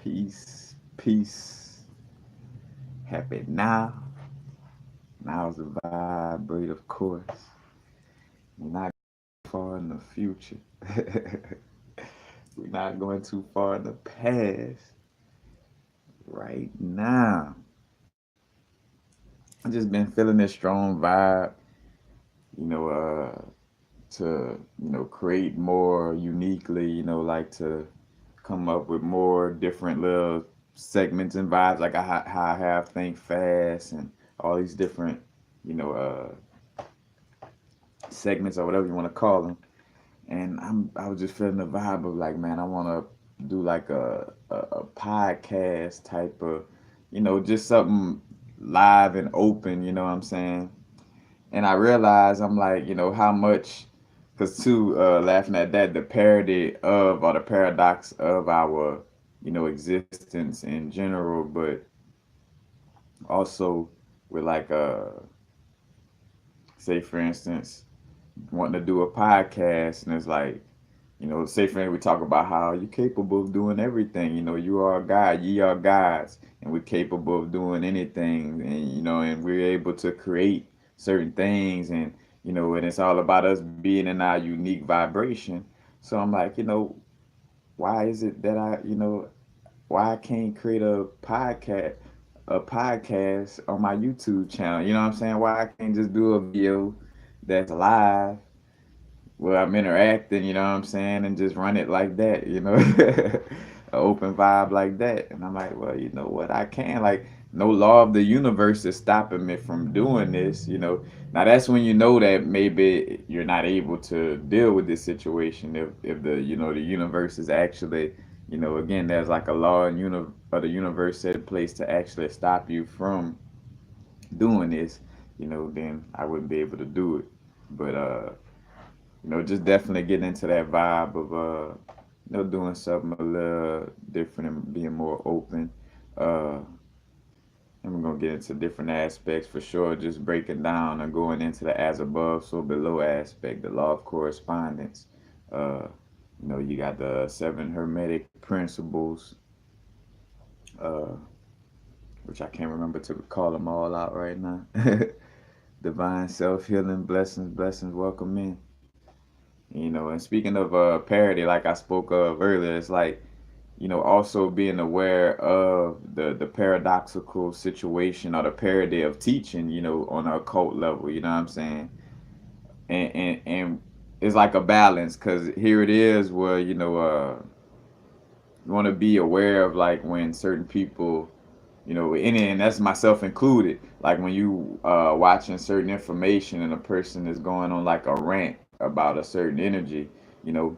Peace, peace. Happy now. Now's the vibrate, of course. We're not far in the future. We're not going too far in the past. Right now. I just been feeling this strong vibe, you know, to, create more uniquely, like to come up with more different little segments and vibes, like how I have Think Fast and all these different, you know, segments or whatever you want to call them. And I was just feeling the vibe of like, man, I want to do like a podcast type of, just something live and open. You know what I'm saying? And I realized I'm like, how much, because too, laughing at that, the parody of or the paradox of our, existence in general, but also with like, say for instance, wanting to do a podcast, and it's like, say for instance, we talk about how you're capable of doing everything. You are a God, ye are gods, and we're capable of doing anything, and and we're able to create certain things, and it's all about us being in our unique vibration. So I'm like, why is it that why I can't create a podcast on my YouTube channel? You know what I'm saying? Why I can't just do a video that's live where I'm interacting, you know what I'm saying, and just run it like that, an open vibe like that. And I'm like, well, you know what, I can. Like, no law of the universe is stopping me from doing this. Now that's when you know that maybe you're not able to deal with this situation if the universe is actually, again, there's like a law in of the universe set in place to actually stop you from doing this, then I wouldn't be able to do it. But just definitely getting into that vibe of doing something a little different and being more open. Uh, and we're gonna get into different aspects for sure. Just breaking down and going into the as above, so below aspect, the law of correspondence. Uh, you got the seven Hermetic principles, uh, which I can't remember to call them all out right now. Divine self healing, blessings, blessings, welcome in. And speaking of parody, like I spoke of earlier, it's like, also being aware of the paradoxical situation or the parody of teaching, on a occult level, you know what I'm saying? And it's like a balance, because here it is where, you want to be aware of like when certain people, and that's myself included, like when you watching certain information and a person is going on like a rant about a certain energy, you know,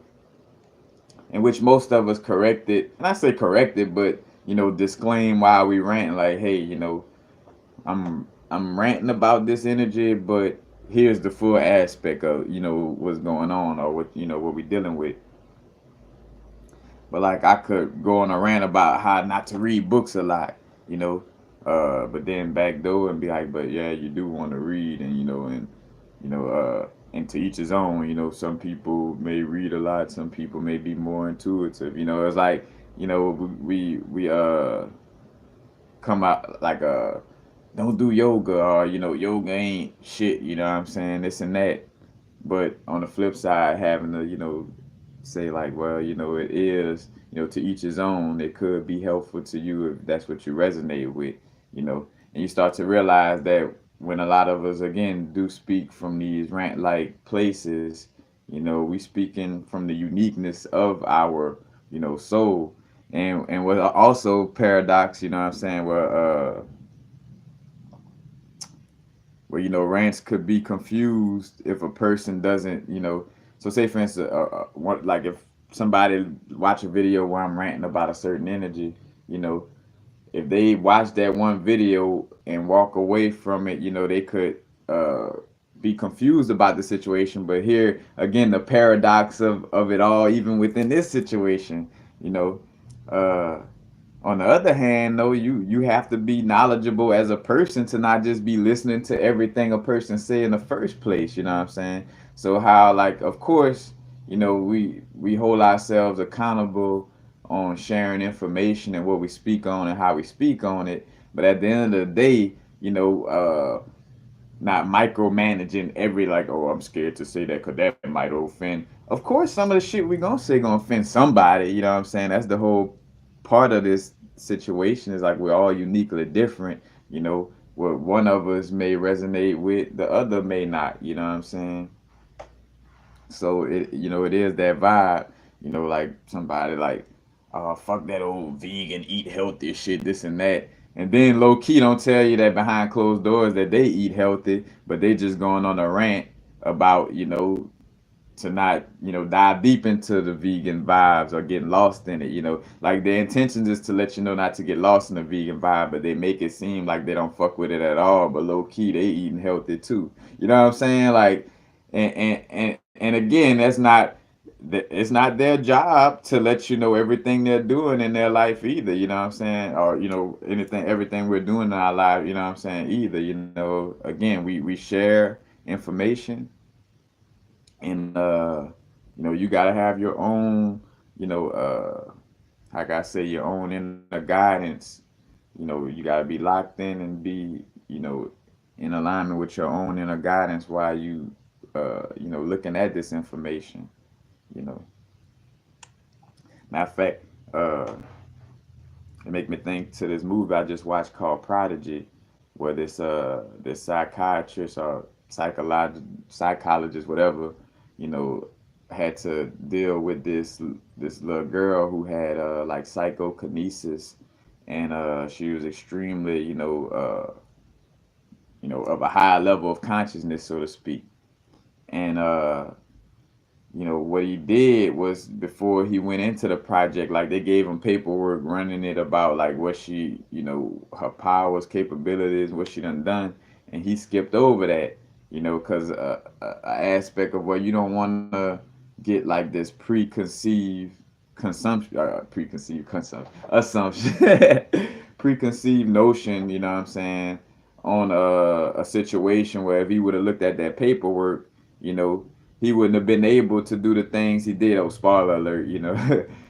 in which most of us corrected, and I say corrected, but disclaim while we rant, like, hey, I'm ranting about this energy, but here's the full aspect of what's going on, or what we're dealing with. But like I could go on a rant about how not to read books a lot, you know, but then back door and be like, but yeah, you do want to read, and and to each his own. Some people may read a lot, some people may be more intuitive. It's like we come out like don't do yoga, or yoga ain't shit. You know what I'm saying, this and that. But on the flip side, having to say like, well, it is, to each his own. It could be helpful to you if that's what you resonate with, and you start to realize that when a lot of us again do speak from these rant like places, we speaking from the uniqueness of our soul. And what also paradox, what I'm saying, where rants could be confused if a person doesn't, so say for instance, like if somebody watch a video where I'm ranting about a certain energy, you know if they watch that one video and walk away from it, they could uh be confused about the situation. But here again, the paradox of it all, even within this situation, you know uh on the other hand, though, you have to be knowledgeable as a person to not just be listening to everything a person say in the first place. You know what I'm saying? So how, like, of course, we hold ourselves accountable on sharing information and what we speak on and how we speak on it. But at the end of the day, not micromanaging every like, oh, I'm scared to say that because that might offend. Of course, some of the shit we gonna say gonna offend somebody. You know what I'm saying? That's the whole part of this situation. Is like we're all uniquely different. What one of us may resonate with, the other may not. You know what I'm saying? So it is that vibe. Like somebody like, oh, fuck that old vegan, eat healthy shit, this and that. And then low key don't tell you that behind closed doors that they eat healthy, but they just going on a rant about, to not, dive deep into the vegan vibes or getting lost in it. Like their intentions is to let you know not to get lost in the vegan vibe, but they make it seem like they don't fuck with it at all. But low key they eating healthy too. You know what I'm saying? Like, and again, it's not their job to let you know everything they're doing in their life either. You know what I'm saying? Or everything we're doing in our life. You know what I'm saying? Either. Again, we share information, and you gotta have your own, like I say, your own inner guidance. You gotta be locked in and be, in alignment with your own inner guidance while looking at this information. You know, Matter of fact, it make me think to this movie I just watched called Prodigy, where this psychiatrist or psychologist, whatever, you know, had to deal with this little girl who had like psychokinesis, and she was extremely, of a high level of consciousness, so to speak. And what he did was, before he went into the project, like they gave him paperwork running it about like what she, her powers, capabilities, what she done, and he skipped over that, because a aspect of where you don't want to get like this preconceived consumption, assumption, preconceived notion, you know what I'm saying, on a situation where if he would have looked at that paperwork, you know, he wouldn't have been able to do the things he did. Oh, spoiler alert,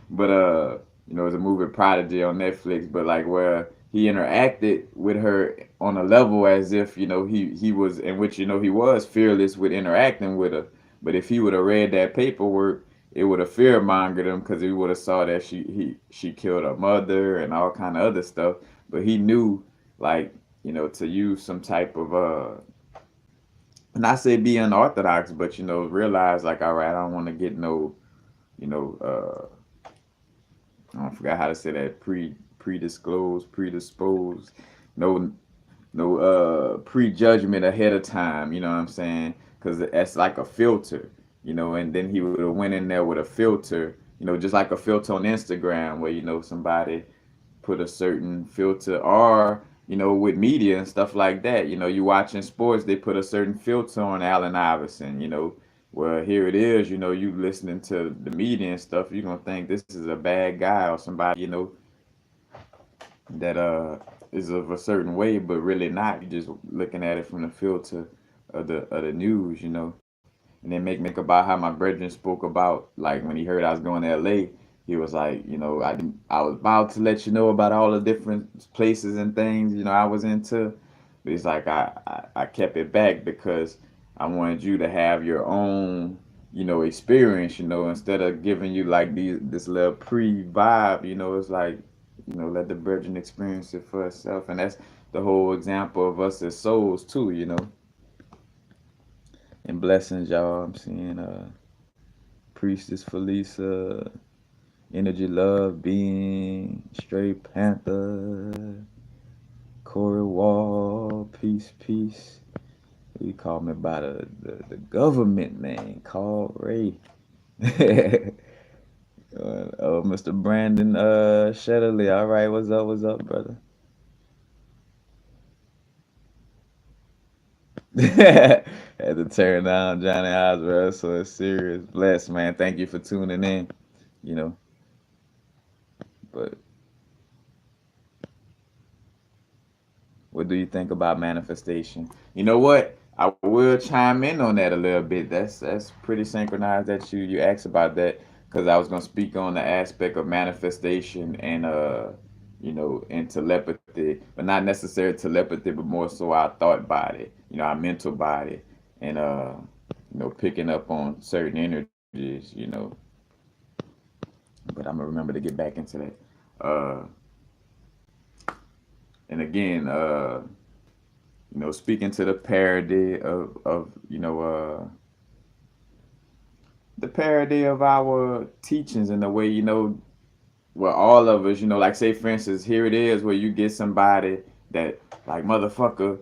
but it's a movie Prodigy on Netflix, but like where he interacted with her on a level as if he was, in which he was fearless with interacting with her. But if he would have read that paperwork, it would have fear mongered him, because he would have saw that she killed her mother and all kind of other stuff. But he knew, like, to use some type of not say be unorthodox, but realize like, all right, I don't want to get no, you know, I forgot how to say that, predisposed, no prejudgment ahead of time. You know what I'm saying? Because that's like a filter, and then he would have went in there with a filter, just like a filter on Instagram, where somebody put a certain filter, or with media and stuff like that. You watching sports, they put a certain filter on Allen Iverson. Well, here it is. You listening to the media and stuff, you're gonna think this is a bad guy or somebody, that is of a certain way, but really not. You're just looking at it from the filter of the news. And then make me think about how my brethren spoke about, like, when he heard I was going to LA, he was like, I was about to let you know about all the different places and things, I was into. But he's like, I kept it back because I wanted you to have your own, experience, instead of giving you like this little pre-vibe, it's like, let the brethren experience it for itself. And that's the whole example of us as souls too. And blessings, y'all. I'm seeing Priestess Felisa, Energy Love Being, Straight Panther, Corey Wall, Peace, Peace. He called me by the government, man. Called Ray. Oh, Mr. Brandon Shetterly. All right, what's up, brother? Had to turn down Johnny Oswald, so it's serious. Bless, man. Thank you for tuning in. You know, but what do you think about manifestation? You know what? I will chime in on that a little bit. That's pretty synchronized that you asked about that. because I was gonna speak on the aspect of manifestation and and telepathy, but not necessarily telepathy, but more so our thought body, our mental body, and picking up on certain energies, But I'm gonna remember to get back into that. Uh, and again, speaking to the parody of the parody of our teachings and the way well, all of us, like say for instance, here it is where you get somebody that like motherfucker,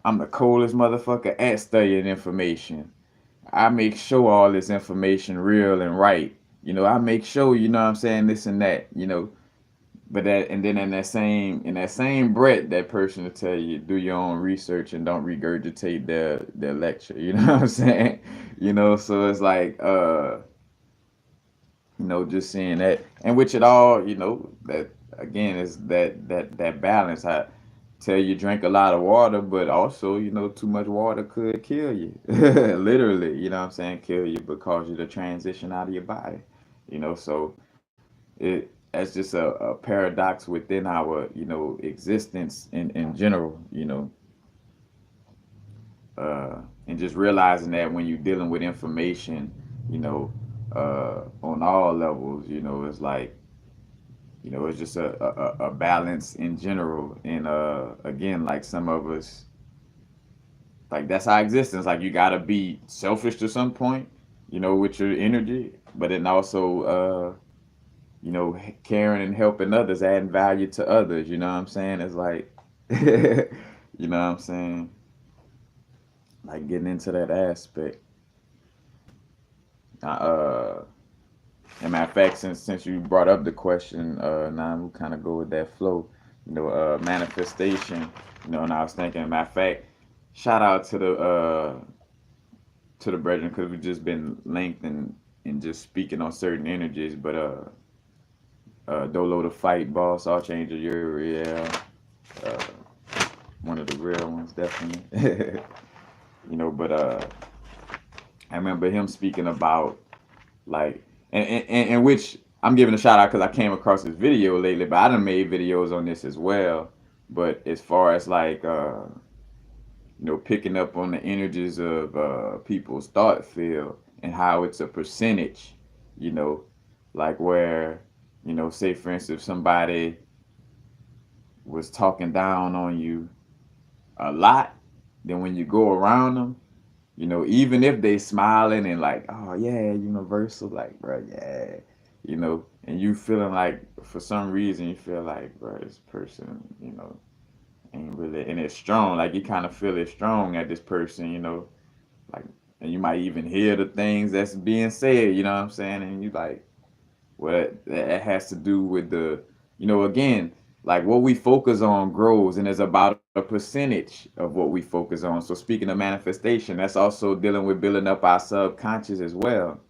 I'm the coolest motherfucker at studying information. I make sure all this information real and right. I make sure, what I'm saying, this and that. But that, and then in that same breath, that person will tell you do your own research and don't regurgitate their lecture. You know what I'm saying? So it's like just seeing that, and which it all, that again is that balance. I tell you drink a lot of water, but also, too much water could kill you, literally. What I'm saying, kill you, but cause you to transition out of your body. So that's just a paradox within our, existence in general. And just realizing that when you're dealing with information, on all levels, it's like, it's just a balance in general. And again, like some of us, like that's our existence. Like you gotta be selfish to some point, with your energy, but then also, caring and helping others, adding value to others. You know what I'm saying? It's like, what I'm saying? Like getting into that aspect. Uh, And matter of fact, since you brought up the question, now we'll kind of go with that flow, manifestation, and I was thinking, matter of fact, shout out to the brethren because we've just been linked and just speaking on certain energies, but Dolo the Fight Boss, Archangel Uriel, uh, one of the real ones, definitely, but I remember him speaking about like and which I'm giving a shout out because I came across this video lately, but I done made videos on this as well. But as far as like picking up on the energies of people's thought field and how it's a percentage, you know, like where, say for instance, if somebody was talking down on you a lot, then when you go around them, even if they smiling and like, oh yeah, universal, like, bro, yeah, and you feeling like for some reason you feel like, bro, this person, ain't really, and it's strong, like you kind of feel it strong at this person, like, and you might even hear the things that's being said, you know what I'm saying, and you like, well, that has to do with the, again, like what we focus on grows, and it's about a percentage of what we focus on. So speaking of manifestation, that's also dealing with building up our subconscious as well.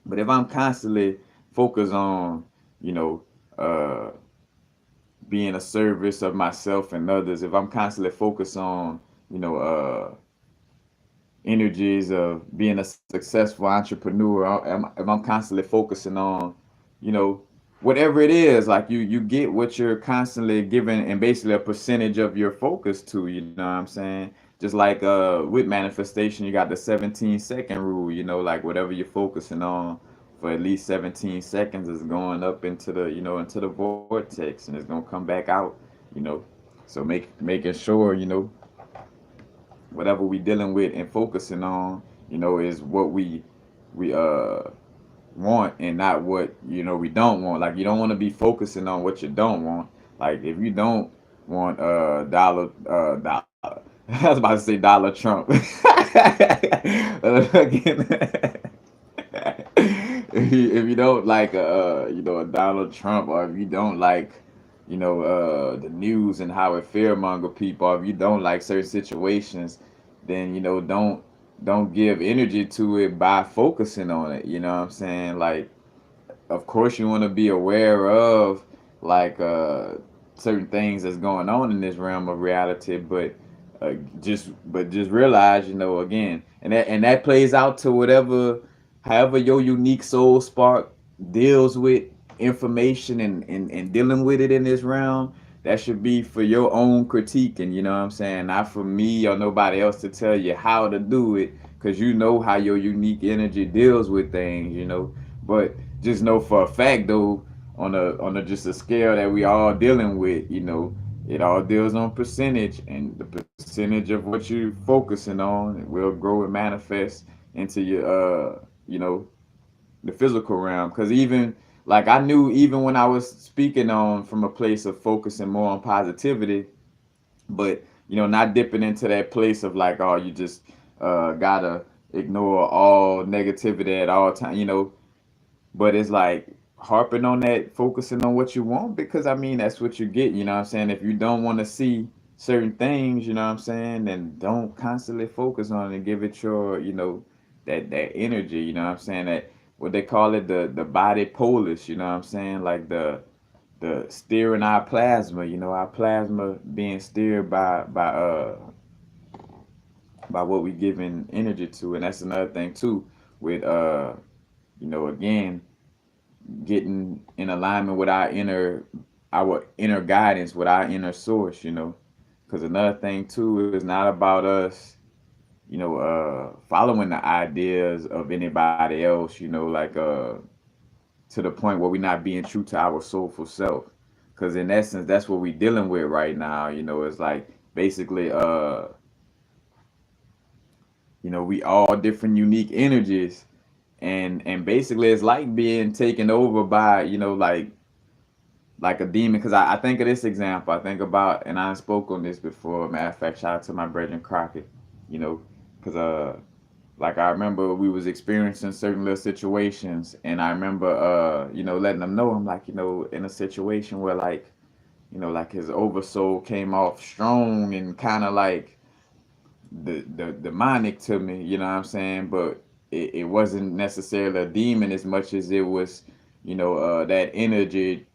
But if I'm constantly focused on, you know, uh, being a service of myself and others, if I'm constantly focused on, energies of being a successful entrepreneur, if I'm constantly focusing on, you know, whatever it is, like you get what you're constantly giving and basically a percentage of your focus to, you know what I'm saying? Just like with manifestation, you got the 17-second rule, like whatever you're focusing on for at least 17 seconds is going up into the, into the vortex and it's gonna come back out, you know. So making sure, whatever we dealing with and focusing on, is what we want and not what we don't want. Like you don't want to be focusing on what you don't want. Like if you don't want dollar I was about to say Dollar Trump. Again, if you don't like a Donald Trump, or if you don't like the news and how it fearmonger people, or if you don't like certain situations, then don't give energy to it by focusing on it. You know what I'm saying? Like, of course you want to be aware of like certain things that's going on in this realm of reality, but just realize, again, and that plays out to whatever however your unique soul spark deals with information and dealing with it in this realm, that should be for your own critique. And you know what I'm saying, not for me or nobody else to tell you how to do it, because you know how your unique energy deals with things, you know. But just know for a fact though, on a just a scale that we all dealing with, you know, it all deals on percentage, and the percentage of what you focusing on will grow and manifest into your you know, the physical realm. Because even like I knew, even when I was speaking on from a place of focusing more on positivity, but you know, not dipping into that place of like, oh, you just gotta ignore all negativity at all time, you know. But it's like harping on that, focusing on what you want, because I mean that's what you get, you know what I'm saying? If you don't want to see certain things, you know what I'm saying, then don't constantly focus on it and give it your, you know, that energy, you know what I'm saying? That what they call it, the body polish, you know what I'm saying? Like the steering our plasma, you know, our plasma being steered by what we giving energy to. And that's another thing too with you know, again, getting in alignment with our inner guidance, with our inner source, you know. Because another thing too is not about us, you know, following the ideas of anybody else, you know, like to the point where we're not being true to our soulful self. Because in essence, that's what we're dealing with right now, you know. It's like basically you know, we all different unique energies, and basically it's like being taken over by, you know, like a demon. Because I think of this example. I think about, and I spoke on this before. Matter of fact, shout out to my brethren Crockett. You know, because like I remember we was experiencing certain little situations, and I remember you know, letting them know, I'm like, you know, in a situation where like, you know, like his oversoul came off strong and kind of like the demonic to me, you know what I'm saying? But it wasn't necessarily a demon as much as it was, you know, that energy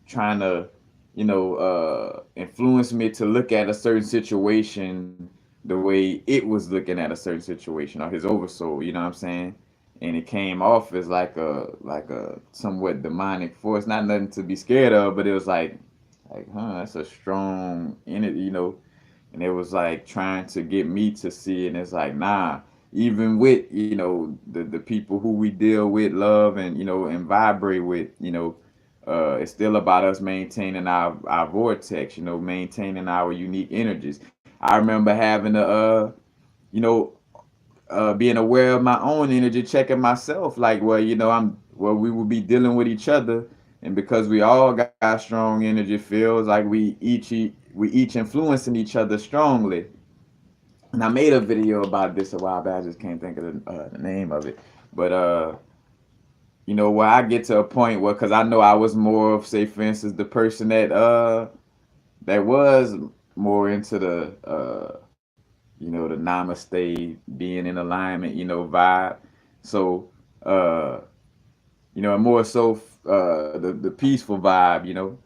trying to, you know, influence me to look at a certain situation the way it was looking at a certain situation, or his oversoul, you know what I'm saying? And it came off as like a somewhat demonic force, not nothing to be scared of, but it was like, huh, that's a strong energy, you know. And it was like trying to get me to see it, and it's like, nah, even with, you know, the people who we deal with, love, and you know, and vibrate with, you know, it's still about us maintaining our vortex, you know, maintaining our unique energies. I remember having to you know, being aware of my own energy, checking myself, like, well, you know, we will be dealing with each other, and because we all got strong energy, feels like we each influencing each other strongly. And I made a video about this a while back. I just can't think of the name of it, but you know, where I get to a point where, because I know I was more of, say, for instance, the person that was more into the you know, the namaste, being in alignment, you know, vibe. So uh you know, and more so the peaceful vibe, you know.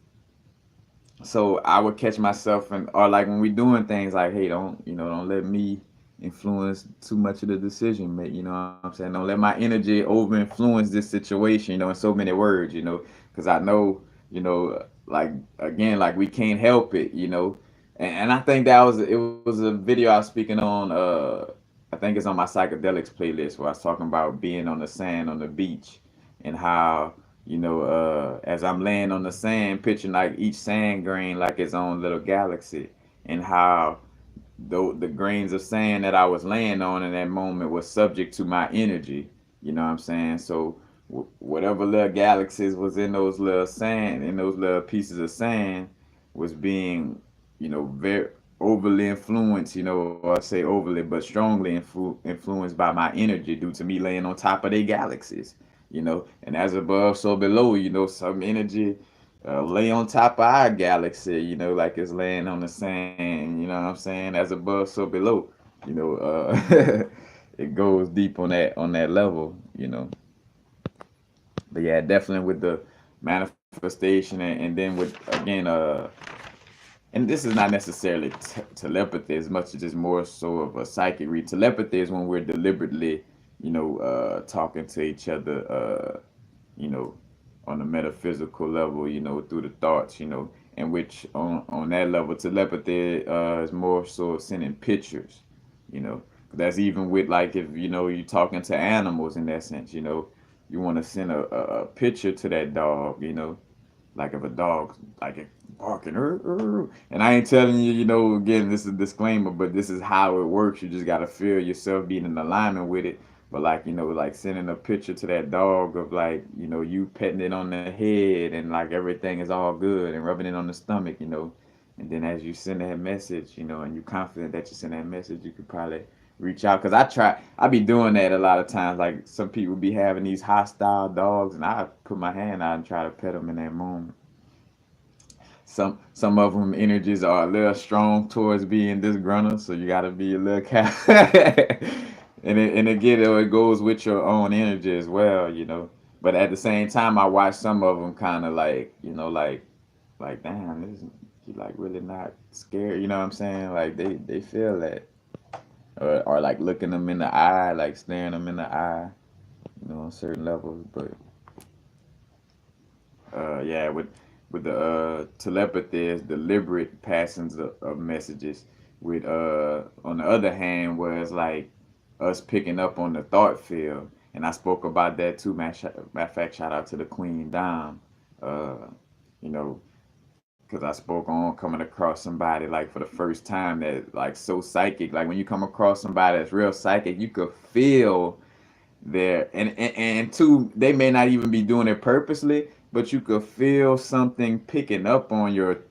So I would catch myself, and or like when we doing things like, hey, don't, you know, don't let me influence too much of the decision make, you know what I'm saying? Don't let my energy over influence this situation, you know, in so many words, you know, because I know, you know, like, again, like we can't help it, you know. And I think that was, it was a video I was speaking on I think it's on my psychedelics playlist, where I was talking about being on the sand on the beach, and how, you know, as I'm laying on the sand, picturing like each sand grain like its own little galaxy, and how the grains of sand that I was laying on in that moment was subject to my energy. You know what I'm saying? So whatever little galaxies was in those little sand, in those little pieces of sand, was being, you know, very overly influenced, you know, or I say overly, but strongly influenced by my energy due to me laying on top of their galaxies, you know. And as above, so below, you know, some energy lay on top of our galaxy, you know, like it's laying on the sand, you know what I'm saying? As above, so below, you know, it goes deep on that level, you know. But yeah, definitely with the manifestation, and then with, again, and this is not necessarily telepathy as much as just more so of a psychic read. Telepathy is when we're deliberately talking to each other, you know, on a metaphysical level, through the thoughts, and which on that level, telepathy is more so sending pictures, you know. That's even with like if you're talking to animals in that sense, you want to send a picture to that dog, like if a dog like barking, and I ain't telling you, again, this is a disclaimer, but this is how it works. You just gotta feel yourself being in alignment with it. But like like sending a picture to that dog of like you petting it on the head and like everything is all good and rubbing it on the stomach, and then as you send that message, and you're confident that you send that message, you could probably reach out. Cause I be doing that a lot of times. Like some people be having these hostile dogs, and I put my hand out and try to pet them in that moment. Some of them energies are a little strong towards being disgruntled, so you gotta be a little careful. And again, it goes with your own energy as well, But at the same time, I watch some of them kind of like, like damn, this you like really not scared, you know what I'm saying? Like they feel that, or like looking them in the eye, like staring them in the eye, on certain levels. But yeah, with the telepathy is deliberate passings of messages. With on the other hand, was like us picking up on the thought field, and I spoke about that too. Matter of fact, shout out to the Queen Dom, uh, you know, because I spoke on coming across somebody like for the first time that like so psychic. Like when you come across somebody that's real psychic, you could feel there and two, they may not even be doing it purposely, but you could feel something picking up on your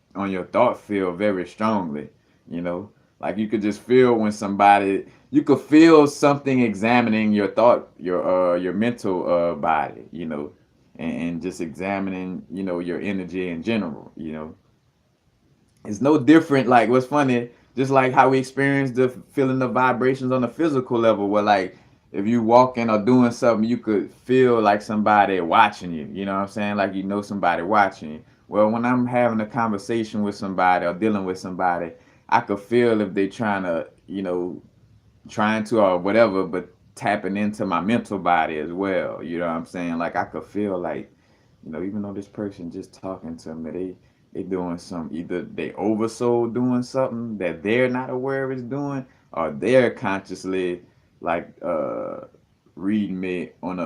thought field very strongly, you know like you could just feel when somebody, you could feel something examining your thought, your mental body, and just examining your energy in general. It's no different. Like what's funny, just like how we experience the feeling of vibrations on the physical level, where like if you walking or doing something, you could feel like somebody watching you. You know what I'm saying? Like somebody watching you. Well, when I'm having a conversation with somebody or dealing with somebody, I could feel if they trying to, trying to or whatever, but tapping into my mental body as well. You know what I'm saying? Like I could feel like, even though this person just talking to me, they doing some, either they oversoul doing something that they're not aware of is doing, or they're consciously like reading me on a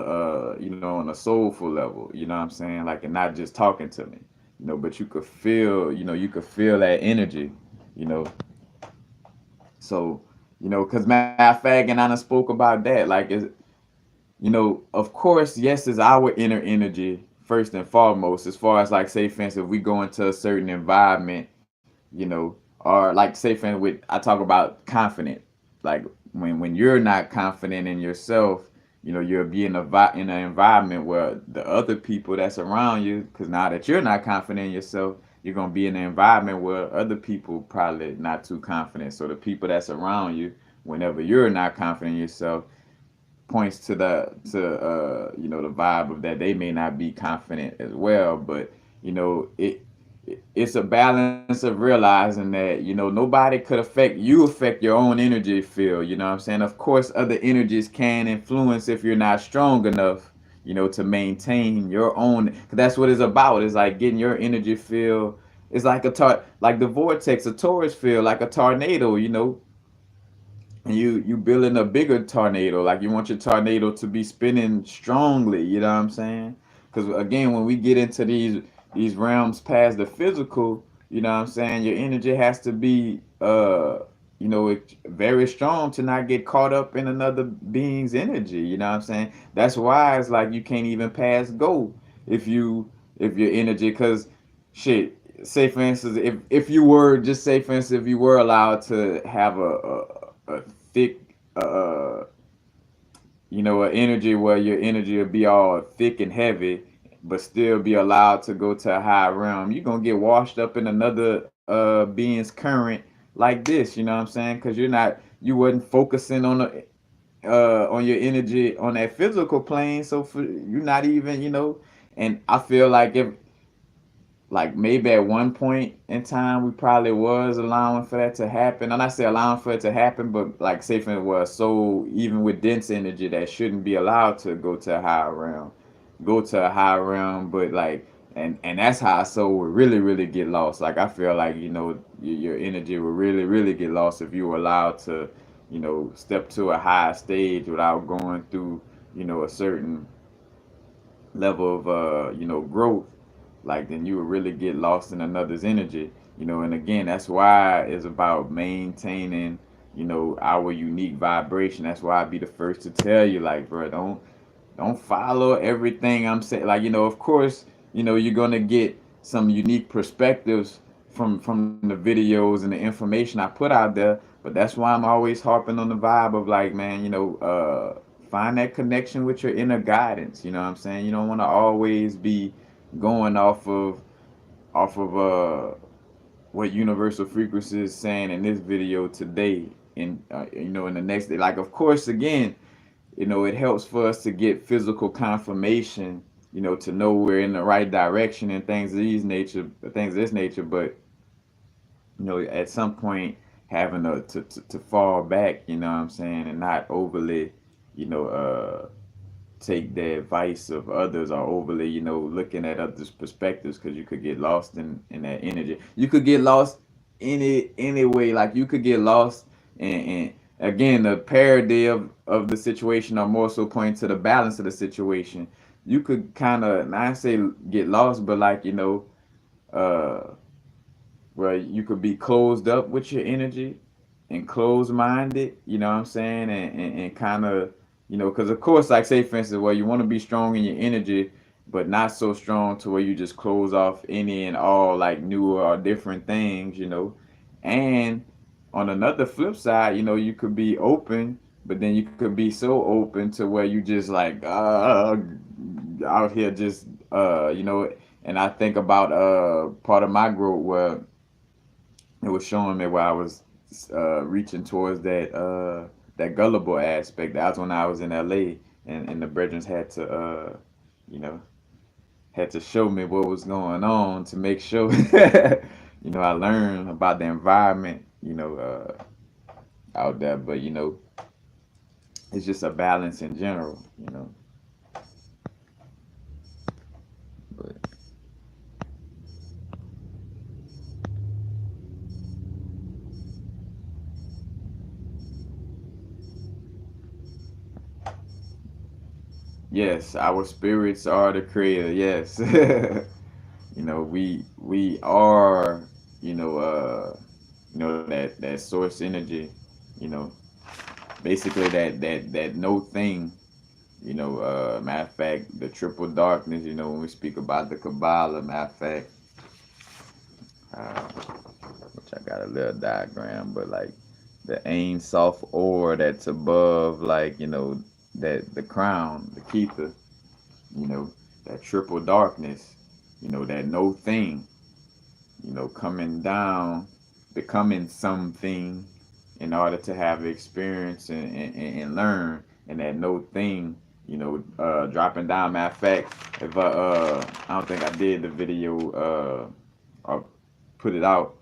on a soulful level. You know what I'm saying? Like and not just talking to me. But you could feel, you could feel that energy. You know, so because matter of fact, and I done spoke about that. Like, of course, yes, is our inner energy first and foremost. As far as like, say, for instance, if we go into a certain environment, or like, say, for instance, with I talk about confident, like when you're not confident in yourself, you'll be in an environment where the other people that's around you, because now that you're not confident in yourself, you're gonna be in an environment where other people probably not too confident. So the people that's around you, whenever you're not confident in yourself, points to the vibe of that they may not be confident as well. But it's a balance of realizing that nobody could affect your own energy field. You know what I'm saying? Of course other energies can influence if you're not strong enough to maintain your own, because that's what it's about. It's like getting your energy field. It's like like the vortex, a torus field, like a tornado. And you building a bigger tornado. Like you want your tornado to be spinning strongly. You know what I'm saying? Because again, when we get into these realms past the physical, you know what I'm saying, your energy has to be very strong to not get caught up in another being's energy. You know what I'm saying? That's why it's like you can't even pass go if your energy, because shit, say for instance, if you were, just say for instance, if you were allowed to have a thick an energy where your energy will be all thick and heavy, but still be allowed to go to a high realm, you're gonna get washed up in another being's current like this. You know what I'm saying? Because you wasn't focusing on your energy on that physical plane, so you're not even. And I feel like like maybe at one point in time we probably was allowing for that to happen. I'm not say allowing for it to happen, but like say for it was so even with dense energy that shouldn't be allowed to go to a higher realm, but like and that's how a soul would really get lost. Like I feel like your energy would really get lost if you were allowed to step to a higher stage without going through a certain level of growth, like then you would really get lost in another's energy. And again, that's why it's about maintaining our unique vibration. That's why I'd be the first to tell you, like, bro, don't follow everything I'm saying. Like, of course, you're gonna get some unique perspectives from the videos and the information I put out there. But that's why I'm always harping on the vibe of like, man, find that connection with your inner guidance. You know what I'm saying? You don't want to always be going off of what universal frequency is saying in this video today, and in the next day. Like, of course, again, it helps for us to get physical confirmation, to know we're in the right direction and things of this nature. But at some point, having to fall back, you know what I'm saying, and not overly, you know, take the advice of others, or overly, looking at others' perspectives, because you could get lost in that energy. You could get lost any way. Like you could get lost and again, the parody of the situation, or more so pointing to the balance of the situation. You could kind of not say get lost, but like uh where you could be closed up with your energy and closed minded, you know what I'm saying? And kind of, because of course, like say for instance, where you want to be strong in your energy, but not so strong to where you just close off any and all like new or different things, And on another flip side, you could be open, but then you could be so open to where you just like out here just and I think about part of my growth where it was showing me where I was reaching towards that gullible aspect. That was when I was in LA, and the brethren you know, had to show me what was going on to make sure, I learned about the environment, out there. But it's just a balance in general. But yes, our spirits are the creator. Yes, we are, that source energy, you know, basically that no thing, matter of fact, the triple darkness, when we speak about the Kabbalah, matter of fact, uh, which I got a little diagram, but like the Ain Soft ore that's above, like, that the crown, the Kether, you know, that triple darkness, that no thing, coming down, becoming something in order to have experience and learn, and that no thing, dropping down. Matter of fact, if I don't think I did the video or put it out,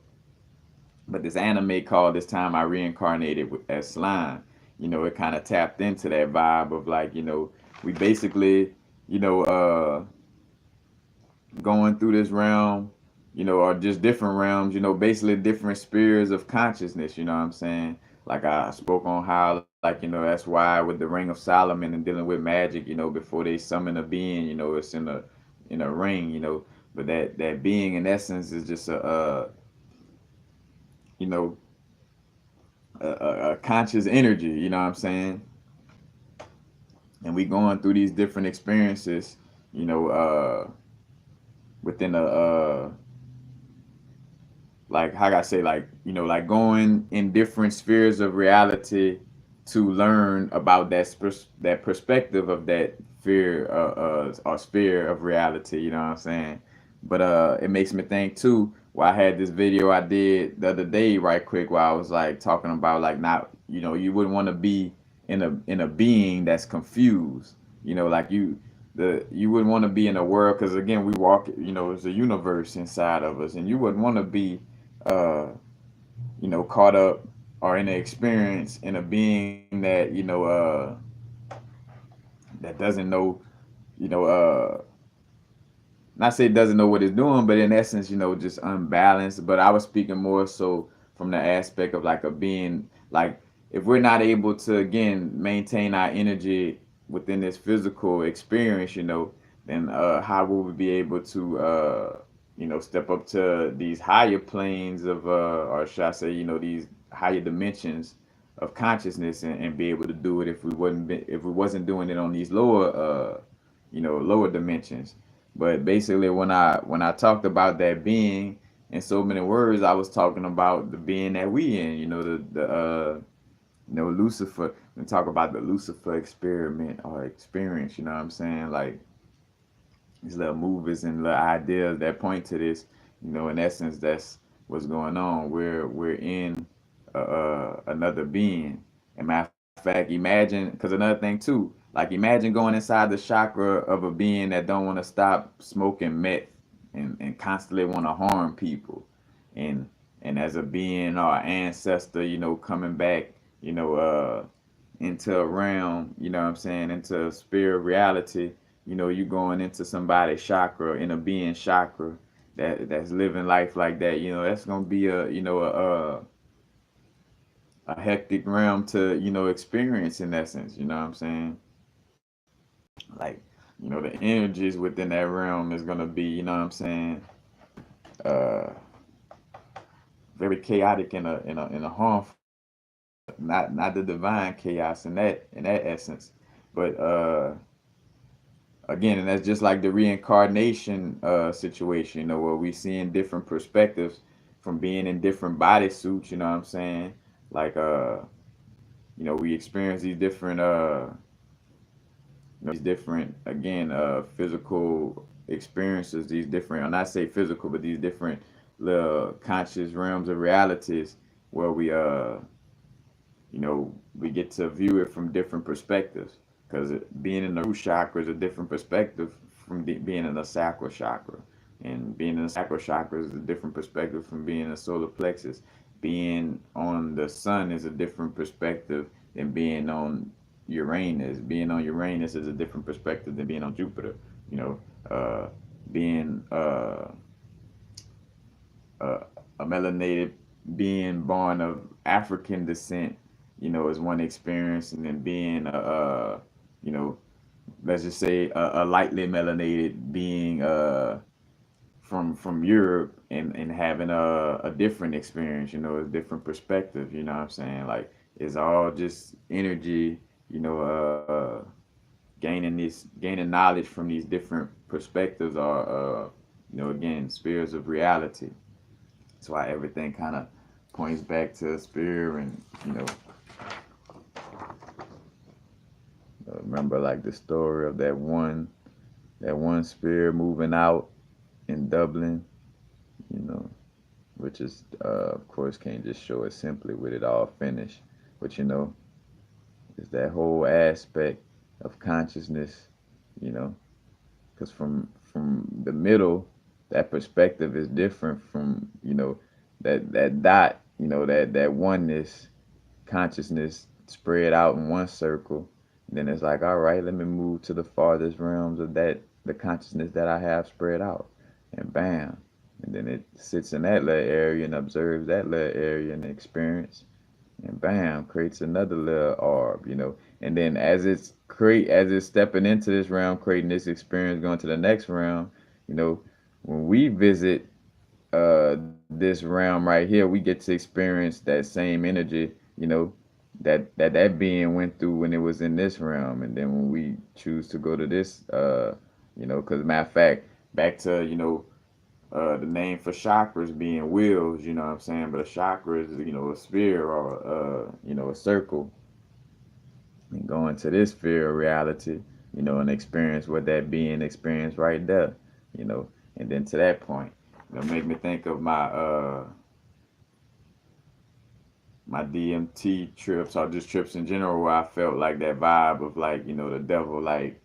but this anime called This Time I Reincarnated as Slime, it kind of tapped into that vibe of like, we basically, you know, uh, going through this realm, or just different realms, basically different spheres of consciousness, you know what I'm saying? Like I spoke on how, like, that's why with the Ring of Solomon and dealing with magic, before they summon a being, it's in a ring, but that being in essence is just you know, a conscious energy, you know what I'm saying? And we going through these different experiences, within like how I say, like like going in different spheres of reality to learn about that perspective of that sphere or sphere of reality. You know what I'm saying? But it makes me think too. Why I had this video I did the other day, right quick, where I was like talking about like not, you wouldn't want to be in a being that's confused. Like you wouldn't want to be in a world, because again we walk, it's a universe inside of us, and you wouldn't want to be uh caught up or in an experience in a being that that doesn't know, you know not say it doesn't know what it's doing, but in essence, just unbalanced. But I was speaking more so from the aspect of like a being, like if we're not able to again maintain our energy within this physical experience, then how will we be able to step up to these higher planes of or should I say, these higher dimensions of consciousness, and be able to do it if we wasn't doing it on these lower dimensions. But basically, when I talked about that being in so many words, I was talking about the being that we in. Lucifer. And talk about the Lucifer experiment or experience. You know what I'm saying? Like these little movies and little ideas that point to this. In essence, that's what's going on. We're in another being. And matter of fact, imagine, because another thing too, like imagine going inside the chakra of a being that don't want to stop smoking meth and constantly want to harm people, and as a being or ancestor, coming back, you know, uh, into a realm, what I'm saying, into spirit reality, you going into somebody's chakra, in a being chakra that's living life like that, that's gonna be a hectic realm to experience in essence. You know what I'm saying? Like, the energies within that realm is gonna be, uh very chaotic in a harmful way, not the divine chaos in that essence, but again, and that's just like the reincarnation situation, where we seeing different perspectives from being in different body suits. You know what I'm saying? Like we experience these different these different, again, physical experiences, these different, and I say physical, but these different little conscious realms of realities, where we get to view it from different perspectives, because being in the root chakra is a different perspective from being in the sacral chakra, and being in the sacral chakra is a different perspective from being in the solar plexus. Being on the sun is a different perspective than being on Uranus. Being on Uranus is a different perspective than being on Jupiter. You know, being uh, a melanated being born of African descent, is one experience, and then being you know, let's just say a lightly melanated being from Europe, and having a different experience, a different perspective. You know what I'm saying? Like it's all just energy, gaining knowledge from these different perspectives, or again, spheres of reality. That's why everything kind of points back to spirit, and remember like the story of that one spirit moving out in Dublin, you know, which is of course can't just show it simply with it all finished, but is that whole aspect of consciousness, you know, because from the middle, that perspective is different from that dot, that oneness consciousness spread out in one circle. Then it's like, all right, let me move to the farthest realms of the consciousness that I have spread out, and bam, and then it sits in that little area and observes that little area and experience, and bam, creates another little orb, and then as it's stepping into this realm, creating this experience, going to the next realm, when we visit this realm right here, we get to experience that same energy, that being went through when it was in this realm. And then when we choose to go to this, because matter of fact, back to the name for chakras being wheels, you know what I'm saying? But a chakra is, a sphere, or a circle, and go into this sphere of reality, and experience what that being experienced right there, and then to that point, make me think of my DMT trips, or just trips in general, where I felt like that vibe of, like, the devil, like,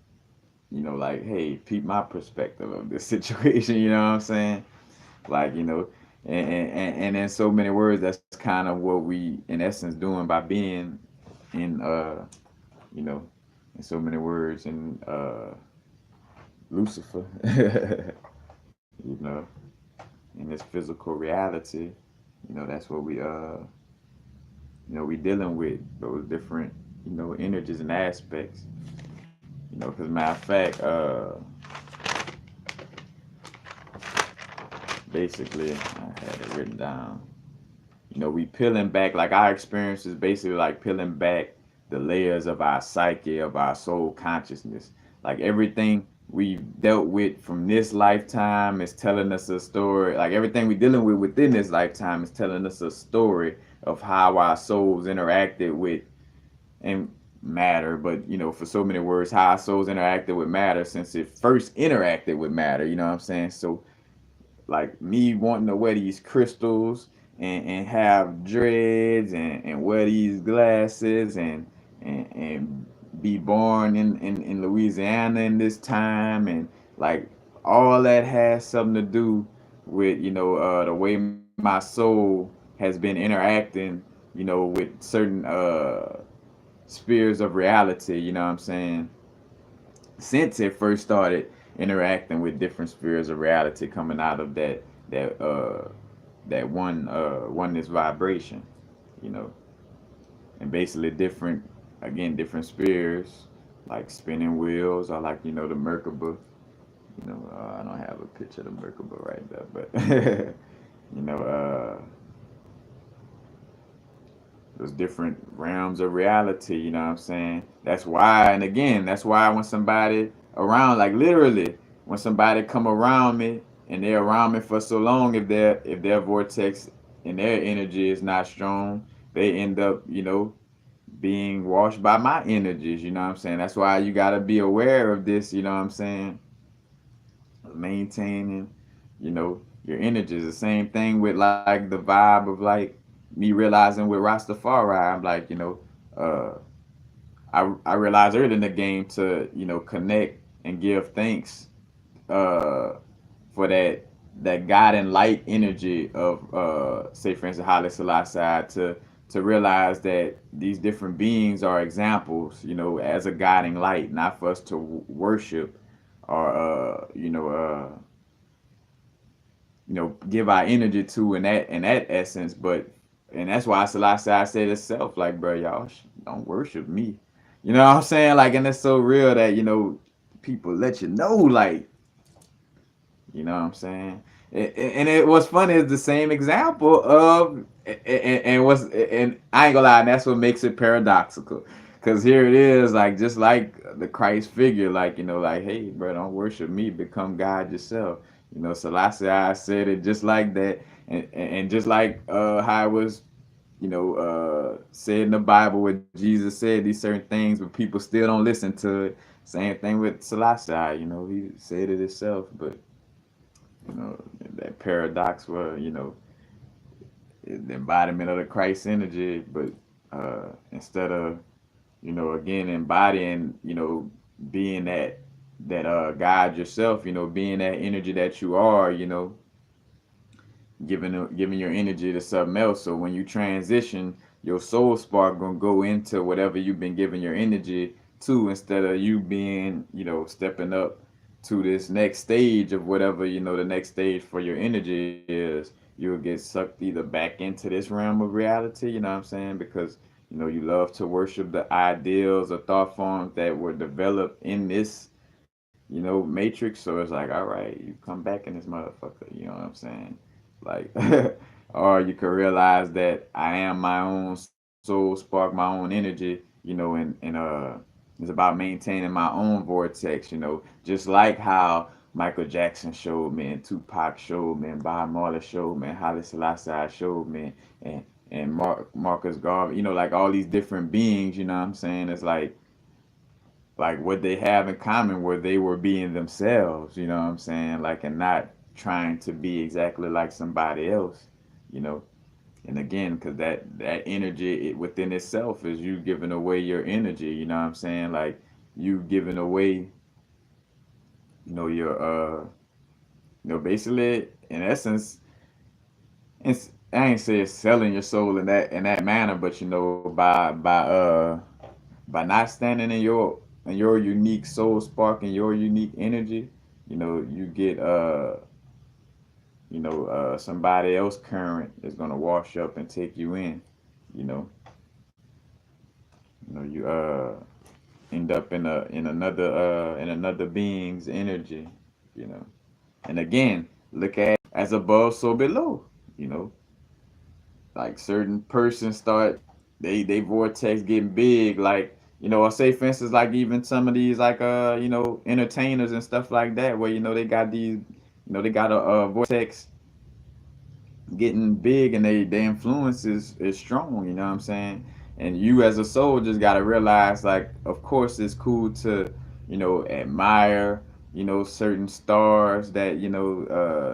like, hey, peep my perspective of this situation, you know what I'm saying? Like, and in so many words, that's kind of what we, in essence, doing by being in, you know, in so many words, in Lucifer, you know, in this physical reality, that's what we dealing with those different, energies and aspects, because matter of fact, basically, I had it written down. We peeling back, like our experience is basically like peeling back the layers of our psyche, of our soul consciousness. Like everything we've dealt with from this lifetime is telling us a story. Like everything we're dealing with within this lifetime is telling us a story of how our souls interacted with and matter. But for so many words, how our souls interacted with matter since it first interacted with matter. You know what I'm saying? So like me wanting to wear these crystals and have dreads and wear these glasses and be born in Louisiana in this time, and like all that has something to do with the way my soul has been interacting with certain spheres of reality, you know what I'm saying, since it first started interacting with different spheres of reality coming out of that oneness vibration, you know, and basically different spheres like spinning wheels, or like the Merkaba. I don't have a picture of the Merkaba right there, but you know those different realms of reality, you know what I'm saying? That's why, and again, that's why when somebody around, like literally, when somebody come around me and they're around me for so long, if their vortex and their energy is not strong, they end up, being washed by my energies, you know what I'm saying? That's why you gotta be aware of this, you know what I'm saying? Maintaining, your energies. The same thing with like the vibe of like me realizing with Rastafari, I'm like, uh, I realized early in the game to, connect and give thanks for that God and light energy of say for instance Haile Selassie, to realize that these different beings are examples, as a guiding light, not for us to worship or give our energy to in that essence. But and that's why Selassie said itself, like, bro, y'all don't worship me. You know what I'm saying? Like, and it's so real that people let you know, like, you know what I'm saying? And it was funny is the same example of and I ain't gonna lie, and that's what makes it paradoxical. Cause here it is, like just like the Christ figure, like like, hey, bro, don't worship me, become God yourself. Selassie I said it just like that, and just like how it was, said in the Bible where Jesus said these certain things, but people still don't listen to it. Same thing with Selassie, he said it himself, but that paradox where the embodiment of the Christ energy, but instead of again embodying being that God yourself, being that energy that you are, giving your energy to something else. So when you transition, your soul spark gonna go into whatever you've been giving your energy to, instead of you being stepping up to this next stage of whatever the next stage for your energy is. You'll get sucked either back into this realm of reality, you know what I'm saying, because you love to worship the ideals or thought forms that were developed in this matrix. So it's like, all right, you come back in this motherfucker, you know what I'm saying, like or you could realize that I am my own soul spark, my own energy, and it's about maintaining my own vortex, just like how Michael Jackson showed me, and Tupac showed me, and Bob Marley showed me, and Haile Selassie showed me, and Marcus Garvey, like all these different beings, you know what I'm saying? It's like what they have in common where they were being themselves, you know what I'm saying? Like, and not trying to be exactly like somebody else, you know. And again, because that energy within itself is you giving away your energy, you know what I'm saying? Like you giving away You're basically in essence, I ain't say it's selling your soul in that manner, but by not standing in your unique soul spark and your unique energy, you get somebody else current is gonna wash up and take you in. You know, you end up in another being's energy. You know, and again, look at as above, so below. You know, like certain persons start they vortex getting big, like I say for instance, like even some of these like entertainers and stuff like that, where they got these they got a vortex getting big, and they influence is strong, you know what I'm saying? And you as a soul just got to realize, like, of course it's cool to admire certain stars that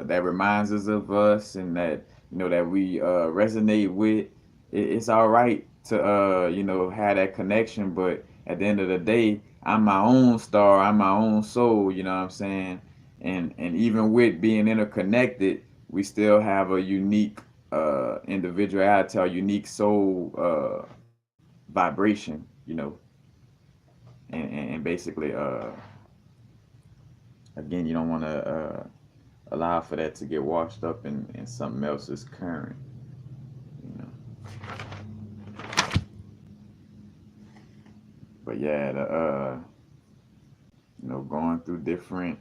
that reminds us of us, and that that we resonate with. It's all right to have that connection, but at the end of the day, I'm my own star, I'm my own soul, you know what I'm saying? And even with being interconnected, we still have a unique individuality, a unique soul vibration, and basically, again, you don't want to allow for that to get washed up in something else's current, you know. But yeah, going through different,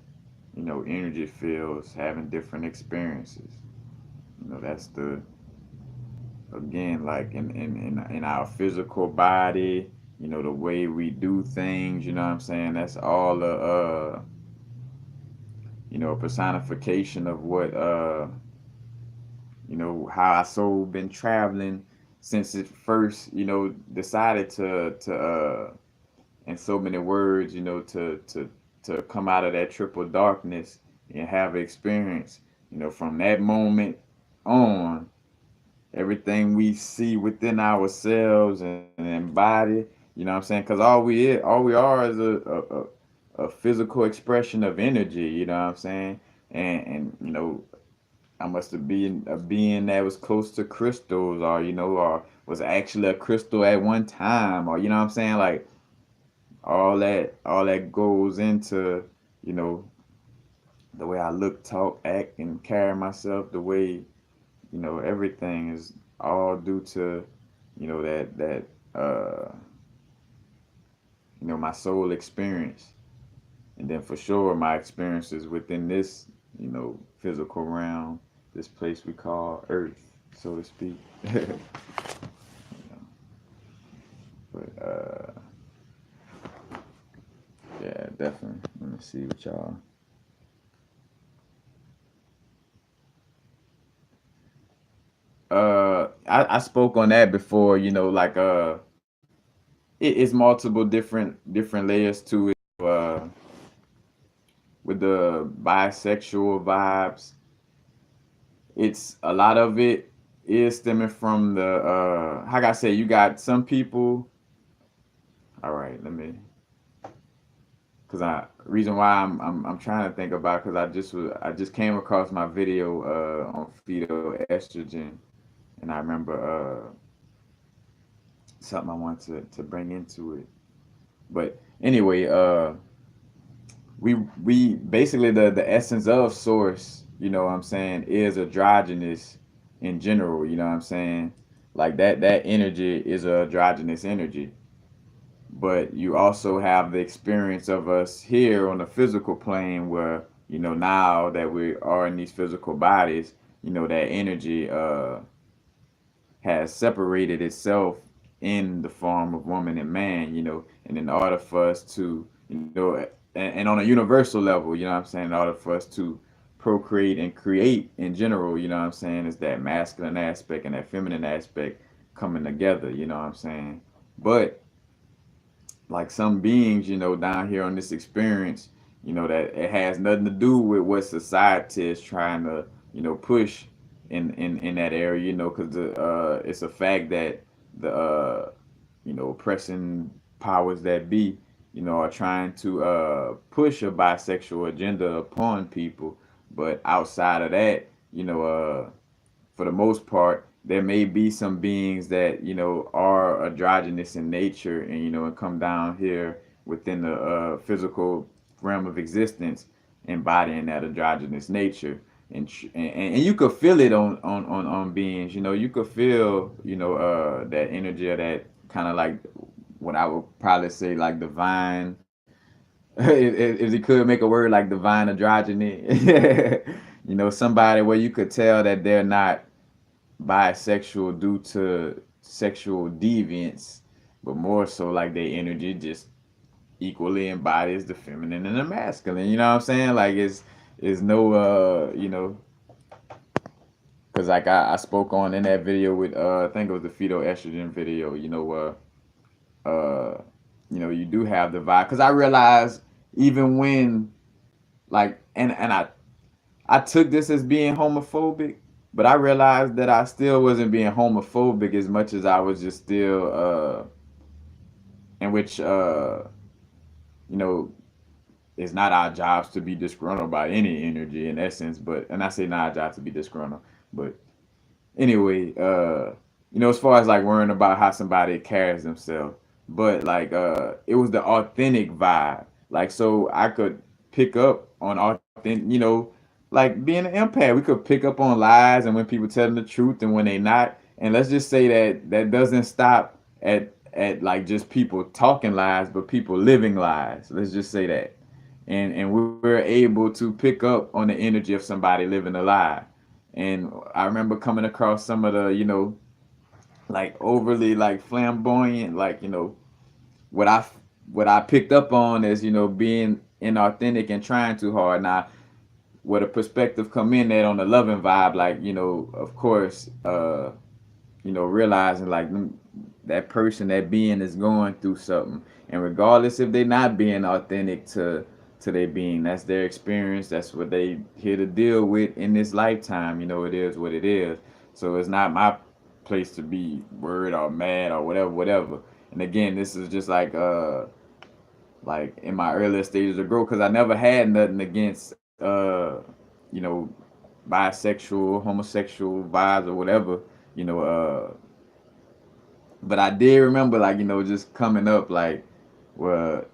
energy fields, having different experiences, that's the again, like in our physical body, the way we do things, you know what I'm saying? That's all a personification of what how our soul been traveling since it first, decided to in so many words, to come out of that triple darkness and have experience, from that moment on. Everything we see within ourselves and embody, you know what I'm saying? Because all we are is a physical expression of energy, you know what I'm saying? And I must have been a being that was close to crystals, or or was actually a crystal at one time, or you know what I'm saying? Like all that goes into you know the way I look, talk, act, and carry myself, the way everything is all due to that my soul experience. And then for sure my experiences within this physical realm, this place we call earth, so to speak. But yeah, definitely, let me see what y'all. I spoke on that before, like it's multiple different layers to it. With the bisexual vibes, it's a lot of it is stemming from the how can I say, you got some people. All right, let me, because I reason why I'm trying to think about, because I just came across my video on fetal estrogen, and I remember something I wanted to bring into it. But anyway, we basically the essence of source, what I'm saying, is androgynous in general, you know what I'm saying? Like that energy is a androgynous energy. But you also have the experience of us here on the physical plane, where now that we are in these physical bodies, that energy has separated itself in the form of woman and man, and in order for us to, and on a universal level, you know what I'm saying, in order for us to procreate and create in general, you know what I'm saying, is that masculine aspect and that feminine aspect coming together, you know what I'm saying? But like some beings, down here on this experience, that it has nothing to do with what society is trying to, push in that area, because it's a fact that the oppressing powers that be, are trying to push a bisexual agenda upon people. But outside of that, for the most part, there may be some beings that are androgynous in nature, and and come down here within the physical realm of existence, embodying that androgynous nature, and you could feel it on beings. You could feel that energy of that kind of like what I would probably say like divine. If you could make a word like divine androgyny, somebody where you could tell that they're not bisexual due to sexual deviance, but more so like their energy just equally embodies the feminine and the masculine. You know what I'm saying? Like it's no because like I spoke on in that video with I think it was the fetal estrogen video. You do have the vibe because I realized even when like and I took this as being homophobic, but I realized that I still wasn't being homophobic as much as I was just still in which you know it's not our jobs to be disgruntled by any energy in essence, but and I say not our job to be disgruntled, but anyway, as far as like worrying about how somebody carries themselves, but like it was the authentic vibe. Like so I could pick up on authentic, like being an empath, we could pick up on lies and when people telling the truth and when they not. And let's just say that that doesn't stop at like just people talking lies, but people living lies. Let's just say that. And we're able to pick up on the energy of somebody living a lie. And I remember coming across some of the, like overly like flamboyant, like what I what I picked up on is being inauthentic and trying too hard. Now, where the perspective come in that on the loving vibe, like of course, realizing like that person, that being is going through something, and regardless if they're not being authentic to their being, that's their experience. That's what they here to deal with in this lifetime. It is what it is. So it's not my place to be worried or mad or whatever, whatever. And again, this is just like in my earlier stages of growth because I never had nothing against you know bisexual, homosexual vibes or whatever. You know, but I did remember like just coming up like well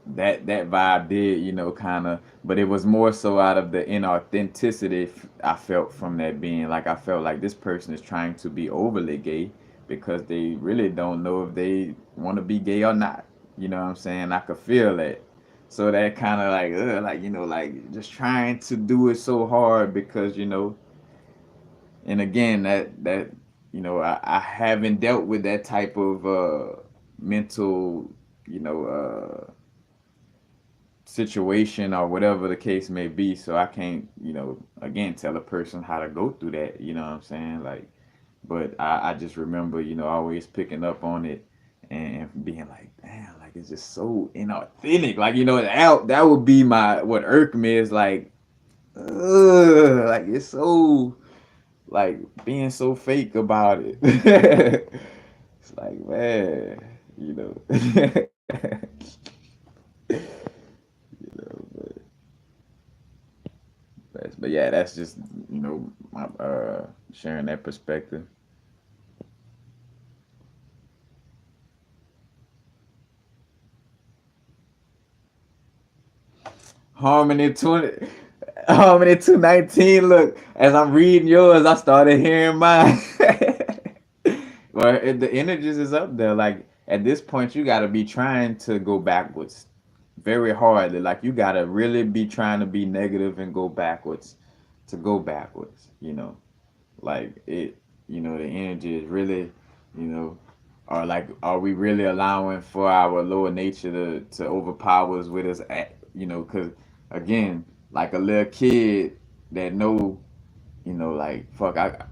that vibe did kind of, but it was more so out of the inauthenticity I felt from that being. Like I felt like this person is trying to be overly gay because they really don't know if they want to be gay or not. You know what I'm saying? I could feel that. So that kind of like like just trying to do it so hard because and again that I haven't dealt with that type of mental you know situation or whatever the case may be. So I can't again tell a person how to go through that. You know what I'm saying? Like, but I just remember always picking up on it and being like, damn, like it's just so inauthentic. Like that would be my what irked me is like, ugh, like it's so like being so fake about it. It's like man, you know. But yeah, that's just my sharing that perspective. Harmony 20, Harmony 219. Look, as I'm reading yours, I started hearing mine. Well, the energies is up there. Like at this point, you got to be trying to go backwards very hard. Like you got to really be trying to be negative and go backwards to go backwards. Like it. The energy is really, you know, or like, are we really allowing for our lower nature to overpower us with us? Because again, like a little kid that know, like fuck, I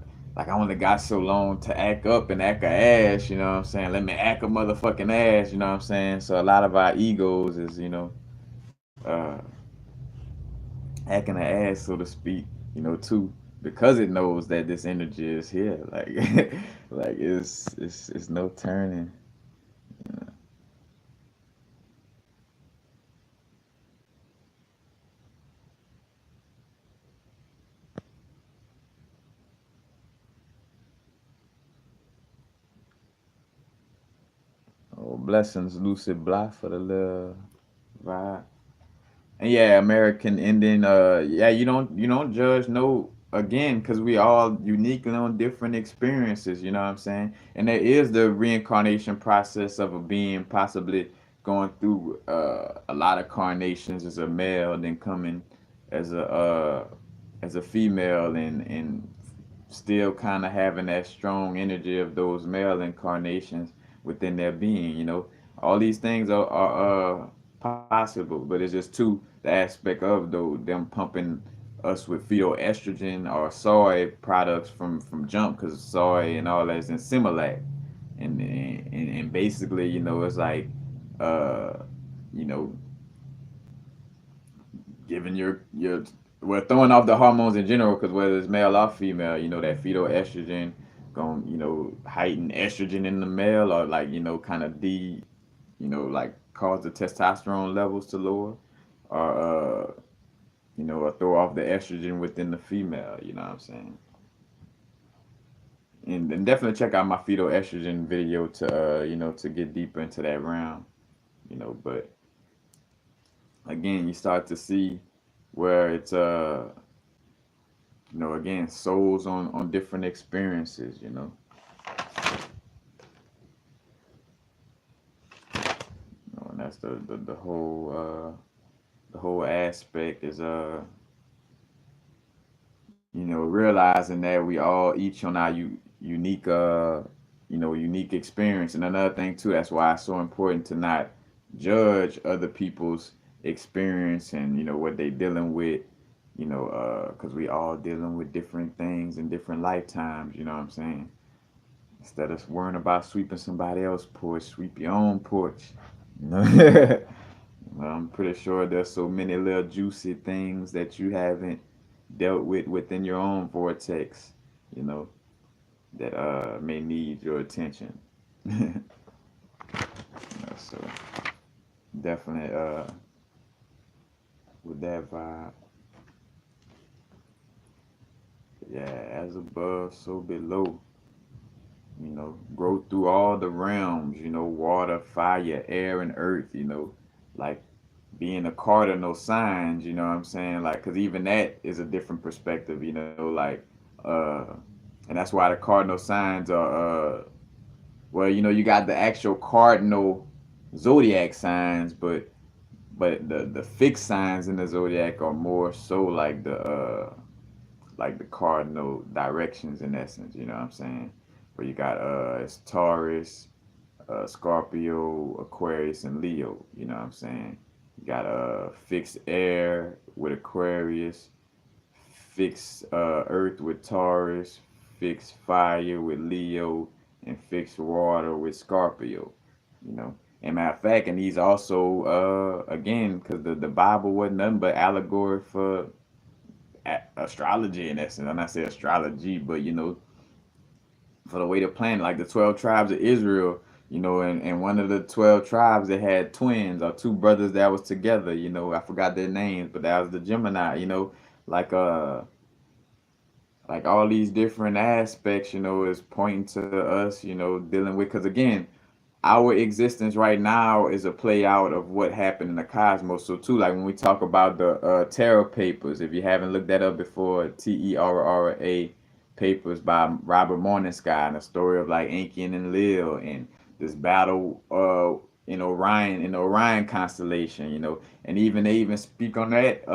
only got so long to act up and act a ass. You know what I'm saying? Let me act a motherfucking ass. You know what I'm saying? So a lot of our egos is uh, acting an ass, so to speak. Too because it knows that this energy is here. Like like it's no turning. blessings, Lucid Blah, for the little vibe. And yeah, American Indian. Yeah, you don't judge no again because we all uniquely on different experiences. You know what I'm saying? And there is the reincarnation process of a being possibly going through a lot of carnations as a male, then coming as a female, and still kind of having that strong energy of those male incarnations within their being. All these things are possible, but it's just too the aspect of though them pumping us with fetal estrogen or soy products from jump, because soy and all that's in Similac, and basically it's like uh you know giving your well, throwing off the hormones in general, because whether it's male or female, that fetal estrogen going heighten estrogen in the male, or like kind of like cause the testosterone levels to lower, or or throw off the estrogen within the female. You know what I'm saying? And definitely check out my fetal estrogen video to to get deeper into that realm. But again, you start to see where it's again, souls on different experiences. And that's the whole aspect is realizing that we all each on our unique unique experience. And another thing too, that's why it's so important to not judge other people's experience and what they dealing with, because we all dealing with different things in different lifetimes. You know what I'm saying? Instead of worrying about sweeping somebody else's porch, sweep your own porch. You know? Well, I'm pretty sure there's so many little juicy things that you haven't dealt with within your own vortex, you know, that may need your attention. So definitely with that vibe. Yeah, as above, so below. Grow through all the realms, water, fire, air, and earth, like being a cardinal signs, you know what I'm saying? Like, because even that is a different perspective, like, uh, and that's why the cardinal signs are, well, you got the actual cardinal zodiac signs, but the fixed signs in the zodiac are more so like the cardinal directions in essence, you know what I'm saying? Where you got it's Taurus, Scorpio, Aquarius, and Leo. You know what I'm saying? You got fixed air with Aquarius, fixed earth with Taurus, fixed fire with Leo, and fixed water with Scorpio. You know. And matter of fact, and these also again, because the Bible wasn't nothing but allegory for astrology in essence. I'm not saying astrology, but for the way to plan, like the 12 tribes of Israel, and one of the 12 tribes that had twins or two brothers that was together, I forgot their names, but that was the Gemini, like like all these different aspects, is pointing to us, dealing with, because again, our existence right now is a play out of what happened in the cosmos. So too, like when we talk about the tarot papers, if you haven't looked that up before, Terra papers by Robert Morningsky, and the story of like Enki and Lil, and this battle in the Orion constellation, and even they even speak on that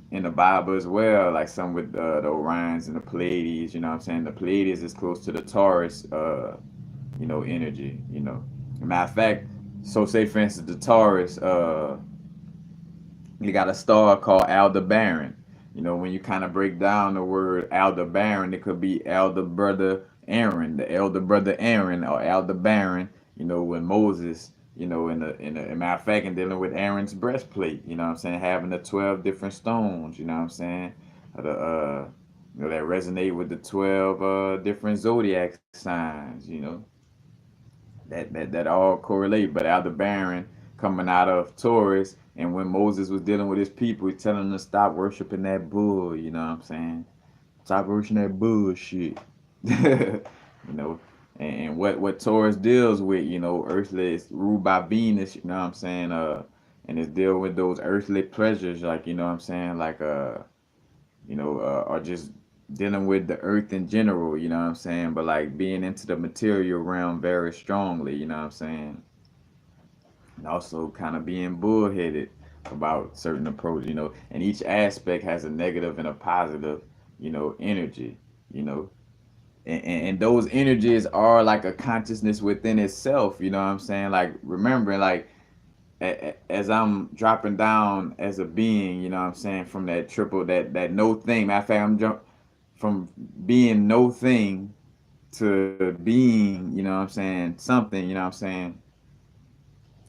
in the Bible as well, like some with the Orions and the Pleiades. You know what I'm saying? The Pleiades is close to the Taurus energy. Matter of fact, so say for instance the Taurus, you got a star called Aldebaran. When you kind of break down the word Aldebaran, it could be elder brother Aaron, the elder brother Aaron, or Aldebaran. When Moses, in a matter of fact, and dealing with Aaron's breastplate. You know what I'm saying? Having the 12 different stones. You know what I'm saying? The that resonate with the 12 different zodiac signs. That all correlate. But Aldebaran coming out of Taurus, and when Moses was dealing with his people, he's telling them to stop worshiping that bull. You know what I'm saying? Stop worshiping that bullshit. you know, And what Taurus deals with, earthly is ruled by Venus, you know what I'm saying? And it's deal with those earthly pleasures, like, you know what I'm saying? Like, or just dealing with the earth in general, you know what I'm saying? But like being into the material realm very strongly, you know what I'm saying? And also kind of being bullheaded about certain approach, and each aspect has a negative and a positive, energy, you know. And those energies are like a consciousness within itself, you know what I'm saying? Like remembering, like as I'm dropping down as a being, you know what I'm saying, from that triple, that no thing. Matter of fact, I'm from being no thing to being, you know what I'm saying, something, you know what I'm saying.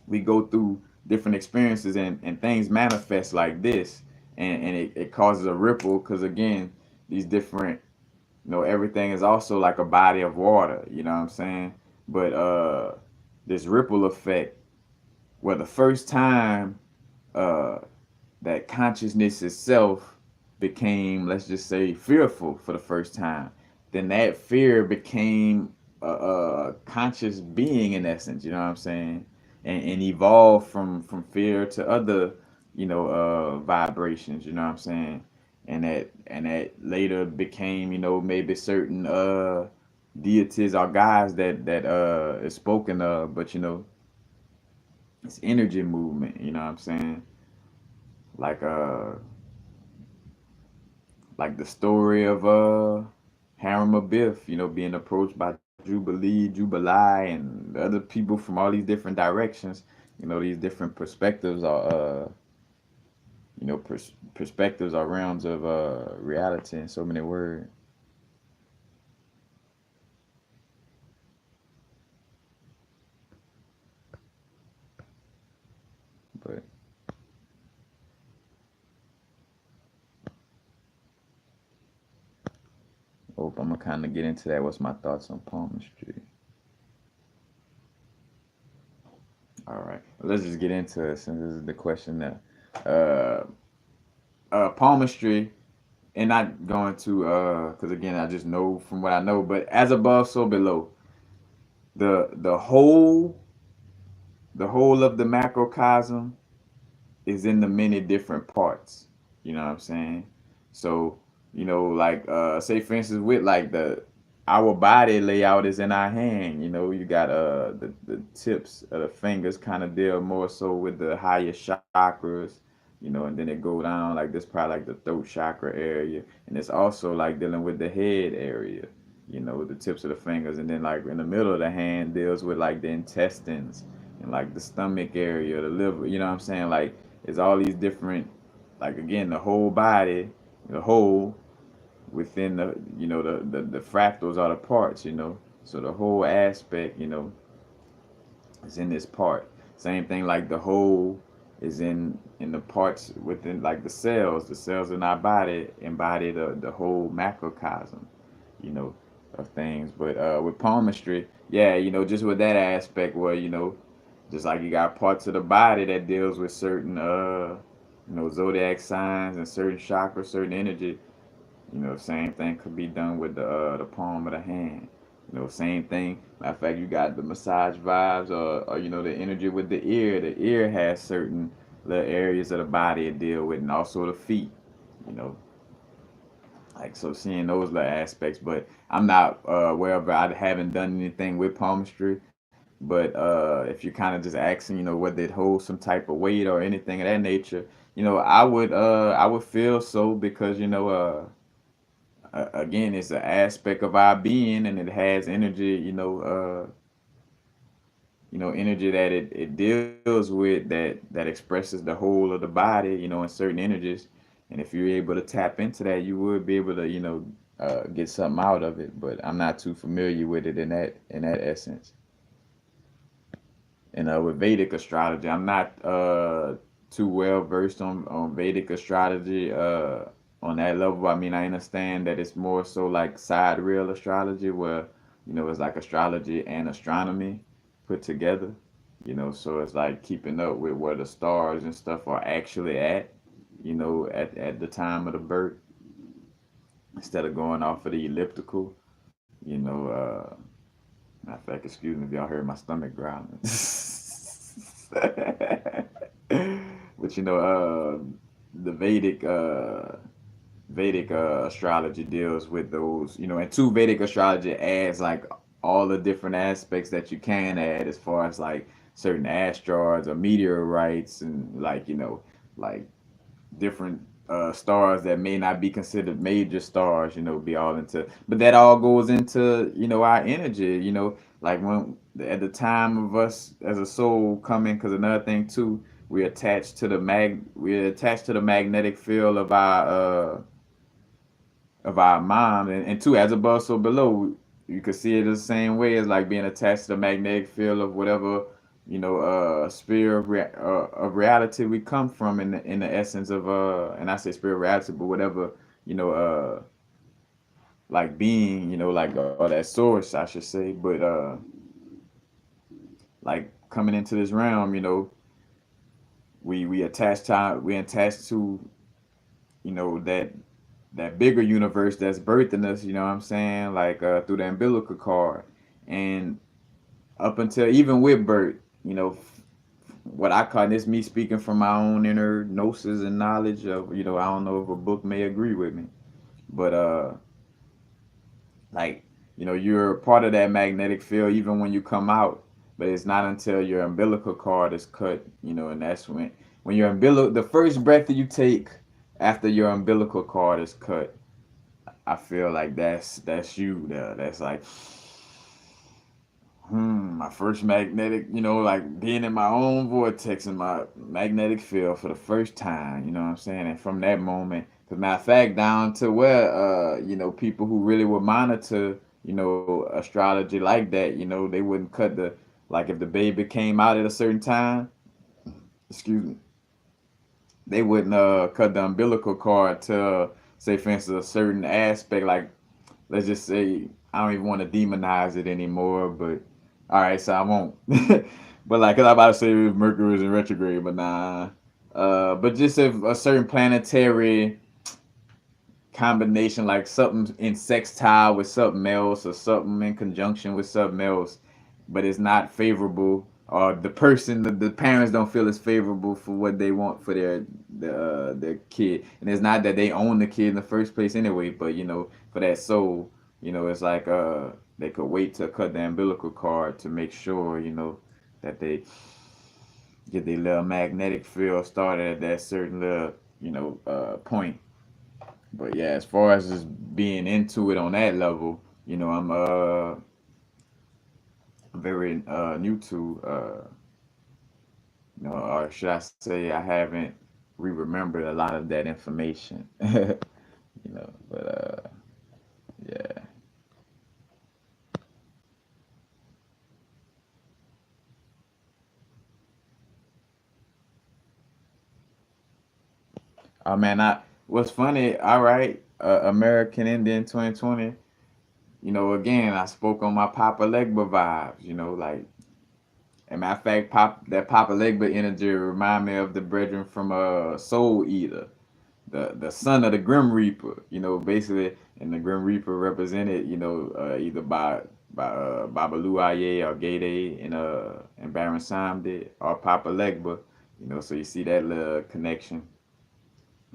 We go through different experiences, and things manifest like this, and it causes a ripple because again, these different, everything is also like a body of water, you know what I'm saying. But this ripple effect, where the first time uh that consciousness itself became, let's just say, fearful for the first time, then that fear became a conscious being in essence, you know what I'm saying, and evolved from fear to other, vibrations, you know what I'm saying, and that later became, maybe certain deities or gods that is spoken of, but it's energy movement, you know what I'm saying, like like the story of Harem Abiff, being approached by Jubilee, and the other people from all these different directions. These different perspectives are perspectives are realms of reality in so many words. But hope I'm gonna kind of get into that. What's my thoughts on palmistry? All right, let's just get into it since this is the question now. Uh, palmistry, and not going to because again I just know from what I know, but as above so below. The the whole the whole of the macrocosm is in the many different parts, you know what I'm saying. So like say for instance with like the our body layout is in our hand, you got the tips of the fingers kind of deal more so with the higher chakras, and then it go down like this, probably like the throat chakra area, and it's also like dealing with the head area, with the tips of the fingers, and then like in the middle of the hand deals with like the intestines and like the stomach area, the liver, you know what I'm saying, like it's all these different, like again, the whole body, the whole within the, the fractals are the parts, so the whole aspect, is in this part. Same thing like the whole is in the parts within, like the cells in our body embody the whole macrocosm, you know of things. But with palmistry, yeah, just with that aspect where, just like you got parts of the body that deals with certain zodiac signs and certain chakras, certain energy. Same thing could be done with the palm of the hand. Same thing. Matter of fact, you got the massage vibes, or the energy with the ear. The ear has certain little areas of the body to deal with, and also the feet. You know, like, so seeing those little aspects. But I'm not wherever, I haven't done anything with palmistry. But if you're kind of just asking, whether it holds some type of weight or anything of that nature, I would feel so, because again, it's an aspect of our being, and it has energy, energy that it deals with, that expresses the whole of the body, in certain energies. And if you're able to tap into that, you would be able to, get something out of it. But I'm not too familiar with it in that essence. And with Vedic astrology, I'm not too well versed on Vedic astrology on that level. I mean, I understand that it's more so like sidereal astrology, where it's like astrology and astronomy put together. So it's like keeping up with where the stars and stuff are actually at, at the time of the birth, instead of going off of the elliptical. You know, Matter of fact, excuse me if y'all heard my stomach growling. But the Vedic astrology deals with those, and two Vedic astrology adds like all the different aspects that you can add as far as like certain asteroids or meteorites and like like different stars that may not be considered major stars, be all into, but that all goes into, our energy, like when at the time of us as a soul coming, because another thing too, we're attached to the magnetic field of our mind, and two, as above so below, you could see it the same way as like being attached to the magnetic field of whatever sphere of reality we come from, in the essence of and I say spirit of reality, but whatever, you know uh like being, like, or that source, I should say. But like coming into this realm, we attached to, that bigger universe that's birthing us, you know what I'm saying, like through the umbilical cord. And up until even with birth, what I call this, me speaking from my own inner gnosis and knowledge of, I don't know if a book may agree with me, but like, you're part of that magnetic field even when you come out, but it's not until your umbilical cord is cut, and that's when your the first breath that you take after your umbilical cord is cut, I feel like that's you there. That's like, my first magnetic, like being in my own vortex in my magnetic field for the first time, you know what I'm saying? And from that moment, as a matter of fact, down to where, people who really would monitor, astrology like that, they wouldn't cut like if the baby came out at a certain time, excuse me, they wouldn't cut the umbilical cord to, say, for instance, a certain aspect, like, let's just say, I don't even want to demonize it anymore, but all right, so I won't. But like, cause I'm about to say Mercury is in retrograde, but nah. But just if a certain planetary combination, like something in sextile with something else, or something in conjunction with something else, but it's not favorable, or the parents don't feel it's favorable for what they want for their kid, and it's not that they own the kid in the first place anyway, but for that soul, it's like they could wait to cut the umbilical cord to make sure, that they get their little magnetic field started at that certain little, point. But yeah, as far as just being into it on that level, I'm very new to, or should I say, I haven't remembered a lot of that information. But yeah. Oh man, I what's funny, all right, American Indian 2020. Again, I spoke on my Papa Legba vibes. Like, and matter of fact, Papa Legba energy remind me of the brethren from Soul Eater, the son of the Grim Reaper. Basically, and the Grim Reaper represented, either by Babalu Aye or Gede and Baron Samdi or Papa Legba. So you see that little connection.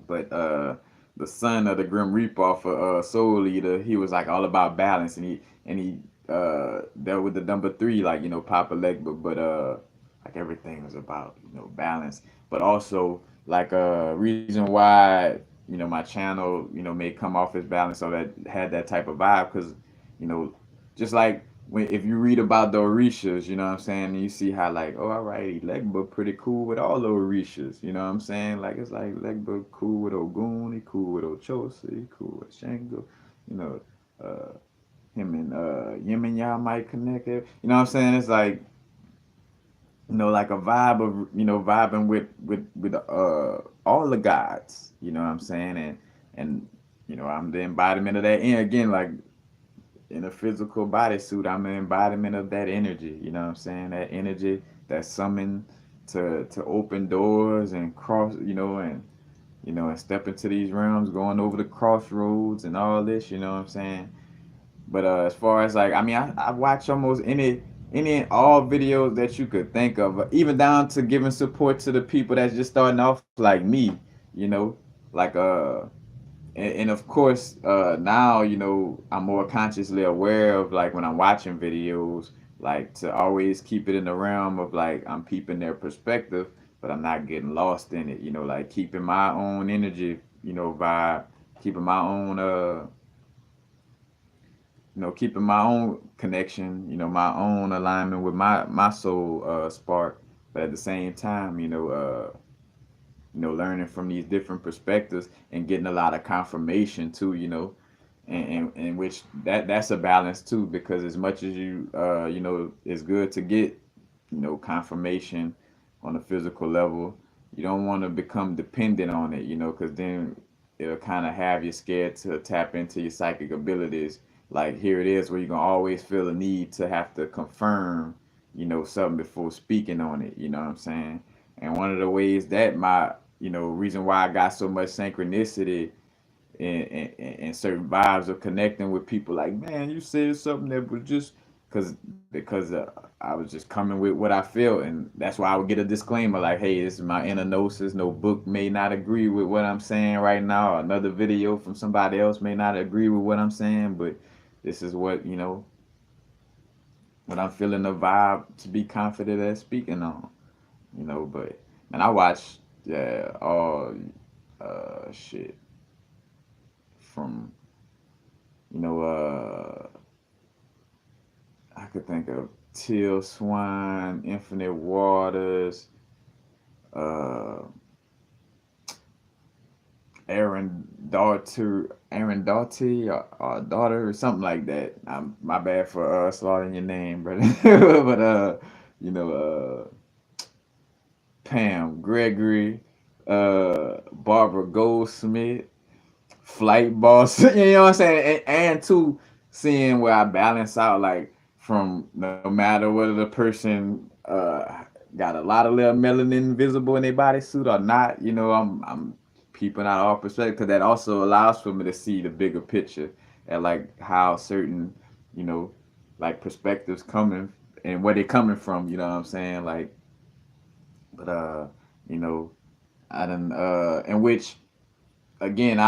But the son of the Grim Reaper off of Soul Eater, he was like all about balance, and he dealt with the number three, like, Papa Legba, but like everything was about, balance, but also like a reason why, my channel, may come off as balance, so that had that type of vibe, because, you know just like when, if you read about the Orishas, you know what I'm saying, and you see how, like, oh, all right, Legba pretty cool with all the Orishas, you know what I'm saying? Like, it's like Legba cool with Ogun, he cool with Ochosa, he cool with Shango, you know, uh, him and Yemen y'all might connect it. You know what I'm saying? It's like, like a vibe of, vibing with all the gods, you know what I'm saying? And I'm the embodiment of that. And again, like, in a physical bodysuit, I'm an embodiment of that energy. You know what I'm saying? That energy that's summoned to open doors and cross, and step into these realms, going over the crossroads and all this. You know what I'm saying? But as far as like, I mean, I watch almost any and all videos that you could think of, even down to giving support to the people that's just starting off like me, you know, like and of course now I'm more consciously aware of like when I'm watching videos, like to always keep it in the realm of like I'm peeping their perspective, but I'm not getting lost in it, like keeping my own energy, vibe, keeping my own keeping my own connection, my own alignment with my soul spark, but at the same time, learning from these different perspectives and getting a lot of confirmation too, and which that's a balance too, because as much as it's good to get, confirmation on a physical level, you don't want to become dependent on it, because then it'll kind of have you scared to tap into your psychic abilities. Like here it is where you're gonna always feel the need to have to confirm, something before speaking on it. You know what I'm saying? And one of the ways that my, reason why I got so much synchronicity and certain vibes of connecting with people, like, man, you said something that was just because I was just coming with what I felt, and that's why I would get a disclaimer like, hey, this is my inner gnosis. No book may not agree with what I'm saying right now. Or another video from somebody else may not agree with what I'm saying, but this is what I'm feeling the vibe to be confident at speaking on. But man, I watch all shit from you know I could think of Till Swine, Infinite Waters, uh, Aaron Doughty, or daughter, or something like that. My bad for slaughtering your name, brother. But you know, Pam Gregory, Barbara Goldsmith, Flight Boss. You know what I'm saying? And too, seeing where I balance out, like from no matter whether the person got a lot of little melanin visible in their bodysuit or not. I'm peeping out all perspectives, because that also allows for me to see the bigger picture and like how certain, you know, like perspectives coming and where they coming from. You know what I'm saying? Like, but you know, I done in which again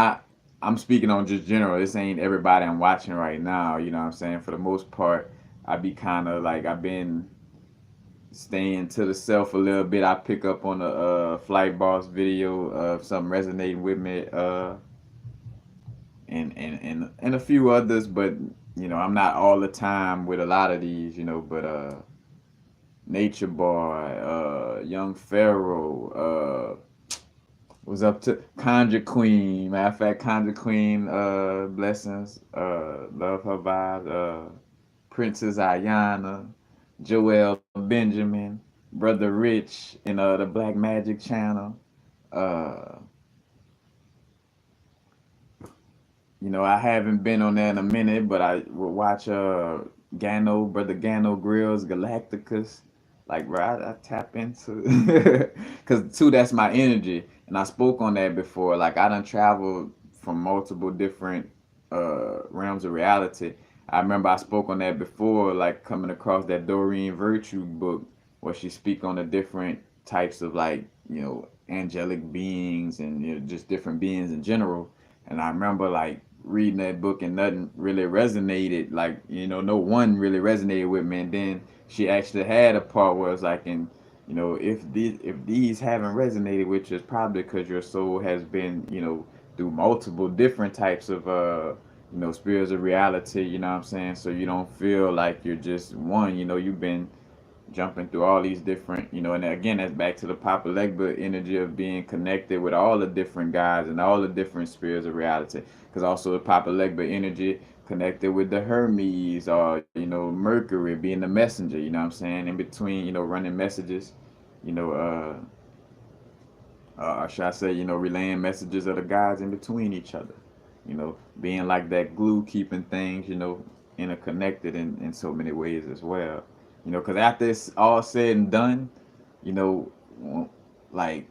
I'm speaking on just general. This ain't everybody I'm watching right now. You know what I'm saying? For the most part, I be kind of like I've been staying to the self a little bit. I pick up on a Flight Boss video of something resonating with me, and a few others, but I'm not all the time with a lot of these, but Nature Boy, Young Pharaoh, was up to Conjure Queen. Matter of fact, Conjure Queen, blessings, love her vibes. Princess Ayana, Joel Benjamin, Brother Rich in the Black Magic channel. Uh, I haven't been on there in a minute, but I will watch Brother Gano Grills, Galacticus. Like, bro, I tap into, because too, that's my energy, and I spoke on that before. Like, I done traveled from multiple different realms of reality. I remember I spoke on that before, like coming across that Doreen Virtue book where she speak on the different types of like angelic beings and just different beings in general. And I remember like reading that book and nothing really resonated. Like no one really resonated with me. And then she actually had a part where it's like, and if these haven't resonated with you, it's probably because your soul has been through multiple different types of spirits of reality. You know what I'm saying? So you don't feel like you're just one. You've been jumping through all these different, and again, that's back to the Papa Legba energy of being connected with all the different guys and all the different spheres of reality. Because also the Papa Legba energy connected with the Hermes, or Mercury being the messenger. You know what I'm saying? In between, running messages, you know, or should I say, relaying messages of the gods in between each other. Being like that glue, keeping things, interconnected in so many ways as well. Because after it's all said and done, you know, like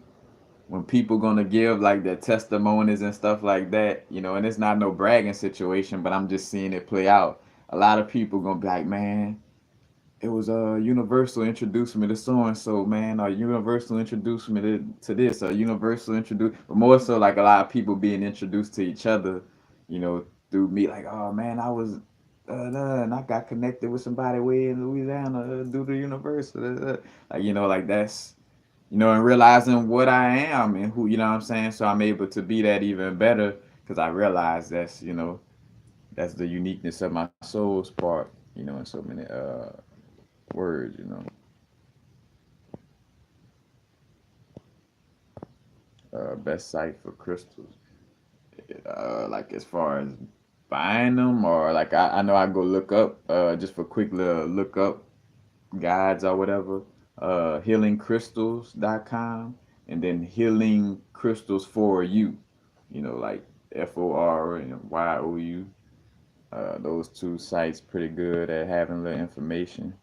when people gonna give like their testimonies and stuff like that, and it's not no bragging situation, but I'm just seeing it play out. a lot of people gonna be like, man, it was Universal introduced me to so and so, man, or Universal introduced me to this, or Universal introduced, but more so like a lot of people being introduced to each other, you know, through me. Like, oh man, I was, and I got connected with somebody way in Louisiana due to Universal, like you know, like that's and realizing what I am and who, what I'm saying. So I'm able to be that even better because I realize that's the uniqueness of my soul's part, in so many words. Best site for crystals. Like as far as buying them or like I know I go look up just for quick little look up guides or whatever. Healingcrystals.com and then healing crystals for you. Like FOR and YOU. Those two sites pretty good at having the information.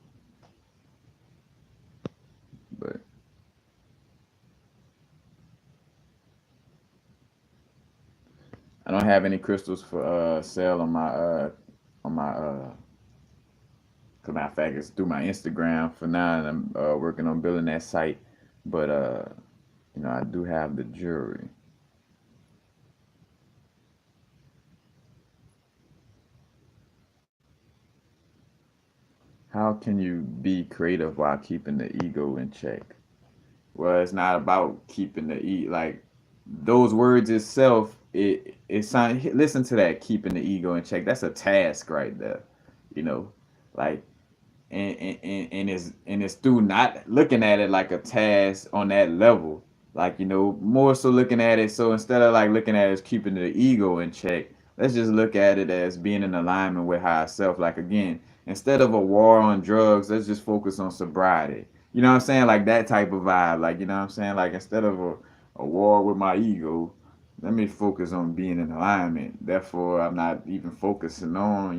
But I don't have any crystals for sale on my cause matter of fact it's through my Instagram for now and I'm working on building that site. But I do have the jewelry. How can you be creative while keeping the ego in check? Well, it's not about keeping the like those words itself. It sound listen to that, keeping the ego in check. That's a task right there, you know, like and it's through not looking at it like a task on that level, like more so looking at it. So instead of like looking at it as keeping the ego in check, let's just look at it as being in alignment with higher self. Like again, instead of a war on drugs, let's just focus on sobriety. You know what I'm saying? Like that type of vibe. Like you know what I'm saying? Like instead of a war with my ego, let me focus on being in alignment. Therefore, I'm not even focusing on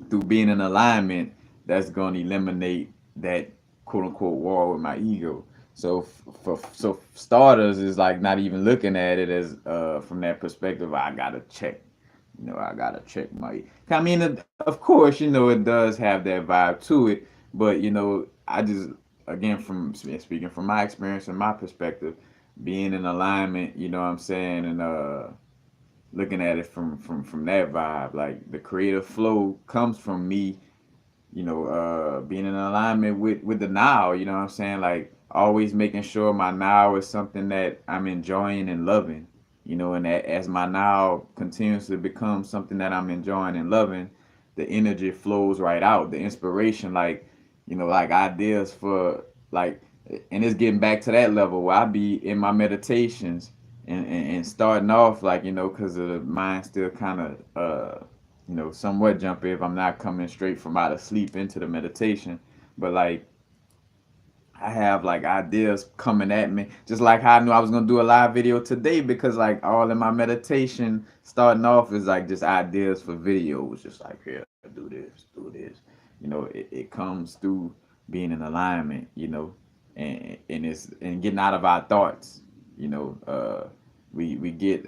through being in alignment, that's going to eliminate that quote unquote war with my ego. So for starters, is like not even looking at it as from that perspective. I gotta check, I gotta check my. I mean, of course, it does have that vibe to it, but I just again from speaking from my experience and my perspective, being in alignment, you know what I'm saying, and looking at it from that vibe, like the creative flow comes from me, being in alignment with the now, you know what I'm saying? Like always making sure my now is something that I'm enjoying and loving, and that as my now continues to become something that I'm enjoying and loving, the energy flows right out, the inspiration, like, like ideas for like, and it's getting back to that level where I be in my meditations and starting off like, because the mind still kind of, somewhat jumpy if I'm not coming straight from out of sleep into the meditation. But like I have like ideas coming at me, just like how I knew I was gonna do a live video today because like all in my meditation starting off is like just ideas for videos, just like here, do this. It comes through being in alignment, and it's and getting out of our thoughts, we get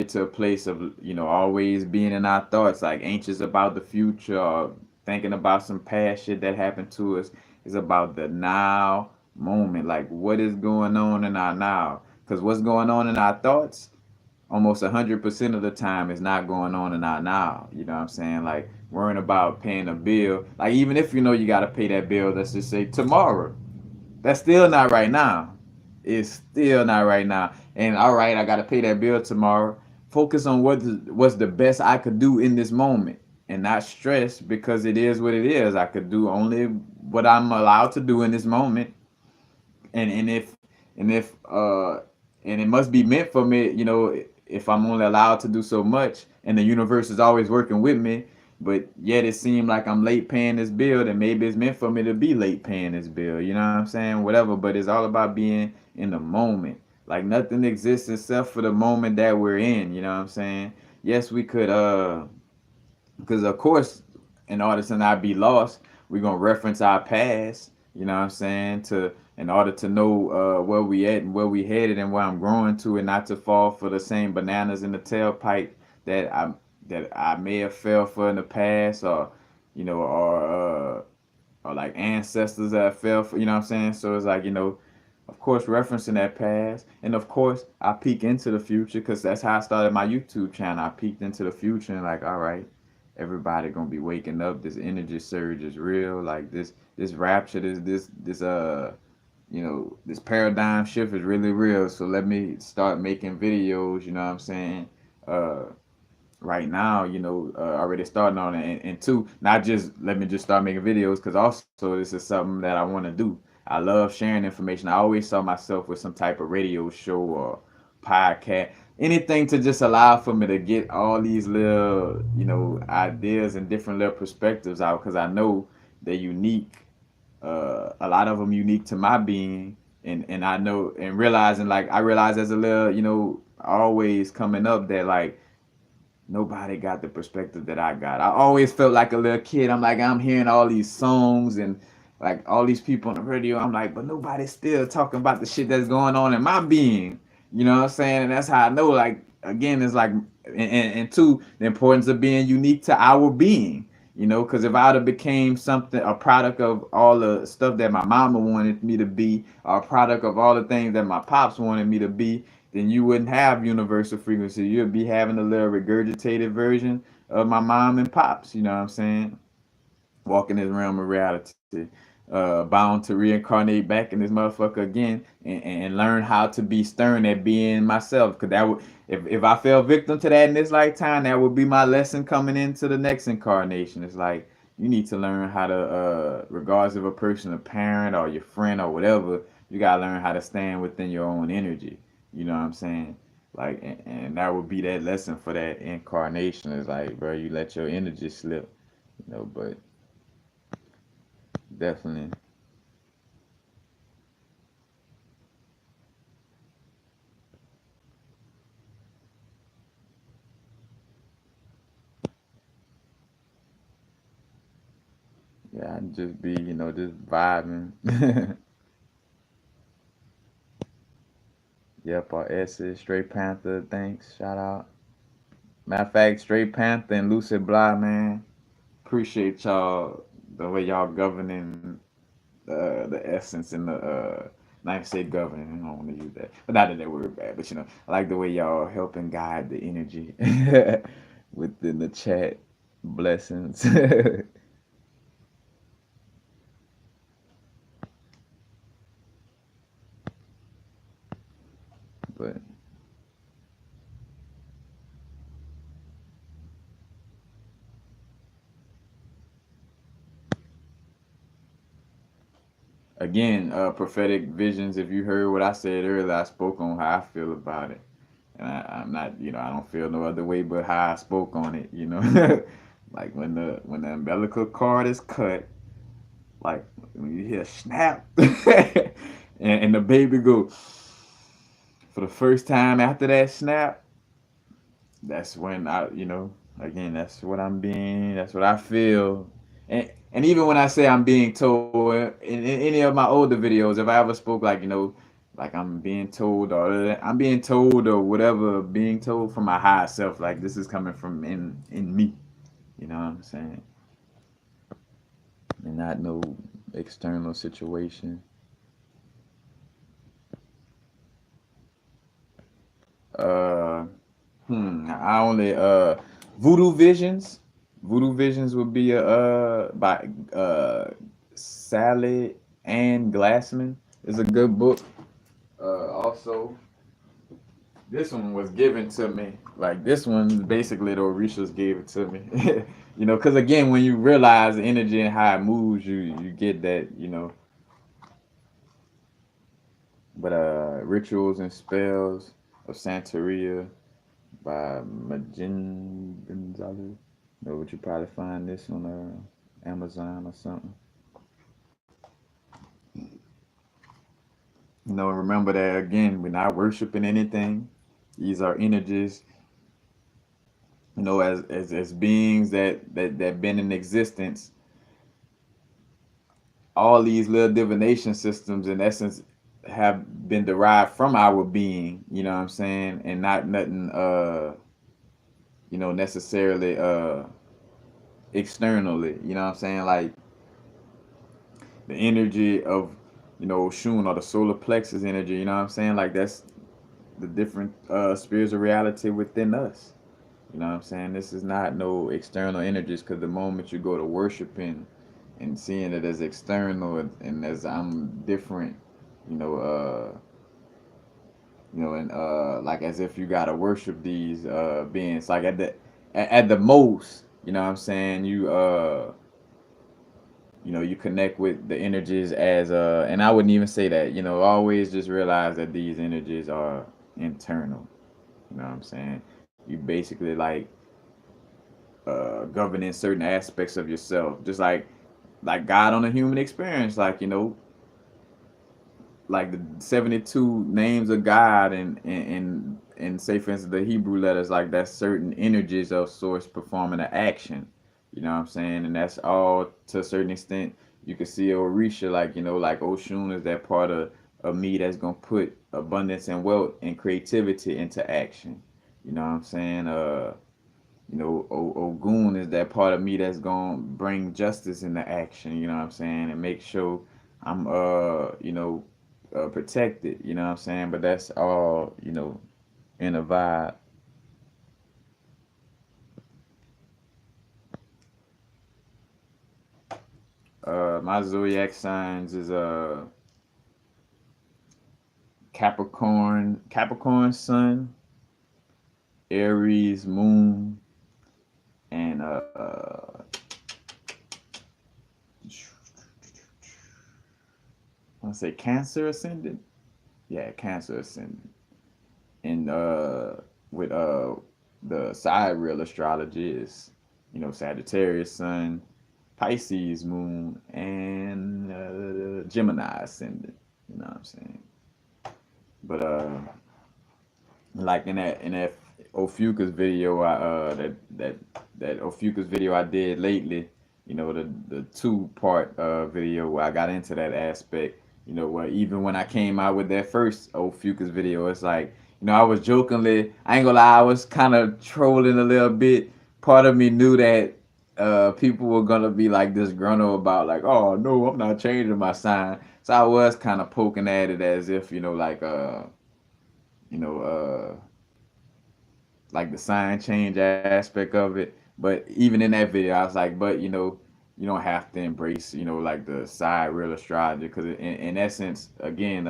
to a place of always being in our thoughts like anxious about the future or thinking about some past shit that happened to us. It's about the now moment, like what is going on in our now, because what's going on in our thoughts almost 100% of the time is not going on in our now. You know what I'm saying? Like worrying about paying a bill, like even if you got to pay that bill, let's just say tomorrow, that's still not right now. It's still not right now. And all right, I gotta pay that bill tomorrow. Focus on what's the best I could do in this moment, and not stress because it is what it is. I could do only what I'm allowed to do in this moment, and if and it must be meant for me. If I'm only allowed to do so much, and the universe is always working with me, but yet it seemed like I'm late paying this bill, then maybe it's meant for me to be late paying this bill. You know what I'm saying? Whatever. But it's all about being in the moment. Like nothing exists except for the moment that we're in. You know what I'm saying? Yes, we could because of course, in order to not be lost, we're gonna reference our past. You know what I'm saying? To in order to know where we at and where we headed and where I'm growing to, and not to fall for the same bananas in the tailpipe that that I may have fell for in the past, or or like ancestors that I fell for. You know what I'm saying? So it's like, of course, referencing that past, and of course, I peek into the future because that's how I started my YouTube channel. I peeked into the future and like, all right, everybody gonna be waking up. This energy surge is real. Like this rapture, this paradigm shift is really real. So let me start making videos. You know what I'm saying? Uh, right now, already starting on it. And two, not just let me just start making videos, because also this is something that I want to do. I love sharing information. I always saw myself with some type of radio show or podcast, anything to just allow for me to get all these little, ideas and different little perspectives out, because I know they're unique. A lot of them unique to my being, and I know, and realizing, like, I realized as a little, always coming up, that like nobody got the perspective that I got. I always felt like a little kid. I'm like, I'm hearing all these songs and like all these people on the radio. I'm like, but nobody's still talking about the shit that's going on in my being. You know what I'm saying? And that's how I know, like, again, it's like, and two, the importance of being unique to our being. Because if I'd have became something, a product of all the stuff that my mama wanted me to be, or a product of all the things that my pops wanted me to be, then you wouldn't have universal frequency. You'd be having a little regurgitated version of my mom and pops. You know what I'm saying? Walking this realm of reality, bound to reincarnate back in this motherfucker again, and learn how to be stern at being myself. Cause that would, if I fell victim to that in this lifetime, that would be my lesson coming into the next incarnation. It's like you need to learn how to, regardless of a person, a parent or your friend or whatever, you gotta learn how to stand within your own energy. You know what I'm saying? Like, and that would be that lesson for that incarnation. Is like, bro, you let your energy slip. But definitely. Yeah, I'd just be, just vibing. Yep, our S's, Straight Panther, thanks, shout out. Matter of fact, Straight Panther and Lucid Blah, man. Appreciate y'all, the way y'all governing the essence and the not even say governing, I don't want to use that. But not that that word bad, but I like the way y'all helping guide the energy within the chat. Blessings. But again, prophetic visions. If you heard what I said earlier, I spoke on how I feel about it, and I'm not, I don't feel no other way but how I spoke on it. Like when the umbilical cord is cut, like when you hear snap, and the baby go for the first time after that snap. That's when again, that's what I'm being. That's what I feel. And even when I say I'm being told in any of my older videos, if I ever spoke like, like I'm being told, or I'm being told, or whatever, being told from my higher self, like this is coming from in me. You know what I'm saying? And not no external situation. Uh, I only Voodoo Visions. Voodoo Visions would be by Sally Ann Glassman. It's a good book. Also, this one was given to me. Like this one, basically the Orishas gave it to me. Because again, when you realize the energy and how it moves, you get that. But Rituals and Spells of Santeria by Majin Gonzalez. Would you probably find this on Amazon or something? Remember that again, we're not worshiping anything. These are energies, as beings that been in existence. All these little divination systems, in essence, have been derived from our being. You know what I'm saying? And not nothing. necessarily externally. You know what I'm saying? Like the energy of Shun, or the solar plexus energy. You know what I'm saying? Like that's the different spheres of reality within us. You know what I'm saying? This is not no external energies, because the moment you go to worshiping and seeing it as external and as I'm different, you know, and like as if you gotta worship these beings, like at the most, you know what I'm saying, you connect with the energies as and I wouldn't even say that, always just realize that these energies are internal. You know what I'm saying? You basically like governing certain aspects of yourself, just like God on a human experience, like like the 72 names of God, and say for instance the Hebrew letters, like that's certain energies of source performing an action. You know what I'm saying? And that's all to a certain extent. You can see Orisha, like like Oshun is that part of me that's gonna put abundance and wealth and creativity into action. You know what I'm saying? Ogun is that part of me that's gonna bring justice into action. You know what I'm saying, and make sure I'm protected. You know what I'm saying, but that's all in a vibe. My zodiac signs is Capricorn Sun, Aries Moon, and I want to say Cancer Ascendant. Yeah, Cancer Ascendant. And with the sidereal astrology is Sagittarius Sun, Pisces Moon, and Gemini Ascendant. You know what I'm saying? But like in that Ophiuchus video, that Ophiuchus video I did lately, the two-part video where I got into that aspect, where even when I came out with that first Ophiuchus video, it's like, I was jokingly, I ain't gonna lie, I was kind of trolling a little bit. Part of me knew that people were gonna be like disgruntled about, like, oh no, I'm not changing my sign. So I was kind of poking at it as if, you know, like the sign change aspect of it. But even in that video, I was like, but you don't have to embrace, like the side real astrology, because in essence, again,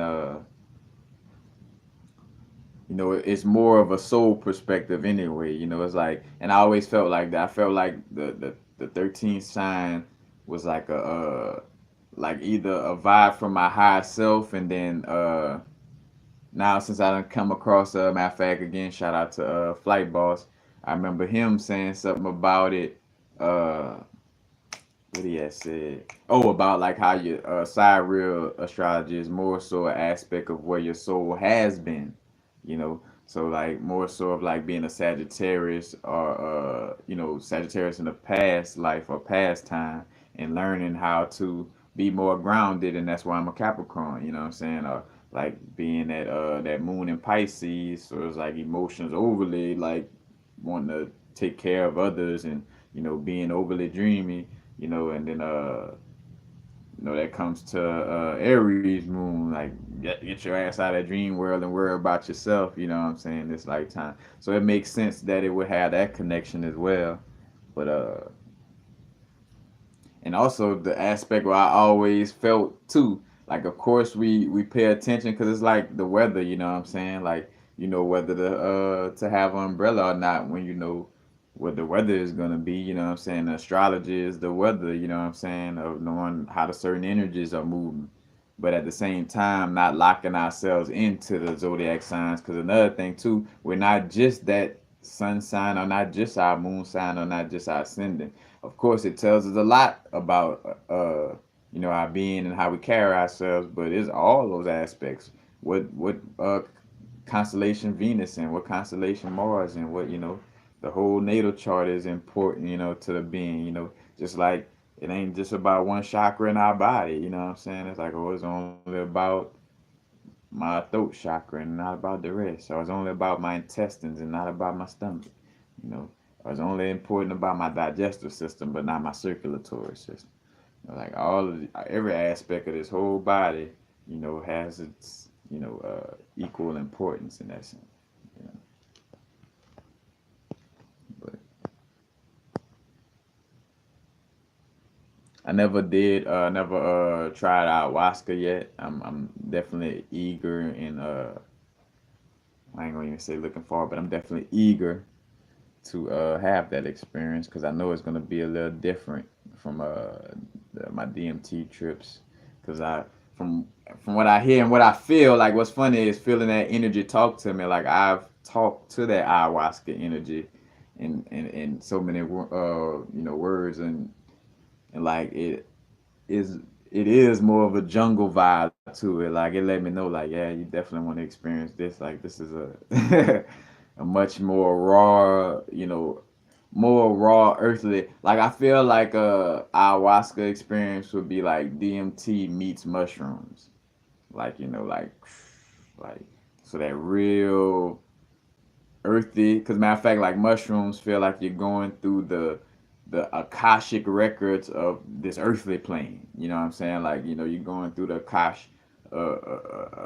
it's more of a soul perspective anyway. It's like, and I always felt like that. I felt like the 13th sign was like like either a vibe from my higher self, and then now since I done come across matter of fact, again, shout out to Flight Boss. I remember him saying something about it. What he had said. Oh, about like how your sidereal astrology is more so an aspect of where your soul has been. So like more so of like being a Sagittarius, or Sagittarius in the past life or past time, and learning how to be more grounded, and that's why I'm a Capricorn. You know what I'm saying? Or like being that moon in Pisces, so it's like emotions overly, like wanting to take care of others, and being overly dreamy, and then that comes to Aries moon, like get your ass out of that dream world and worry about yourself. You know what I'm saying? This lifetime, so it makes sense that it would have that connection as well. But and also the aspect where I always felt too, like of course we pay attention, because it's like the weather. You know what I'm saying? Like whether to have an umbrella or not, when what the weather is gonna be. You know what I'm saying? Astrology is the weather. You know what I'm saying? Of knowing how the certain energies are moving, but at the same time not locking ourselves into the zodiac signs. Because another thing too, we're not just that sun sign, or not just our moon sign, or not just our ascendant. Of course, it tells us a lot about our being and how we carry ourselves, but it's all those aspects. What constellation Venus in, what constellation Mars in, what the whole natal chart is important, to the being. Just like it ain't just about one chakra in our body. You know what I'm saying? It's like, oh, it's only about my throat chakra and not about the rest. So it's only about my intestines and not about my stomach. You know, It's only important about my digestive system, but not my circulatory system. Like every aspect of this whole body, has its, equal importance in that sense. You know, but I never tried ayahuasca yet. I'm definitely eager and I ain't gonna even say looking forward, but I'm definitely eager to have that experience because I know it's gonna be a little different from my DMT trips. Because from from what I hear and what I feel, like what's funny is feeling that energy talk to me. Like I've talked to that ayahuasca energy in so many words and like is it is more of a jungle vibe to it. Like it let me know, like, yeah, you definitely want to experience this. Like this is a a much more raw, more raw earthly. Like I feel like ayahuasca experience would be like DMT meets mushrooms. Like, like so that real earthy. Because matter of fact, like mushrooms feel like you're going through the akashic records of this earthly plane. You know what I'm saying? Like you're going through the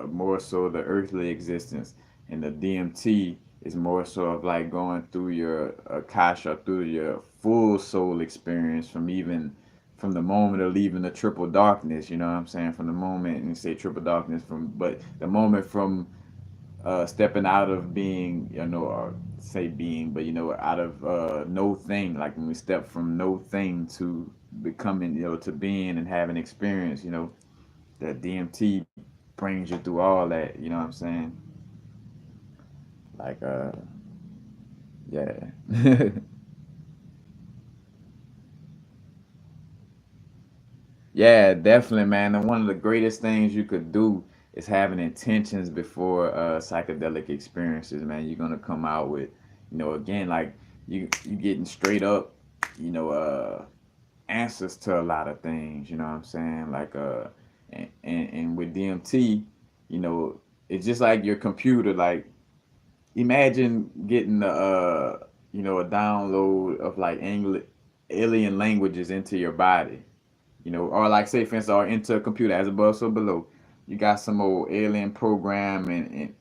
more so the earthly existence, and the DMT is more so of like going through your akasha, through your full soul experience from the moment of leaving the triple darkness. You know what I'm saying? From the moment, and say triple darkness but the moment from stepping out of being, or say being, but out of no thing. Like when we step from no thing to becoming, to being and having experience, that DMT brings you through all that. You know what I'm saying? Like, yeah. Yeah, definitely, man. And one of the greatest things you could do is having intentions before psychedelic experiences, man. You're gonna come out with, again, like you getting straight up, answers to a lot of things. You know what I'm saying? Like, and with DMT, you know, it's just like your computer. Like, imagine getting a download of like alien languages into your body, or like say for instance, or into a computer as above so below. You got some old alien program and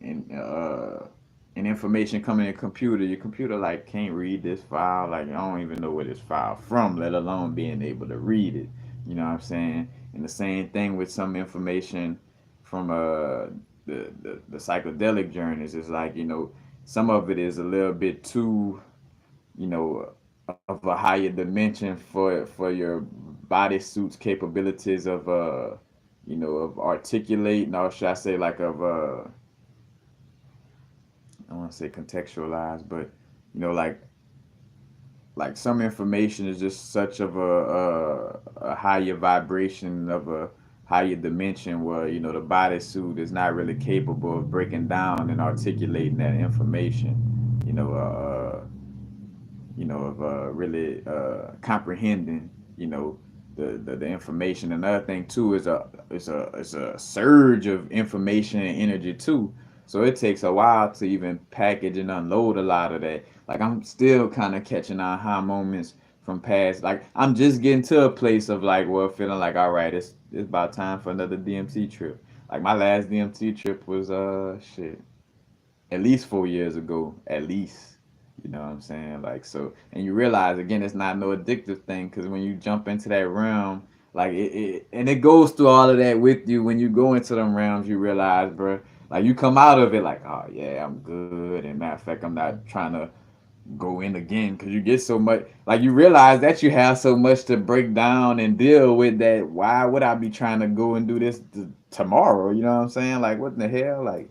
information coming in a computer. Your computer like can't read this file. Like I don't even know where this file from, let alone being able to read it. You know what I'm saying? And the same thing with some information from the psychedelic journeys. Is like some of it is a little bit too you know of a higher dimension for your bodysuit's capabilities of of articulating, or should I say like of I don't want to say contextualize, but like some information is just such of a higher vibration of a higher dimension where the bodysuit is not really capable of breaking down and articulating that information. Of really comprehending, the information. Another thing too is a surge of information and energy too. So it takes a while to even package and unload a lot of that. Like I'm still kind of catching on high moments from past. Like I'm just getting to a place of like, well, feeling like, all right, it's about time for another DMT trip. Like my last DMT trip was shit at least 4 years ago, at least. You know what I'm saying? Like so, and you realize again, it's not no addictive thing because when you jump into that realm, like and it goes through all of that with you. When you go into them realms, you realize, bro, like you come out of it like, oh yeah, I'm good. And matter of fact, I'm not trying to go in again because you get so much. Like you realize that you have so much to break down and deal with that. Why would I be trying to go and do this tomorrow? You know what I'm saying? Like what in the hell? Like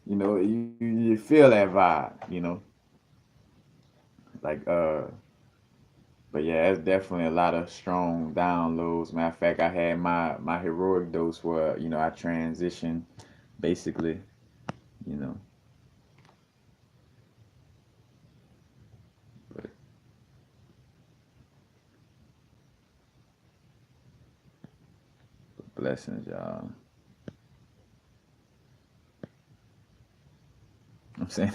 you feel that vibe. Like but yeah, it's definitely a lot of strong downloads. Matter of fact, I had my heroic dose where I transitioned basically. You know, but blessings, y'all. I'm saying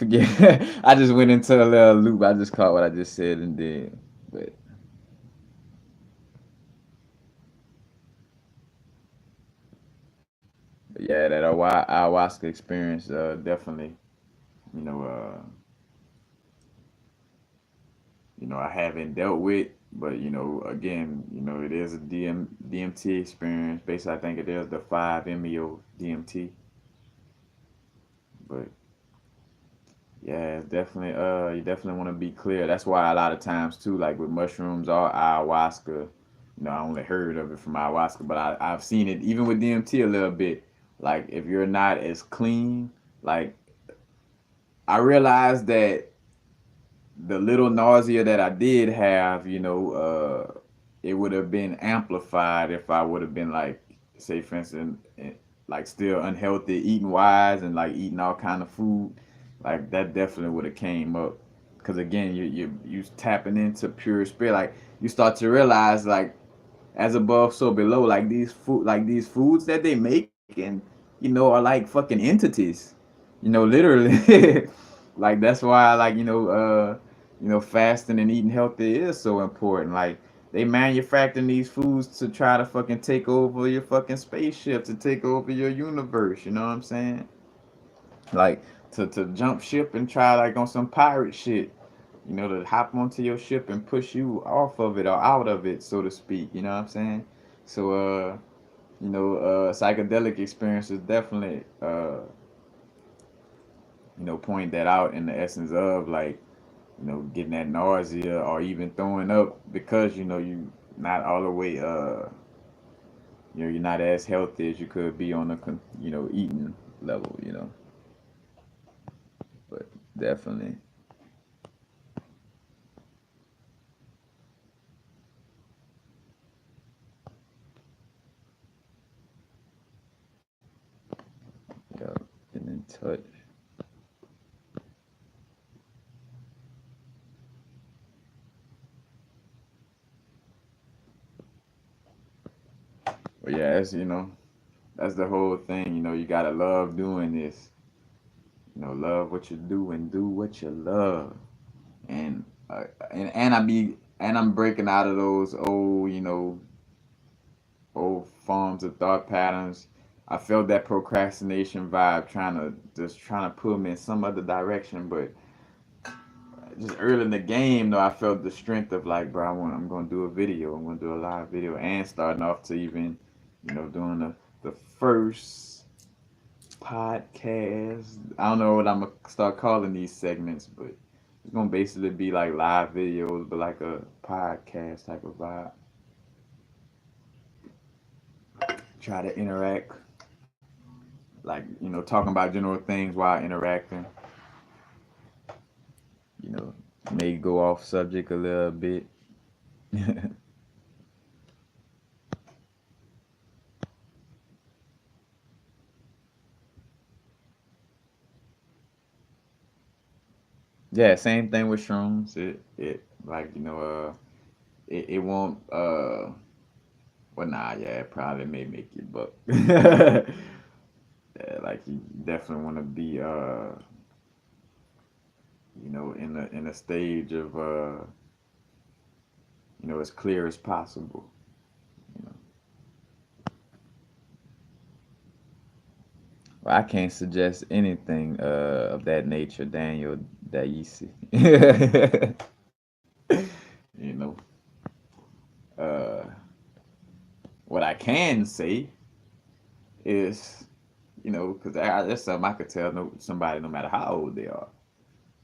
Forget. I just went into a little loop. I just caught what I just said and then, but yeah, that ayahuasca experience definitely, you know, I haven't dealt with, but again, it is a DMT experience. Basically, I think it is the 5-MeO DMT, but yeah, it's definitely you definitely want to be clear. That's why a lot of times too, like with mushrooms or ayahuasca, I only heard of it from ayahuasca, but I've seen it even with DMT a little bit. Like if you're not as clean, like I realized that the little nausea that I did have, it would have been amplified if I would have been like, say for instance, like still unhealthy eating wise and like eating all kind of food, like that definitely would have came up. Because again, you tapping into pure spirit, like you start to realize like as above so below, like these foods that they making, are like fucking entities, literally. Like that's why like fasting and eating healthy is so important. Like they manufacturing these foods to try to fucking take over your fucking spaceship, to take over your universe, you know what I'm saying? Like to jump ship and try like on some pirate shit, to hop onto your ship and push you off of it or out of it, so to speak. You know what I'm saying? So, psychedelic experiences definitely, point that out in the essence of like, getting that nausea or even throwing up because you not all the way, you're not as healthy as you could be on a, eating level, but definitely. Yeah, been in touch. But yeah, that's the whole thing. You gotta love doing this. Love what you do and do what you love. And I'm breaking out of those old, old forms of thought patterns. I felt that procrastination vibe trying to pull me in some other direction, but just early in the game though, I felt the strength of like, bro, I'm gonna do a video. I'm gonna do a live video, and starting off to even, doing the first podcast. I don't know what I'm gonna start calling these segments, but it's gonna basically be like live videos, but like a podcast type of vibe. Try to interact, like talking about general things while interacting. You know, may go off subject a little bit. Yeah, same thing with shrooms. It like it won't well nah, yeah, it probably may make you buck. Yeah, like you definitely want to be in a stage of as clear as possible. You know, well, I can't suggest anything of that nature, Daniel Daisi. you know, uh, what I can say is, because that's something I could tell somebody no matter how old they are.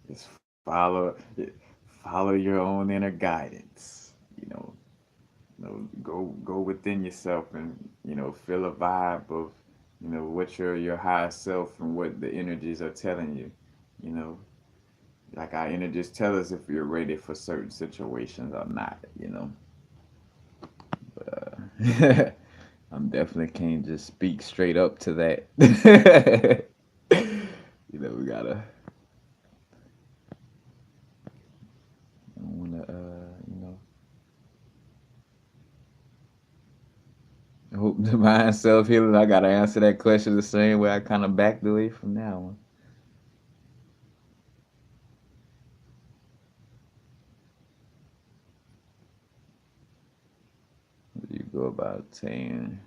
Just follow your own inner guidance. Go within yourself and feel a vibe of what your higher self and what the energies are telling you. You know, like our energies tell us if you're ready for certain situations or not. But I'm definitely can't just speak straight up to that. We gotta. I wanna, hope divine self healing. I gotta answer that question the same way I kind of backed away from that one. go about saying,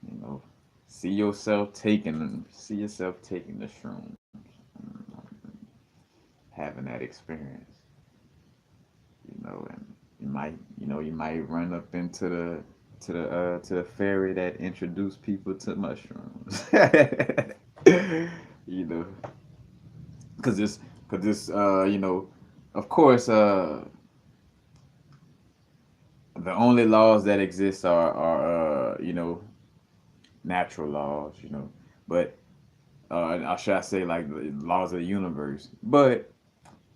you know, see yourself taking the shrooms, having that experience, and you might run up into the fairy that introduced people to mushrooms. you know, because of course, the only laws that exist are natural laws, but or should I say like the laws of the universe. But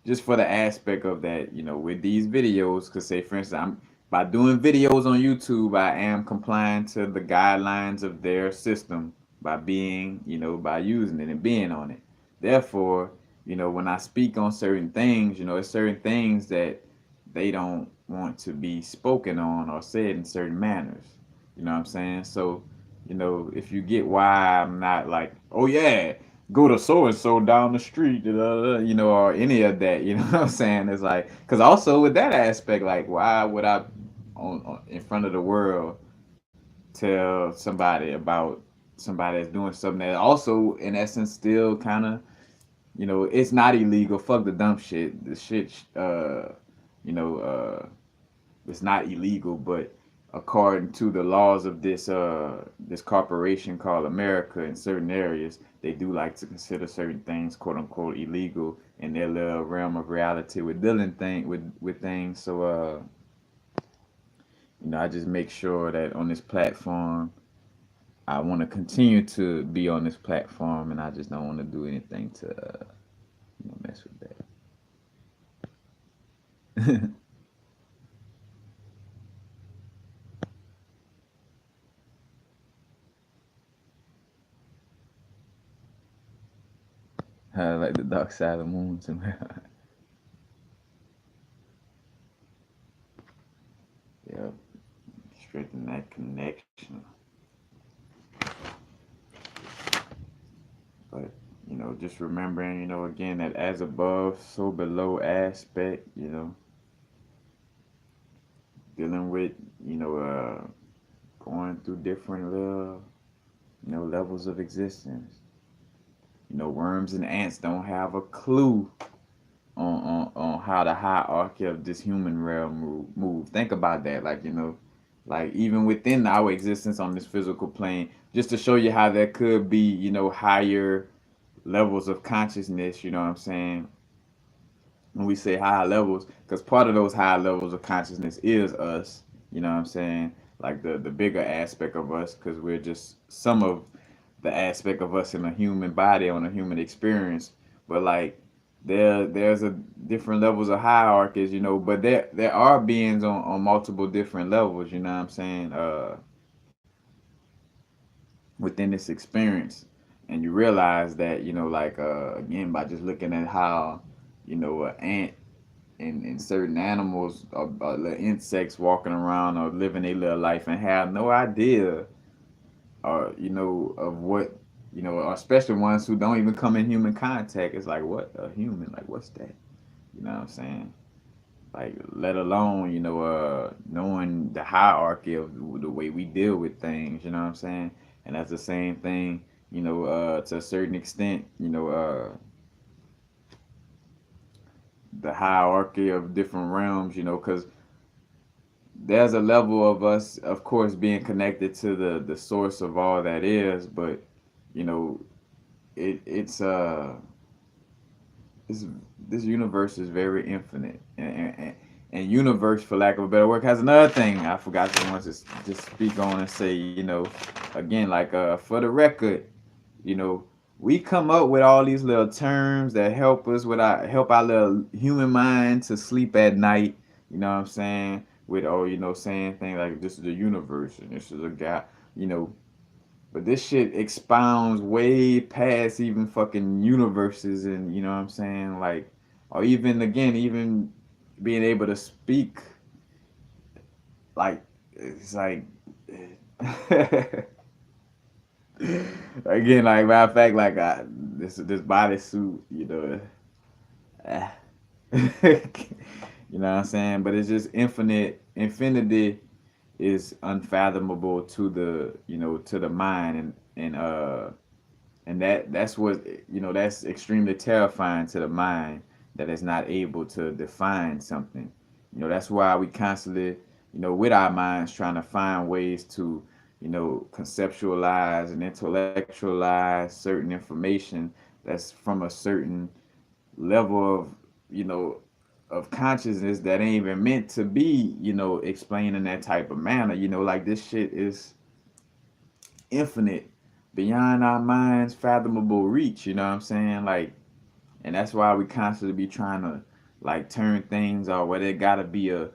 just for the aspect of that, with these videos, because say for instance, by doing videos on YouTube, I am complying to the guidelines of their system by by using it and being on it. Therefore, when I speak on certain things, it's certain things that they don't want to be spoken on or said in certain manners. You know what I'm saying? So, if you get why I'm not like, oh yeah, go to so and so down the street, or any of that, you know what I'm saying? It's like, because also with that aspect, like, why would I, in front of the world, tell somebody about somebody that's doing something that also, in essence, still kind of, it's not illegal. Fuck the dumb shit. The shit, you know, it's not illegal, but according to the laws of this corporation called America, in certain areas, they do like to consider certain things quote unquote illegal in their little realm of reality with dealing with things. So I just make sure that on this platform, I want to continue to be on this platform, and I just don't want to do anything to mess with that. Like the dark side of the moon. Yeah, strengthen that connection. But just remembering, again, that as above, so below aspect. Dealing with, going through different little, levels of existence. Worms and ants don't have a clue on how the hierarchy of this human realm move. Think about that, like even within our existence on this physical plane, just to show you how there could be, higher levels of consciousness. You know what I'm saying? When we say higher levels, because part of those higher levels of consciousness is us. You know what I'm saying? Like the bigger aspect of us, because we're just some of the aspect of us in a human body on a human experience. But like there's a different levels of hierarchies, but there are beings on multiple different levels, you know what I'm saying, within this experience. And you realize that, again, by just looking at how, an ant and certain animals or little insects walking around or living a little life and have no idea or of what or especially ones who don't even come in human contact. It's like, what a human, like, what's that? You know what I'm saying? Like, let alone knowing the hierarchy of the way we deal with things. You know what I'm saying? And that's the same thing, to a certain extent, the hierarchy of different realms, because there's a level of us, of course, being connected to the source of all that is, but you know, it's this universe is very infinite, and universe, for lack of a better word, has another thing I forgot to want to just speak on and say, again, like for the record, you know, we come up with all these little terms that help our little human mind to sleep at night. You know what I'm saying? With saying things like this is the universe and this is a guy, you know. But this shit expounds way past even fucking universes, and you know what I'm saying? Like, or even again, even being able to speak, like, it's like again, like, matter of fact, like, this bodysuit, uh, you know what I'm saying? But it's just infinity, is unfathomable to the, to the mind, and that's what, that's extremely terrifying to the mind, that it's not able to define something. That's why we constantly, with our minds, trying to find ways to, conceptualize and intellectualize certain information that's from a certain level of, you know of consciousness that ain't even meant to be, explained in that type of manner. Like, this shit is infinite, beyond our minds fathomable reach. You know what I'm saying? Like, and that's why we constantly be trying to, like, turn things, or where there gotta be a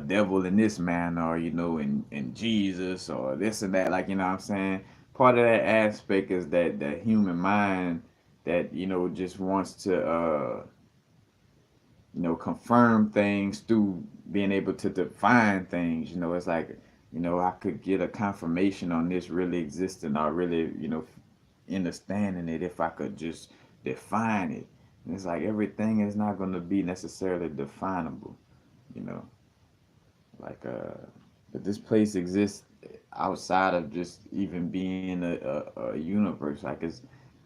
devil in this manner, or, in Jesus, or this and that. Like, you know what I'm saying? Part of that aspect is that human mind that, just wants to, confirm things through being able to define things. It's like, I could get a confirmation on this really existing, or really, understanding it, if I could just define it. And it's like, everything is not going to be necessarily definable, you know, like, but this place exists outside of just even being a universe. Like, it's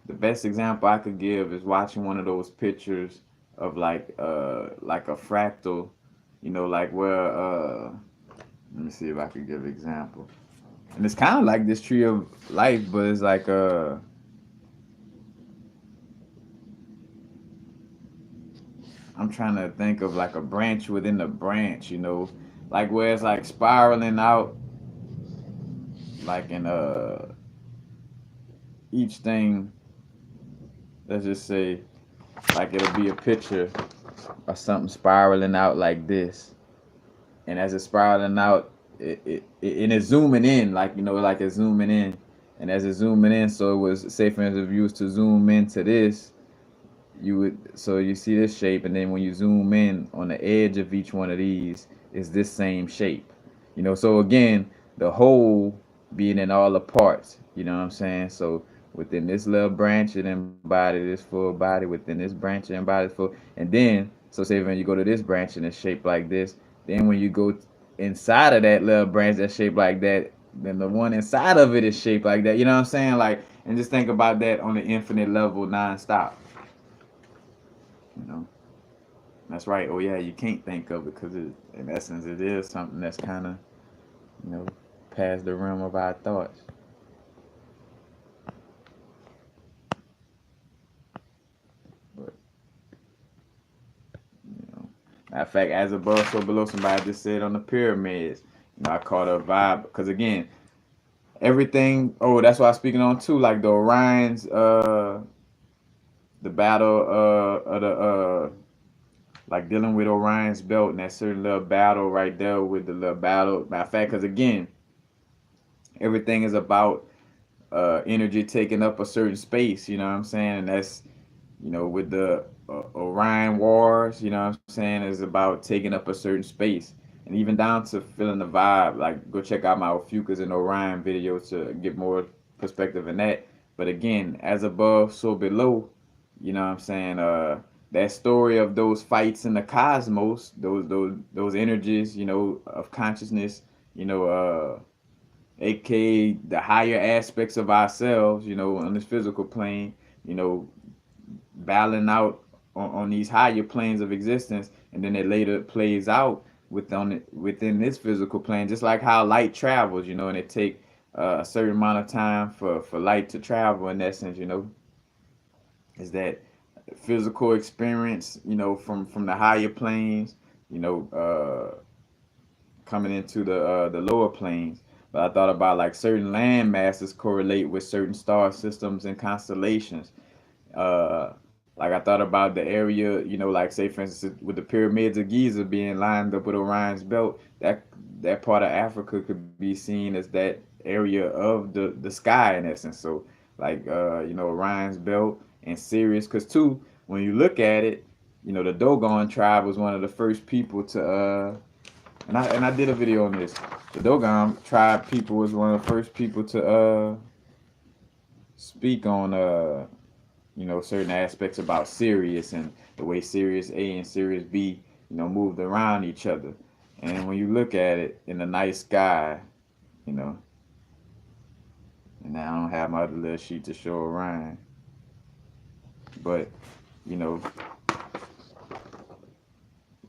the best example I could give is watching one of those pictures of, like a fractal, like where, let me see if I could give an example. And it's kind of like this tree of life, but it's like, I'm trying to think of like a branch within the branch, like where it's like spiraling out, like in each thing. Let's just say, like, it'll be a picture or something spiraling out like this, and as it's spiraling out, and it's zooming in, like, like it's zooming in, and as it's zooming in, so it was, say for instance, if you was to zoom into this, you would, so you see this shape, and then when you zoom in on the edge of each one of these is this same shape. So again, the whole being in all the parts, you know what I'm saying? So within this little branch, it embodied this full body. Within this branch, it embodies full. And then, so say when you go to this branch and it's shaped like this, then when you go inside of that little branch that's shaped like that, then the one inside of it is shaped like that. You know what I'm saying? Like, and just think about that on an infinite level, nonstop. You know, that's right. Oh yeah, you can't think of it because, in essence, it is something that's kind of, you know, past the realm of our thoughts. But, matter of fact, as above, so below. Somebody just said on the pyramids. I caught a vibe because, again, everything. Oh, that's what I'm speaking on too. Like the Orions, the battle, of the, like dealing with Orion's belt, and that certain little battle right there with the little battle. Matter of fact, because again, everything is about, energy taking up a certain space. You know what I'm saying? And that's, with the, Orion Wars. You know what I'm saying? Is about taking up a certain space, and even down to feeling the vibe. Like, go check out my Ophiuchus and Orion video to get more perspective in that. But again, as above, so below. You know what I'm saying? That story of those fights in the cosmos, those energies, of consciousness, aka the higher aspects of ourselves, on this physical plane, you know, battling out on these higher planes of existence, and then it later plays out within this physical plane, just like how light travels, and it take, a certain amount of time for light to travel. In essence, is that physical experience, from the higher planes, you know, coming into the lower planes. But I thought about, like, certain land masses correlate with certain star systems and constellations. Like, I thought about the area, like, say for instance, with the pyramids of Giza being lined up with Orion's belt, that part of Africa could be seen as that area of the sky, in essence. So, like, Orion's belt and Sirius, because too, when you look at it, the Dogon tribe was one of the first people to, and I did a video on this. The Dogon tribe people was one of the first people to, speak on, certain aspects about Sirius, and the way Sirius A and Sirius B, moved around each other. And when you look at it in the night sky, you know, and now I don't have my other little sheet to show Orion, but you know,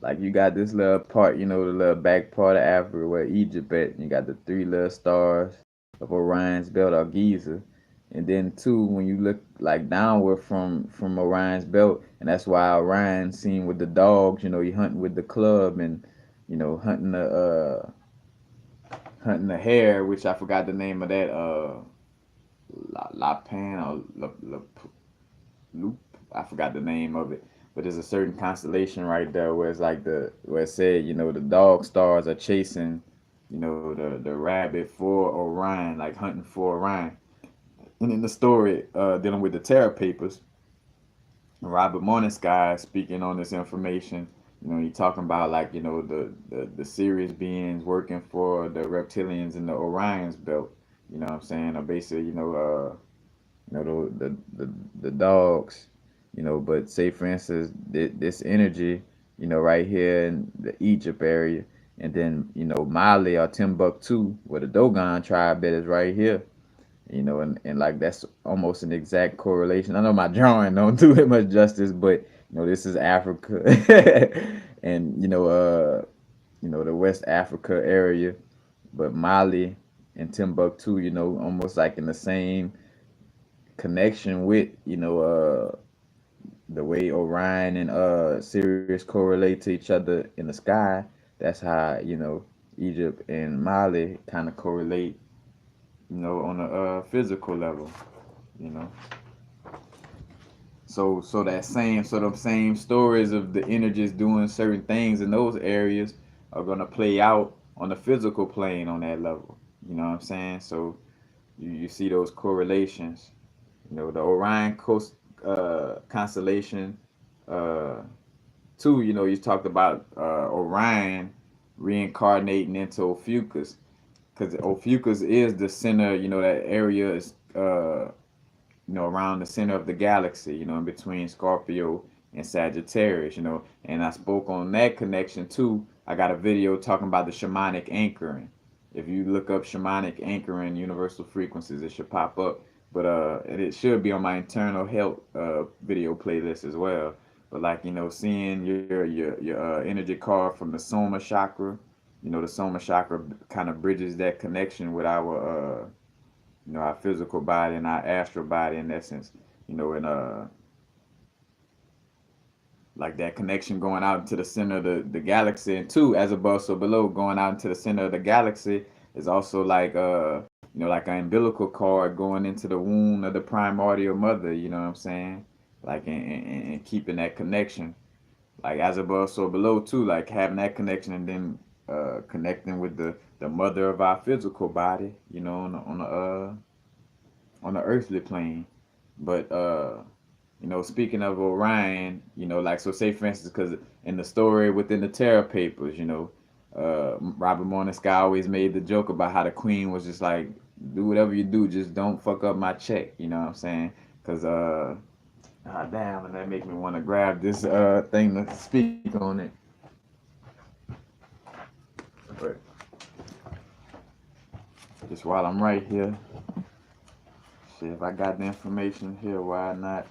like you got this little part, you know, the little back part of Africa where Egypt at. You got the three little stars of Orion's belt or Giza. And then two, when you look like downward from Orion's belt, and that's why Orion seen with the dogs, you know, he hunting with the club and you know hunting the hare, which I forgot the name of that La Pan or Loop. I forgot the name of it, but there's a certain constellation right there where it's like where it said, you know, the dog stars are chasing, you know, the rabbit for Orion, like hunting for Orion. And in the story dealing with the Terra Papers, Robert Morningsky speaking on this information. You know, he talking about like you know the Sirius beings working for the reptilians in the Orion's belt. You know what I'm saying? Or basically, you know the dogs, you know, but say for instance this energy, you know, right here in the Egypt area, and then you know Mali or Timbuktu where the Dogon tribe that is right here, you know, and like that's almost an exact correlation. I know my drawing don't do it much justice, but you know this is Africa and you know the West Africa area, but Mali and Timbuktu, you know, almost like in the same connection with the way Orion and Sirius correlate to each other in the sky. That's how you know Egypt and Mali kind of correlate, you know, on a physical level, you know. So that same sort of same stories of the energies doing certain things in those areas are gonna play out on the physical plane on that level. You know what I'm saying? So you see those correlations. You know, the Orion Coast constellation. Uh, Two, you know, you talked about Orion reincarnating into Ophiuchus, because Ophiuchus is the center. You know, that area is you know around the center of the galaxy. You know, in between Scorpio and Sagittarius. You know, and I spoke on that connection too. I got a video talking about the shamanic anchoring. If you look up shamanic anchoring universal frequencies, it should pop up. But and it should be on my internal health video playlist as well. But like you know, seeing your energy card from the Soma chakra, you know, the Soma chakra kind of bridges that connection with our you know our physical body and our astral body in essence. You know, and like that connection going out into the center of the galaxy, and two, as above so below, going out into the center of the galaxy is also like you know like an umbilical cord going into the womb of the primordial mother, you know what I'm saying, like and keeping that connection, like as above so below too, like having that connection and then connecting with the mother of our physical body, you know, on the earthly plane. But you know, speaking of Orion, you know, like so say for instance, because in the story within the Terra Papers, you know, Robert Morningsky always made the joke about how the Queen was just like, do whatever you do, just don't fuck up my check. You know what I'm saying? Because ah, damn, and that make me want to grab this thing to speak on it. But just while I'm right here, shit, if I got the information here, why not?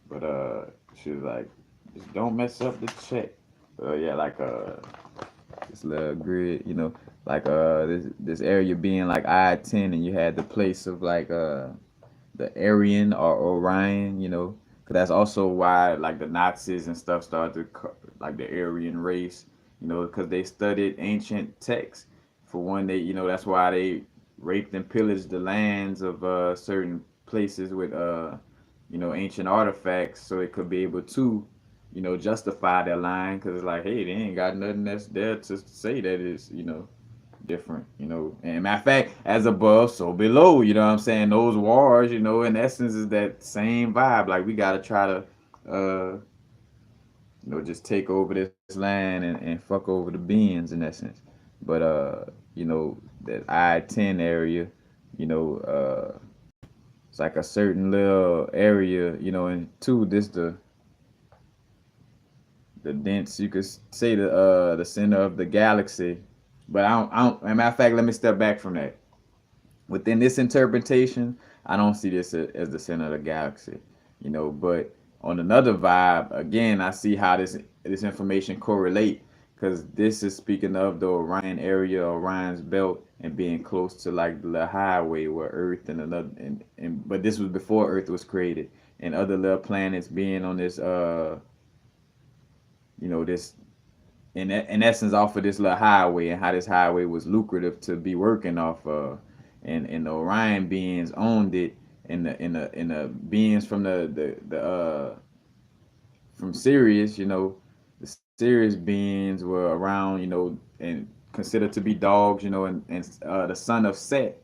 But she was like, just don't mess up the check. Yeah, like this little grid, you know, like this area being like I-10, and you had the place of like the Aryan or Orion, you know, because that's also why like the Nazis and stuff started to like the Aryan race, you know, because they studied ancient texts. For one, they, you know, that's why they raped and pillaged the lands of certain places with you know, ancient artifacts, so it could be able to, you know, justify their line, because it's like, hey, they ain't got nothing that's there to say that it's, you know, different, you know. And matter of fact, as above, so below, you know what I'm saying? Those wars, you know, in essence is that same vibe. Like we gotta try to you know, just take over this land and fuck over the beings in essence. But you know, that I-10 area, you know, it's like a certain little area, you know, and two, this the the dense, you could say the center of the galaxy. But as a matter of fact, let me step back from that. Within this interpretation, I don't see this as the center of the galaxy, But on another vibe, again, I see how this information correlate because this is speaking of the Orion area, Orion's belt, and being close to like the little highway where Earth and another, but this was before Earth was created, and other little planets being on this, this in essence off of this little highway, and how this highway was lucrative to be working off of, and the Orion beings owned it, and the beings from the from Sirius, the Sirius beings were around, and considered to be dogs, and the son of Set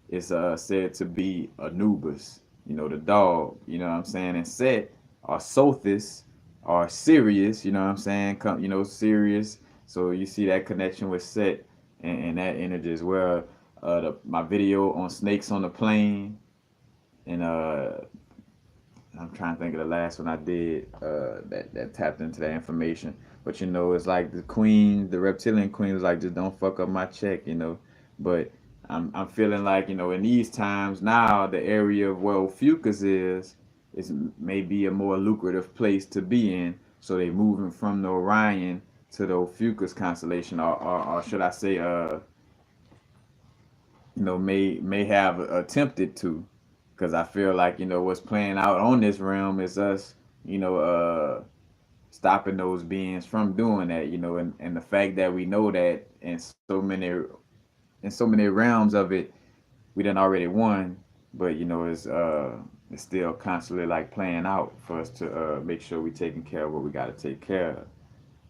is said to be Anubis, the dog, what I'm saying, and Set or Sothis or Sirius, what I'm saying, Sirius. So you see that connection with Set and that energy as well. My video on snakes on the plane, and I'm trying to think of the last one I did that tapped into that information. But it's like the reptilian queen was like, just don't fuck up my check, But I'm feeling like, in these times now, the area of where Ophiuchus is maybe a more lucrative place to be in. So they moving from the Orion to the Ophiuchus constellation, or should I say, may have attempted to, because I feel like what's playing out on this realm is us, stopping those beings from doing that, and the fact that we know that in so many realms of it, we done already won, but it's still constantly like playing out for us to make sure we taking care of what we got to take care of.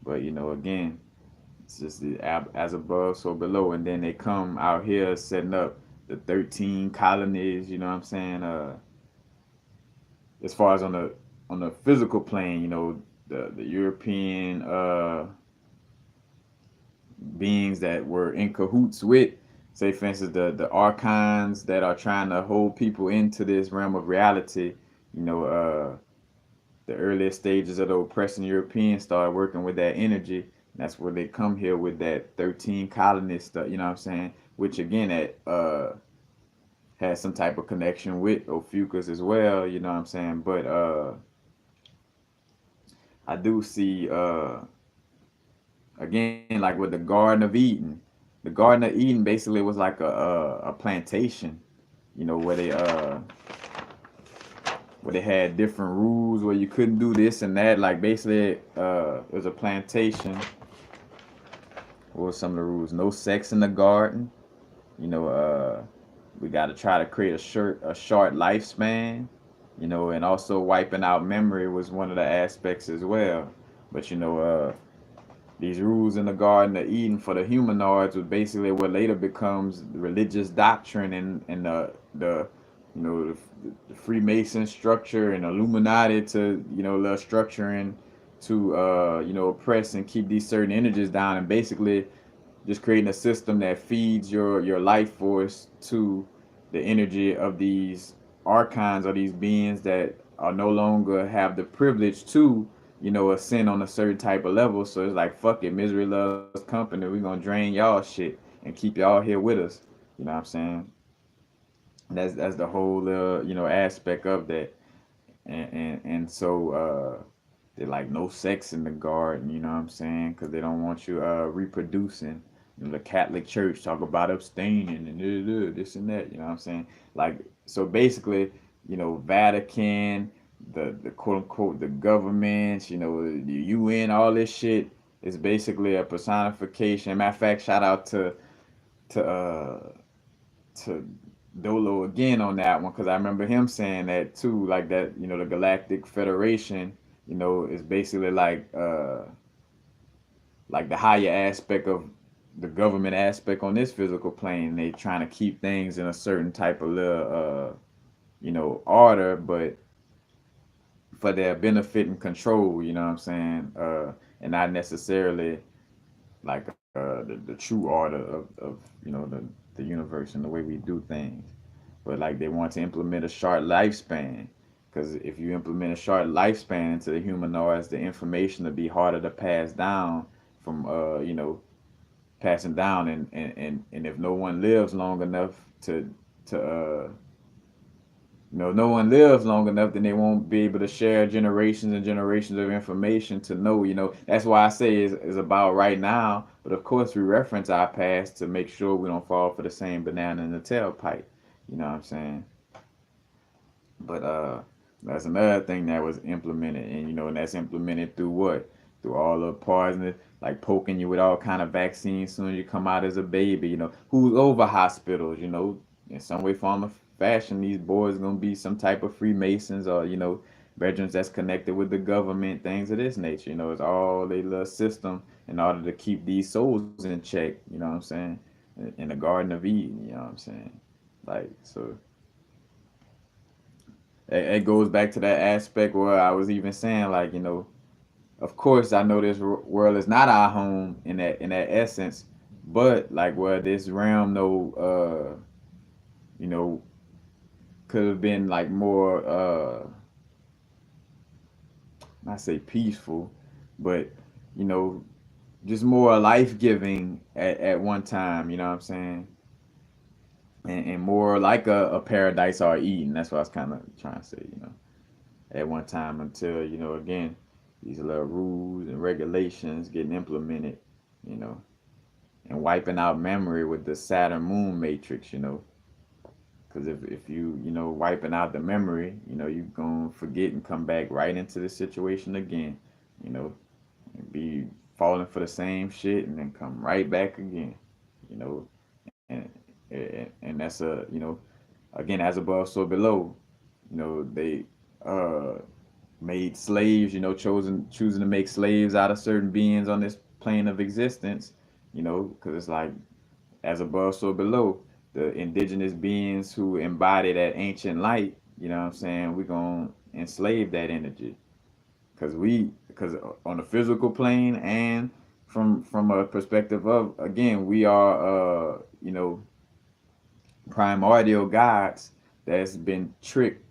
But again, it's just as above, so below, and then they come out here setting up the 13 colonies. You know what I'm saying? As far as on the physical plane, the European beings that were in cahoots with, say for instance, the archons that are trying to hold people into this realm of reality. The earliest stages of the oppressing Europeans started working with that energy. That's where they come here with that 13 colonists stuff, you know what I'm saying? Which again, that has some type of connection with Ophiuchus as well, you know what I'm saying? But I do see again, like with the Garden of Eden. The Garden of Eden basically was like a plantation, where they had different rules where you couldn't do this and that. Like basically, it was a plantation. What were some of the rules? No sex in the garden. We got to try to create a short lifespan. And also wiping out memory was one of the aspects as well. But these rules in the Garden of Eden for the humanoids was basically what later becomes religious doctrine, and the Freemason structure and Illuminati to the structuring to oppress and keep these certain energies down, and basically just creating a system that feeds your life force to the energy of these archons or these beings that are no longer have the privilege to ascend on a certain type of level. So it's like, fuck it, misery loves company. We're gonna drain y'all shit and keep y'all here with us. You know what I'm saying? That's the whole aspect of that. And so they're like, no sex in the garden, you know what I'm saying? Because they don't want you reproducing. The Catholic Church talk about abstaining and this and that, you know what I'm saying? Like, so basically, Vatican, the quote unquote the governments, the UN, all this shit is basically a personification. Matter of fact, shout out to to Dolo again on that one, because I remember him saying that too, like that, the Galactic Federation, is basically like the higher aspect of the government aspect on this physical plane. They trying to keep things in a certain type of little order, but for their benefit and control, you know what I'm saying? And not necessarily like the true order of the universe and the way we do things. But like they want to implement a short lifespan. Because if you implement a short lifespan into the humanoids, the information will be harder to pass down from passing down, and if no one lives long enough to no one lives long enough, then they won't be able to share generations and generations of information to know. That's why I say is about right now. But of course, we reference our past to make sure we don't fall for the same banana in the tailpipe. You know what I'm saying? But that's another thing that was implemented, and and that's implemented through what? Through all the poison, like poking you with all kind of vaccines soon as you come out as a baby. Who's over hospitals? In some way, form, or fashion, these boys gonna be some type of Freemasons or veterans that's connected with the government, things of this nature. It's all a little system in order to keep these souls in check. You know what I'm saying? In the Garden of Eden. You know what I'm saying? Like so it goes back to that aspect where I was even saying, like, of course I know this world is not our home in that essence, but like where this realm you know could have been like more not say peaceful, but you know just more life-giving at one time, you know what I'm saying? And more like a paradise or Eden. That's what I was kind of trying to say, at one time, until again, these little rules and regulations getting implemented, you know and wiping out memory with the Saturn moon matrix, because if you wiping out the memory, you gonna forget and come back right into the situation again, you know and be falling for the same shit and then come right back again, you know and and that's again, as above so below. They uh made slaves, choosing to make slaves out of certain beings on this plane of existence, because it's like as above, so below. The indigenous beings who embody that ancient light, you know what I'm saying? We're going to enslave that energy. Because on the physical plane and from a perspective of, again, we are, primordial gods that's been tricked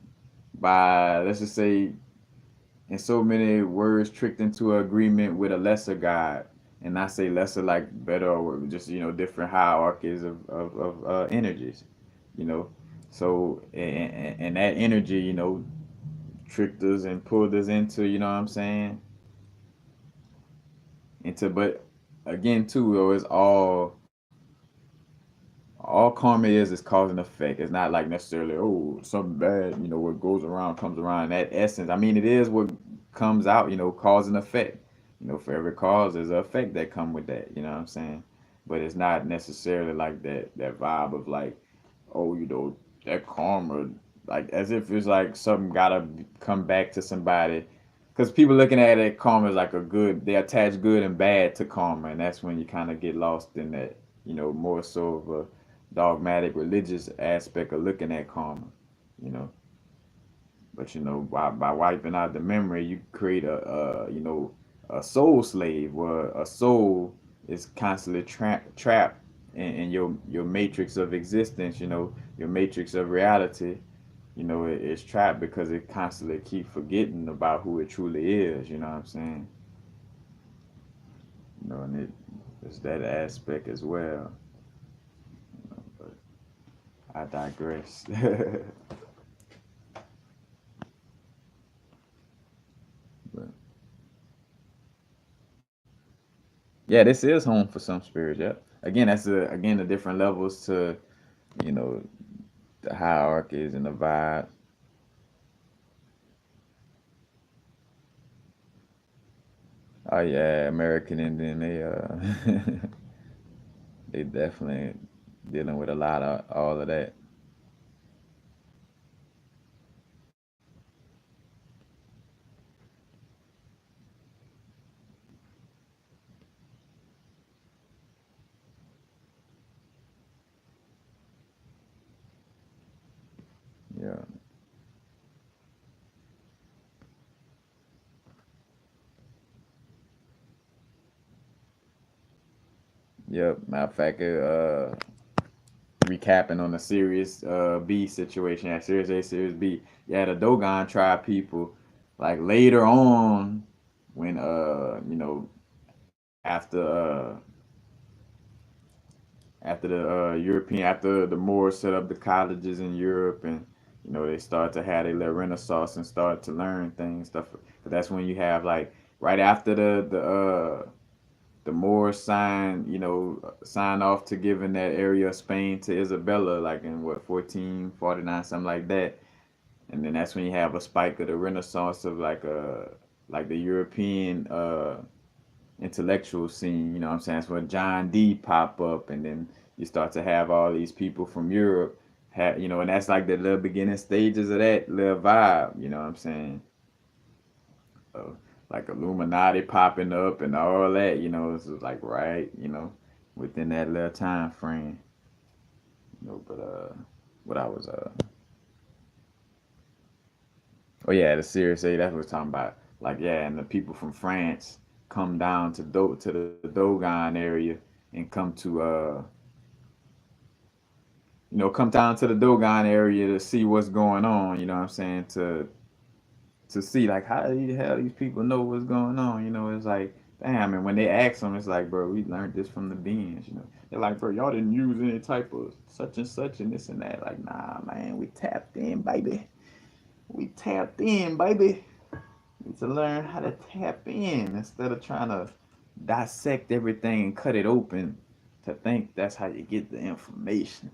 by, let's just say, in so many words, tricked into an agreement with a lesser god. And I say lesser like better, or just different hierarchies of energies, you know so and that energy tricked us and pulled us into, what I'm saying, but again too, though, it's all karma is cause and effect. It's not like necessarily, oh, something bad, what goes around comes around. That essence, I mean, it is what comes out, cause and effect. For every cause there's an effect that come with that, you know what I'm saying? But it's not necessarily like that vibe of like, oh, that karma, like as if it's like something gotta come back to somebody. Because people looking at it, karma is like a good, they attach good and bad to karma, and that's when you kind of get lost in that, more so of a dogmatic religious aspect of looking at karma, you know. But by wiping out the memory, you create a soul slave, where a soul is constantly trapped in your matrix of existence, your matrix of reality. It's trapped because it constantly keep forgetting about who it truly is. You know what I'm saying? And it's that aspect as well. But I digress. But yeah, this is home for some spirits. Yep. Again, that's again the different levels to you know the hierarchies and the vibe. Oh yeah, American Indian. They definitely dealing with a lot of all of that. Yeah. Yep. Matter of fact, recapping on the Sirius B situation at Sirius A, Sirius B. Yeah, the Dogon tribe people, like later on, when after after the European, after the Moors set up the colleges in Europe, and they start to have a little renaissance and start to learn things stuff. But that's when you have like right after the Moors signed off to giving that area of Spain to Isabella, like in what 1449, something like that. And then that's when you have a spike of the Renaissance of like the European intellectual scene. You know what I'm saying? That's when John Dee pop up, and then you start to have all these people from Europe. And that's like the little beginning stages of that little vibe. You know what I'm saying? Uh, like Illuminati popping up and all that. It's just like right. Within that little time frame. But what I was oh yeah, the Series A. That's what we're talking about. Like yeah, and the people from France come down to the Dogon area and come down to the Dogon area to see what's going on. You know what I'm saying? To see like how the hell these people know what's going on. It's like damn. And when they ask them, it's like bro, we learned this from the beings. They're like bro, y'all didn't use any type of such and such and this and that. Like nah, man, we tapped in, baby. We tapped in, baby. Need to learn how to tap in instead of trying to dissect everything and cut it open to think that's how you get the information.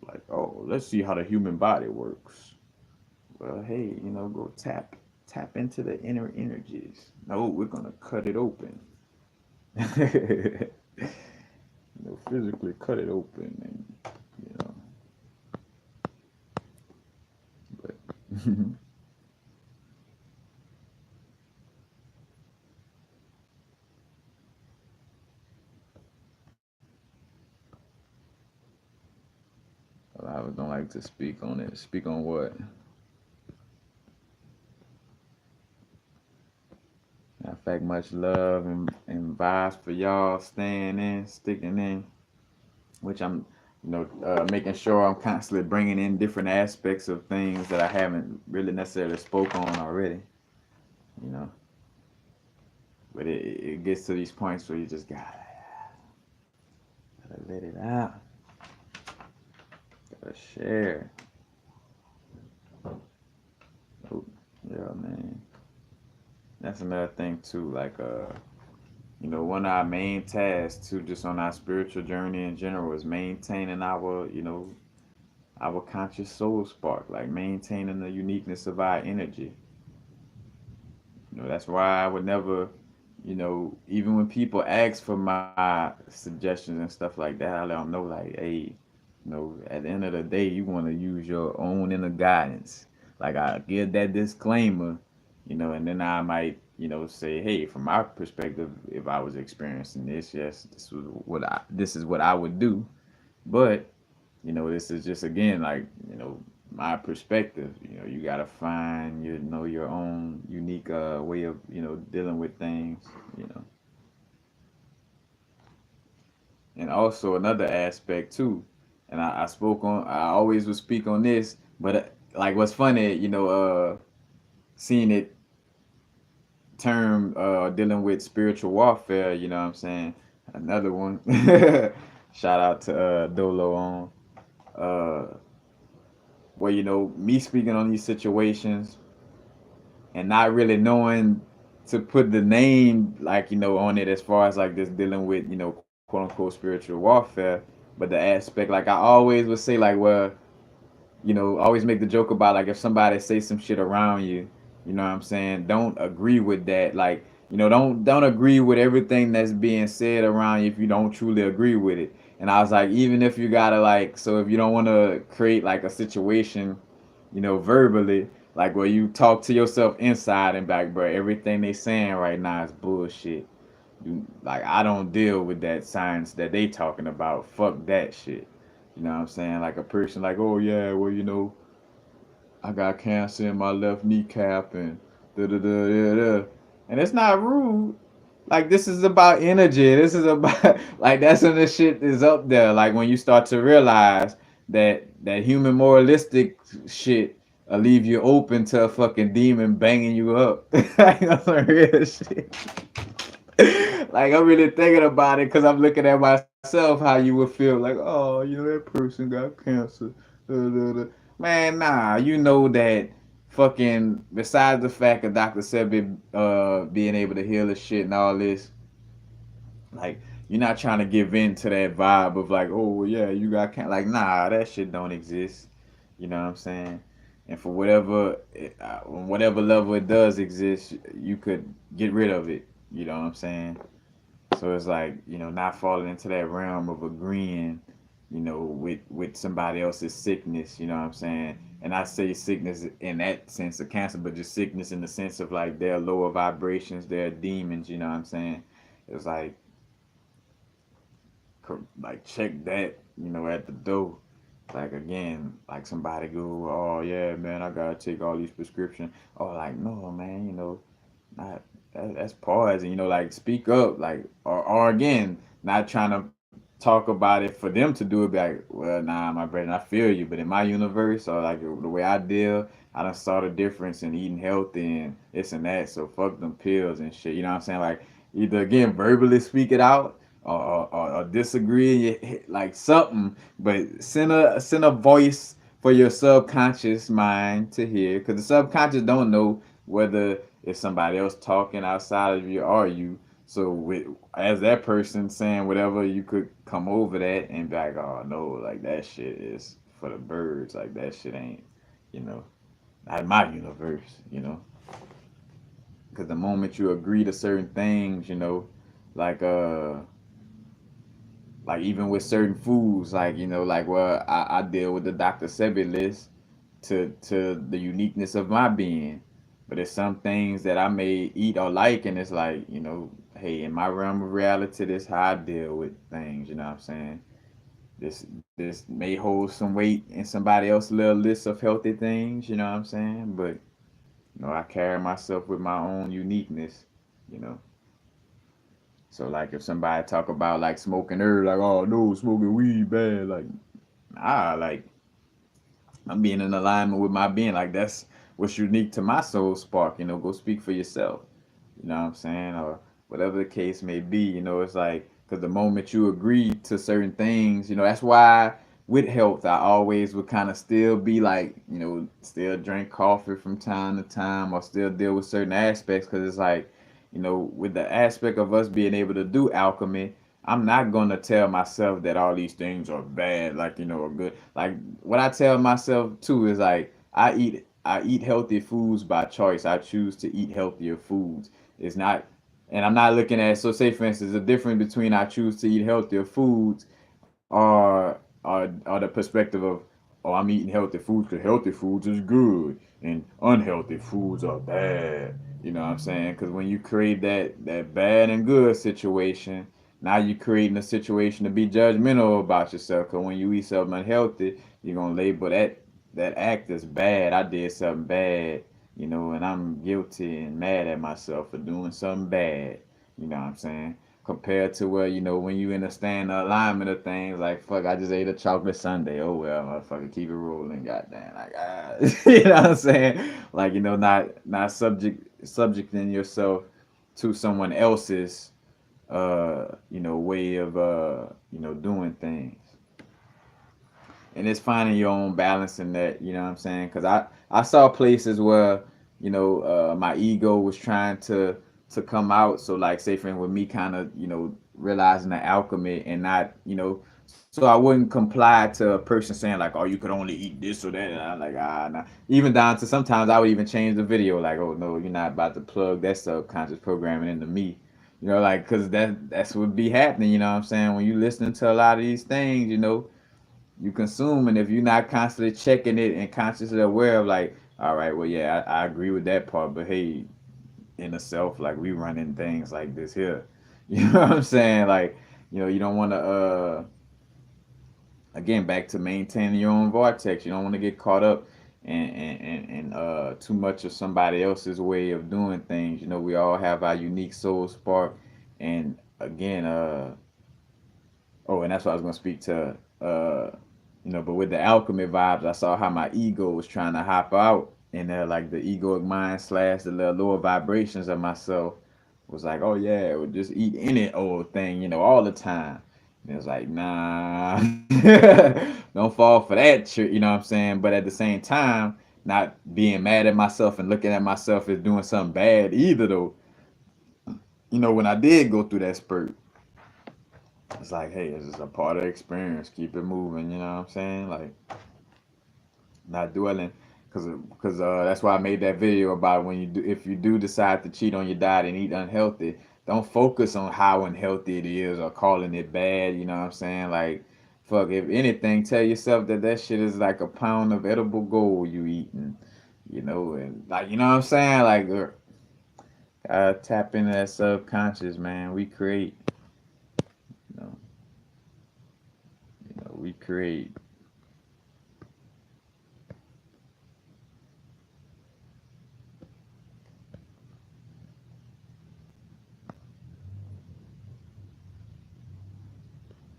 Like, oh, let's see how the human body works. Well, hey, go tap into the inner energies. No, we're gonna cut it open. Physically cut it open, and but I don't like to speak on it. Speak on what? In fact, much love and vibes for y'all staying in, sticking in, which I'm, making sure I'm constantly bringing in different aspects of things that I haven't really necessarily spoke on already, you know. But it gets to these points where you just gotta let it out, gotta share. Oh, yeah, man. That's another thing too. Like, one of our main tasks too, just on our spiritual journey in general, is maintaining our conscious soul spark, like maintaining the uniqueness of our energy. That's why I would never, even when people ask for my suggestions and stuff like that, I let them know, like, hey, at the end of the day, you want to use your own inner guidance. Like, I give that disclaimer, and then I might, say, hey, from my perspective, if I was experiencing this, yes, this is what I would do. But, this is just, again, like, my perspective. You gotta find your own unique way of dealing with things. You know, and also another aspect too. And I always would speak on this, but like what's funny, seeing it term dealing with spiritual warfare. You know what I'm saying? Another one. Shout out to Dolo on. Where me speaking on these situations and not really knowing to put the name like on it as far as like this dealing with quote unquote spiritual warfare, but the aspect like I always would say like well always make the joke about like if somebody say some shit around you, what I'm saying, don't agree with that. Like don't agree with everything that's being said around you if you don't truly agree with it. And I was like, even if you gotta like, so if you don't want to create like a situation verbally, like where you talk to yourself inside and back, bro, everything they saying right now is bullshit. Like I don't deal with that science that they talking about. Fuck that shit. You know what I'm saying? Like a person like, oh yeah, well I got cancer in my left kneecap and da da da da da. And it's not rude. Like this is about energy. This is about like that's when the shit is up there. Like when you start to realize that human moralistic shit will leave you open to a fucking demon banging you up. Like that's some real shit. Like I'm really thinking about it because I'm looking at myself how you would feel like, oh, that person got cancer. Man, nah, you know that fucking besides the fact of Dr. Sebi being able to heal the shit and all this, like you're not trying to give in to that vibe of like, oh well, yeah, you got cancer. Like, nah, that shit don't exist. You know what I'm saying? And for on whatever level it does exist, you could get rid of it. You know what I'm saying? So it's like, not falling into that realm of agreeing, with somebody else's sickness, you know what I'm saying? And I say sickness in that sense of cancer, but just sickness in the sense of like their lower vibrations, their demons, you know what I'm saying? It's like check that, at the door. Like again, like somebody go, oh yeah, man, I gotta take all these prescriptions. Oh, like no, man, not that's poison. Like speak up, like or again, not trying to talk about it for them to do it. Be like, well, nah, my brother, I feel you, but in my universe or like the way I deal, I done saw the difference in eating healthy and this and that. So fuck them pills and shit. You know what I'm saying? Like either again verbally speak it out or disagree, like something, but send a voice for your subconscious mind to hear, because the subconscious don't know whether it's somebody else talking outside of you or you. So as that person saying whatever, you could come over that and be like, oh no, like that shit is for the birds. Like that shit ain't, you know, not my universe. Because the moment you agree to certain things, like like even with certain foods, like like well, I deal with the Dr. Sebi list to the uniqueness of my being, but there's some things that I may eat or like, and it's like hey, in my realm of reality, this how I deal with things. You know what I'm saying? This may hold some weight in somebody else's little list of healthy things. You know what I'm saying? But I carry myself with my own uniqueness. You know. So like if somebody talk about like smoking herb, like oh no, smoking weed bad, like like I'm being in alignment with my being, like that's what's unique to my soul spark. Go speak for yourself. You know what I'm saying, or whatever the case may be. It's like because the moment you agree to certain things, that's why with health I always would kind of still be like still drink coffee from time to time or still deal with certain aspects because it's like with the aspect of us being able to do alchemy, I'm not gonna tell myself that all these things are bad, like or good. Like what I tell myself too is like I eat healthy foods by choice. I choose to eat healthier foods. It's not, and I'm not looking at, so say for instance, the difference between I choose to eat healthier foods or the perspective of, oh, I'm eating healthy foods because healthy foods is good and unhealthy foods are bad. You know what I'm saying? Because when you create that bad and good situation, now you're creating a situation to be judgmental about yourself. Because when you eat something unhealthy, you're gonna label that act as bad. I did something bad, and I'm guilty and mad at myself for doing something bad. You know what I'm saying? Compared to where when you understand the alignment of things, like fuck, I just ate a chocolate sundae. Oh well, motherfucker, keep it rolling, goddamn. Like you know what I'm saying? Like not subjecting yourself to someone else's way of doing things, and it's finding your own balance in that. You know what I'm saying? Because I saw places where my ego was trying to come out. So like say for with me kind of realizing the alchemy and not so I wouldn't comply to a person saying like, oh, you could only eat this or that, and I'm like, nah. Even down to sometimes I would even change the video like, oh no, you're not about to plug that subconscious programming into me. Like, because that's what be happening. You know what I'm saying? When you listening to a lot of these things, you consume, and if you're not constantly checking it and consciously aware of like, all right, well yeah, I agree with that part, but hey, inner self, like we running things like this here. You know what I'm saying? Like, you don't want to again, back to maintaining your own vortex. You don't want to get caught up in too much of somebody else's way of doing things. We all have our unique soul spark, And again, oh, and that's what I was gonna speak to. But with the alchemy vibes, I saw how my ego was trying to hop out, and like the egoic mind slash the lower vibrations of myself was like, oh yeah, it would just eat any old thing, all the time. And it was like, nah, don't fall for that trick, you know what I'm saying? But at the same time, not being mad at myself and looking at myself as doing something bad either, though. When I did go through that spurt, it's like, hey, it's just a part of the experience. Keep it moving. You know what I'm saying? Like, not dwelling, because that's why I made that video about when you do, if you do decide to cheat on your diet and eat unhealthy, don't focus on how unhealthy it is or calling it bad. You know what I'm saying? Like, fuck, if anything, tell yourself that that shit is like a pound of edible gold you eating. And like, you know what I'm saying? Like, tap into that subconscious, man. We create. You know, we create.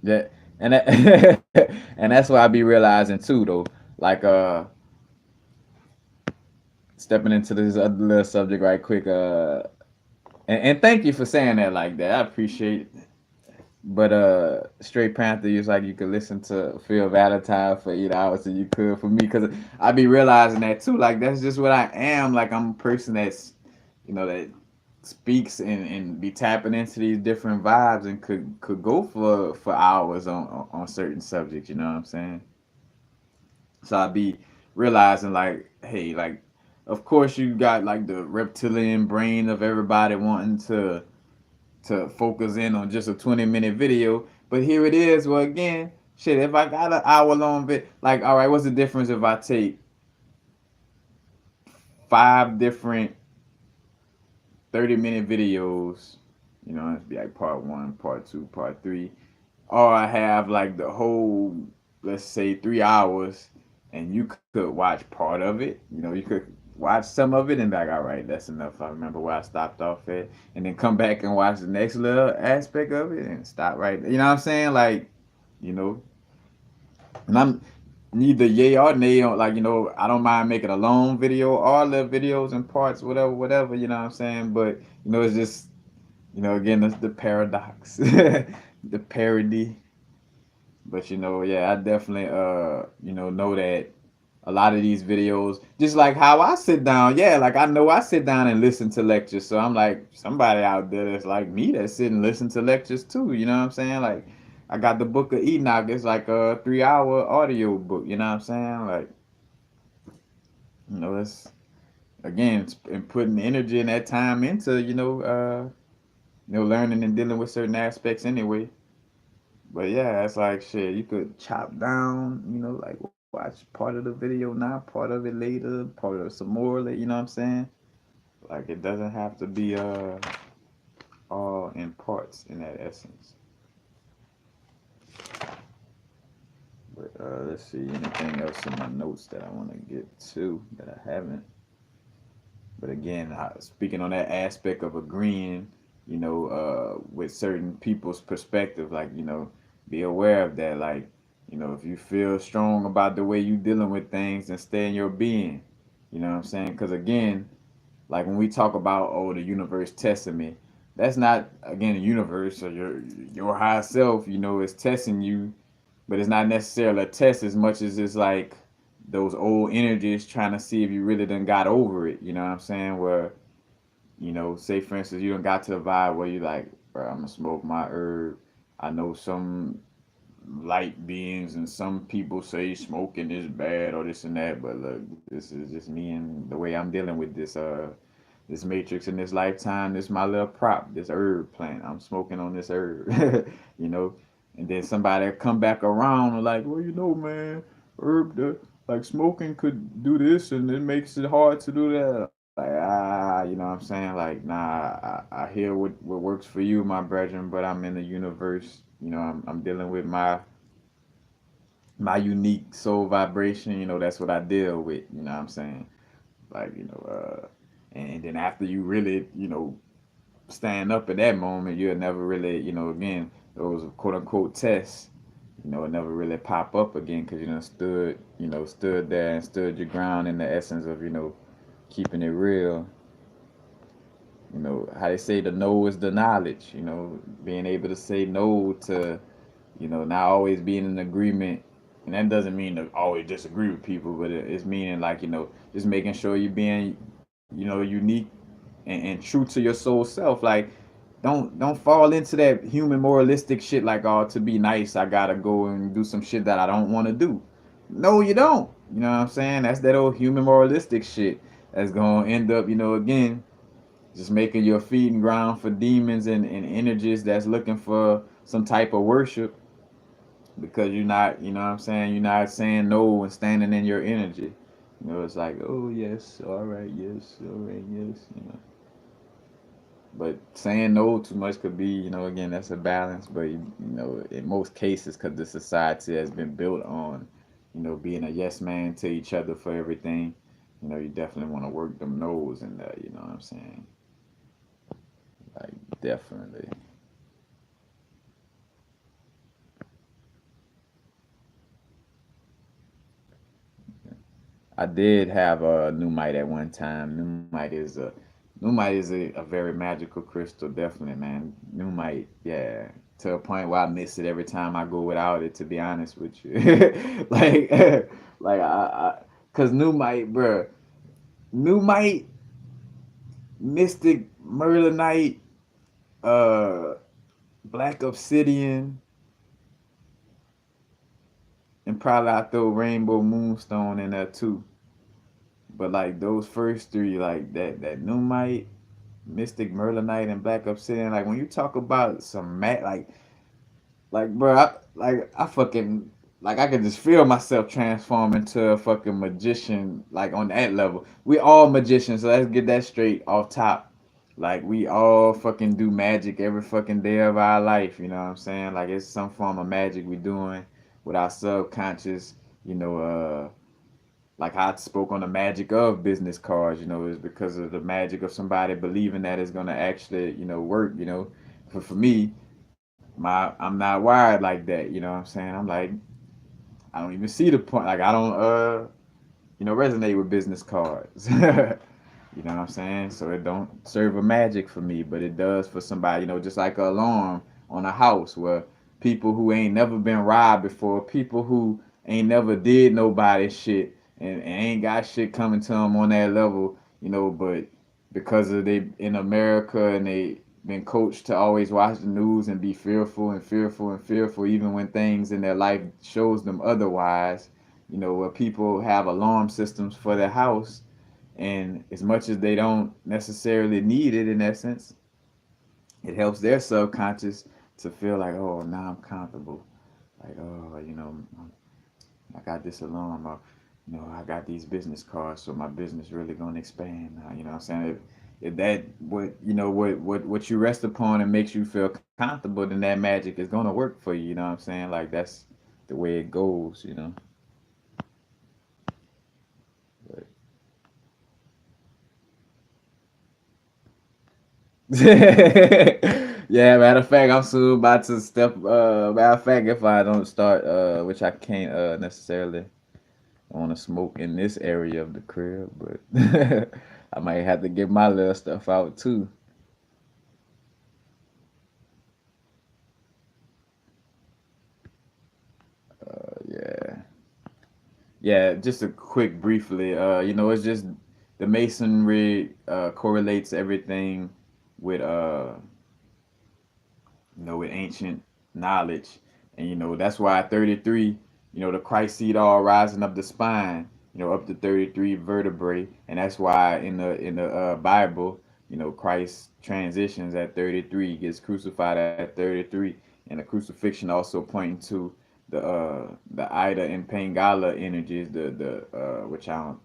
That and that, and that's what I be realizing too, though. Like stepping into this other little subject right quick. And thank you for saying that like that. I appreciate it. But Straight Panther, it's like you could listen to Phil Valentine for 8 hours and you could for me, because I be realizing that too. Like that's just what I am. Like I'm a person that's that speaks and be tapping into these different vibes and could go for hours on certain subjects. You know what I'm saying? So I be realizing like, hey, like, of course you got like the reptilian brain of everybody wanting to focus in on just a 20-minute video, but here it is. Well, again, shit, if I got an hour long bit, like, all right, what's the difference if I take 5 different 30-minute videos? It'd be like part one, part two, part three, or I have like the whole, let's say, 3 hours, and you could watch part of it. You could watch some of it and be like, all right, that's enough. I remember where I stopped off at, and then come back and watch the next little aspect of it and stop right there. You know what I'm saying? Like, you know, and I'm neither yay or nay on, like, I don't mind making a long video, all the videos and parts, whatever, whatever. You know what I'm saying? But it's just, again, that's the paradox, the parody. But yeah, I definitely know that a lot of these videos, just like how I sit down, yeah, like I know I sit down and listen to lectures. So I'm like, somebody out there that's like me that sit and listen to lectures too. You know what I'm saying? Like I got the book of Enoch. It's like a 3 hour audio book. You know what I'm saying? Like, it's again, and putting energy and that time into, learning and dealing with certain aspects anyway. But yeah, it's like shit. You could chop down, like watch part of the video now, part of it later, part of some more. You know what I'm saying? Like it doesn't have to be all in parts in that essence. But let's see, anything else in my notes that I want to get to that I haven't. But again, speaking on that aspect of agreeing, with certain people's perspective, like, be aware of that. Like, if you feel strong about the way you dealing with things, then stay in your being. You know what I'm saying? Because again, like when we talk about, oh, the universe testing me, that's not, again, the universe or your higher self, is testing you, but it's not necessarily a test as much as it's like those old energies trying to see if you really done got over it. You know what I'm saying? Where, say for instance, you done got to the vibe where you like, bro, I'm gonna smoke my herb. I know some light beings and some people say smoking is bad or this and that, but look, this is just me and the way I'm dealing with this matrix in this lifetime. This my little prop, this herb plant. I'm smoking on this herb, you know. And then somebody come back around and like, well, man, herb, like smoking could do this and it makes it hard to do that. Like, you know what I'm saying? Like, nah, I hear what works for you, my brethren, but I'm in the universe. I'm dealing with my unique soul vibration. That's what I deal with. You know what I'm saying? Like, and then after you really, stand up at that moment, you'll never really, again, those quote unquote tests, it never really pop up again because stood there and stood your ground in the essence of, keeping it real. How they say the no is the knowledge, being able to say no to, not always being in agreement. And that doesn't mean to always disagree with people, but it's meaning like, just making sure you're being, unique and true to your soul self. Like, don't fall into that human moralistic shit like, oh, to be nice I gotta go and do some shit that I don't want to do. No, you don't. You know what I'm saying? That's that old human moralistic shit that's gonna end up, again, just making your feeding ground for demons and energies that's looking for some type of worship, because you're not, you know what I'm saying, you're not saying no and standing in your energy. It's like, oh yes, all right, yes, all right, yes. But saying no too much could be, again, that's a balance. But in most cases, because the society has been built on, being a yes man to each other for everything, you definitely want to work them no's in there. You know what I'm saying? Like, definitely. I did have a Numite at one time. Numite is a very magical crystal, definitely, man. Numite, yeah. To a point where I miss it every time I go without it, to be honest with you. like like cause Numite, bruh. Numite, Mystic Merlinite, uh Black Obsidian, and probably I throw Rainbow Moonstone in there too. But like those first three, like that Numite, Mystic Merlinite, and Black Obsidian, like when you talk about some like bro, I fucking, like, I could just feel myself transform into a fucking magician, like on that level. We all magicians, so let's get that straight off top. Like, we all fucking do magic every fucking day of our life, you know what I'm saying? Like, it's some form of magic we doing with our subconscious, you know, like I spoke on the magic of business cards, is because of the magic of somebody believing that it's gonna actually, work, for me, I'm not wired like that, you know what I'm saying? I'm like, I don't even see the point. Like, I don't resonate with business cards. You know what I'm saying? So it don't serve a magic for me, but it does for somebody, just like an alarm on a house where people who ain't never been robbed before, people who ain't never did nobody shit and ain't got shit coming to them on that level, but because of they in America and they been coached to always watch the news and be fearful and fearful and fearful even when things in their life shows them otherwise, where people have alarm systems for their house, and as much as they don't necessarily need it in essence, it helps their subconscious to feel like, oh, now I'm comfortable. Like, oh, I got this alarm, or, I got these business cards, so my business really gonna expand now. You know what I'm saying? If that what you rest upon and makes you feel comfortable, then that magic is gonna work for you. You know what I'm saying? Like, that's the way it goes. But yeah, matter of fact, I'm soon about to step. Matter of fact, if I don't start, which I can't necessarily, I want to smoke in this area of the crib, but I might have to get my little stuff out too. Yeah, yeah. Just a quick, briefly. It's just the masonry correlates everything with with ancient knowledge. And that's why 33, the Christ seed all rising up the spine, up to 33 vertebrae. And that's why in the Bible, Christ transitions at 33, gets crucified at 33. And the crucifixion also pointing to the Ida and Pangala energies, the which I don't,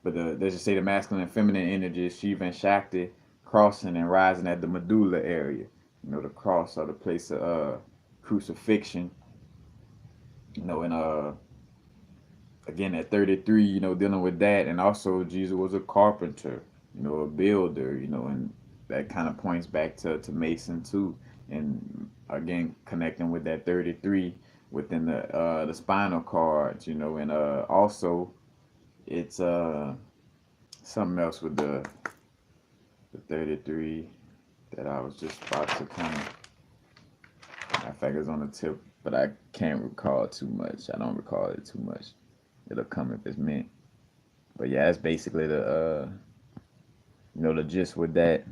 but let's just say the masculine and feminine energies, Shiva and Shakti, crossing and rising at the medulla area. The cross or the place of crucifixion. And again at 33, dealing with that, and also Jesus was a carpenter, a builder, and that kind of points back to Mason too, and again connecting with that 33 within the spinal cards, and also it's something else with the 33 that I was just about to kind of, I think it's on the tip, but I can't recall too much. I don't recall it too much. It'll come if it's meant. But yeah, that's basically the gist with that.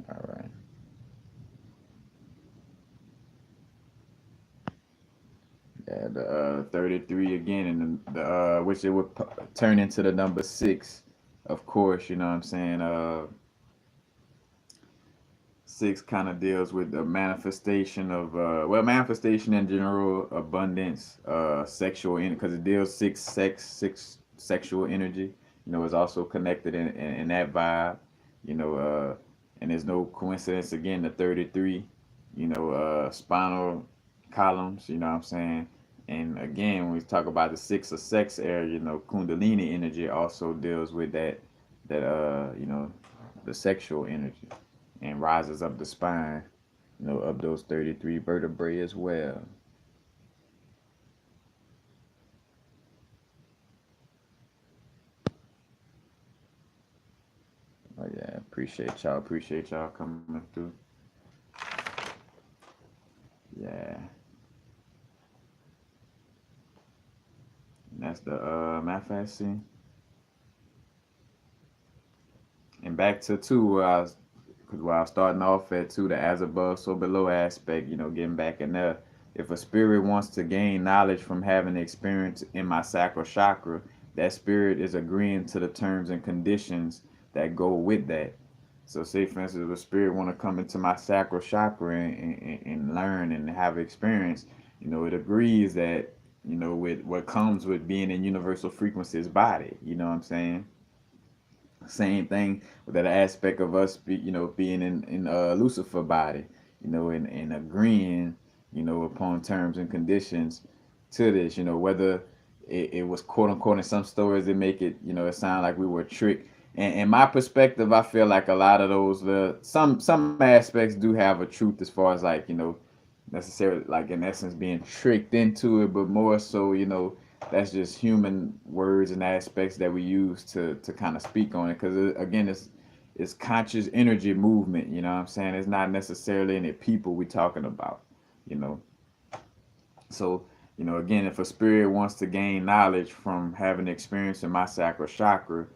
All right. Yeah, the 33 again, and the which it would turn into the number six, of course. You know what I'm saying? Six kind of deals with the manifestation of manifestation in general, abundance, sexual, because it deals six sexual energy. It's also connected in that vibe. You know, and there's no coincidence again. The 33, spinal columns. You know what I'm saying? And again, when we talk about the six of sex area, Kundalini energy also deals with that the sexual energy, and rises up the spine, up those 33 vertebrae as well. Oh yeah, appreciate y'all coming through. Yeah, and that's the manifesting. And back to two, where I was starting off at two, the as above, so below aspect, getting back in there. If a spirit wants to gain knowledge from having experience in my sacral chakra, that spirit is agreeing to the terms and conditions that go with that. So, say for instance, if a spirit want to come into my sacral chakra and learn and have experience, it agrees that with what comes with being in universal frequency's body. You know what I'm saying? Same thing with that aspect of us, being in Lucifer body, and agreeing, upon terms and conditions to this, whether it was quote unquote in some stories they make it, it sound like we were tricked. And in my perspective, I feel like a lot of those, some aspects do have a truth as far as like, necessarily like in essence being tricked into it, but more so, that's just human words and aspects that we use to kind of speak on it, because again it's conscious energy movement. You know what I'm saying? It's not necessarily any people we talking about. You know, so again, if a spirit wants to gain knowledge from having experience in my sacral chakra,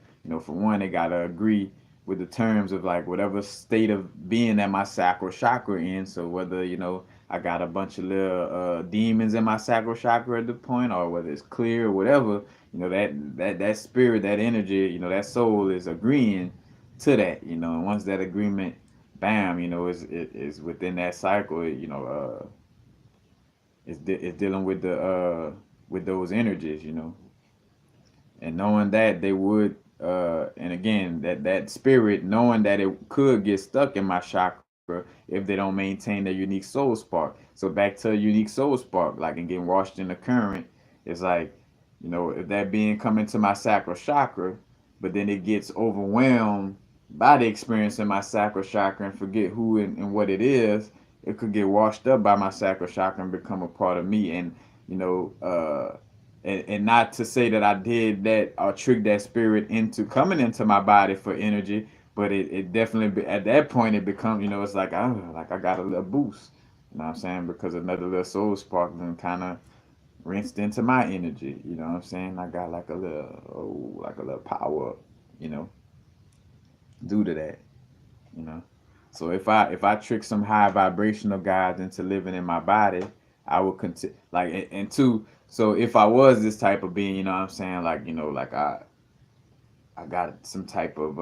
for one, they gotta agree with the terms of like whatever state of being that my sacral chakra in. So whether I got a bunch of little demons in my sacral chakra at the point, or whether it's clear or whatever, that spirit, that energy, that soul is agreeing to that. And once that agreement, bam, is within that cycle. It's dealing with those energies. And knowing that they would, and again, that spirit, knowing that it could get stuck in my chakra if they don't maintain their unique soul spark. So back to a unique soul spark, like, and getting washed in the current, it's like, if that being come into my sacral chakra, but then it gets overwhelmed by the experience in my sacral chakra and forget who and what it is, it could get washed up by my sacral chakra and become a part of me. And you know, and not to say that I did that or tricked that spirit into coming into my body for energy, but it definitely at that point it becomes, it's like, oh, like I got a little boost, what I'm saying, because another little soul spark then kind of rinsed into my energy, what I'm saying. I got like a little, like a little power up, you know, due to that, you know. So if I trick some high vibrational guides into living in my body, I will continue, like, and two. So if I was this type of being, what I'm saying, like, like I got some type of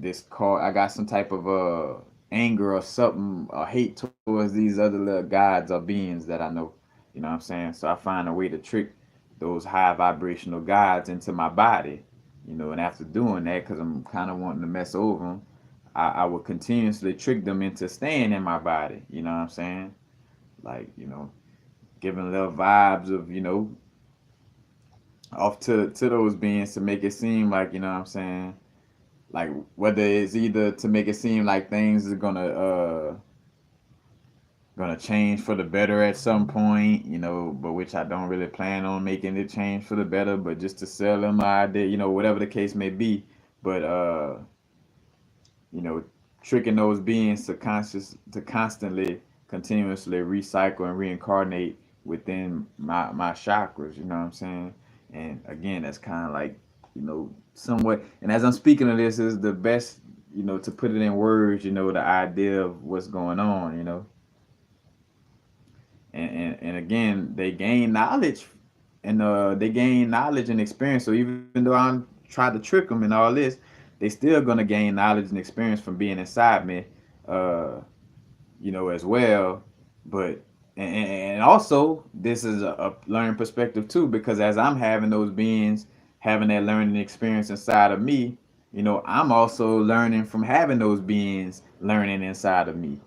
I got some type of anger or something or hate towards these other little gods or beings that I know. What I'm saying? So I find a way to trick those high vibrational gods into my body. And after doing that, because I'm kind of wanting to mess over them, I will continuously trick them into staying in my body. You know what I'm saying? Like, giving little vibes of, off to those beings to make it seem like, you know what I'm saying, like whether it's either to make it seem like things are gonna change for the better at some point, but which I don't really plan on making it change for the better, but just to sell them an idea, whatever the case may be. But you know, tricking those beings to constantly, continuously recycle and reincarnate within my chakras. You know what I'm saying? And again, that's kind of like, somewhat. And as I'm speaking of this, is the best, to put it in words. The idea of what's going on. And again, they gain knowledge, and they gain knowledge and experience. So even though I'm trying to trick them and all this, they still gonna gain knowledge and experience from being inside me, uh, as well. But and also this is a learning perspective too, because as I'm having those beings having that learning experience inside of me, I'm also learning from having those beings learning inside of me.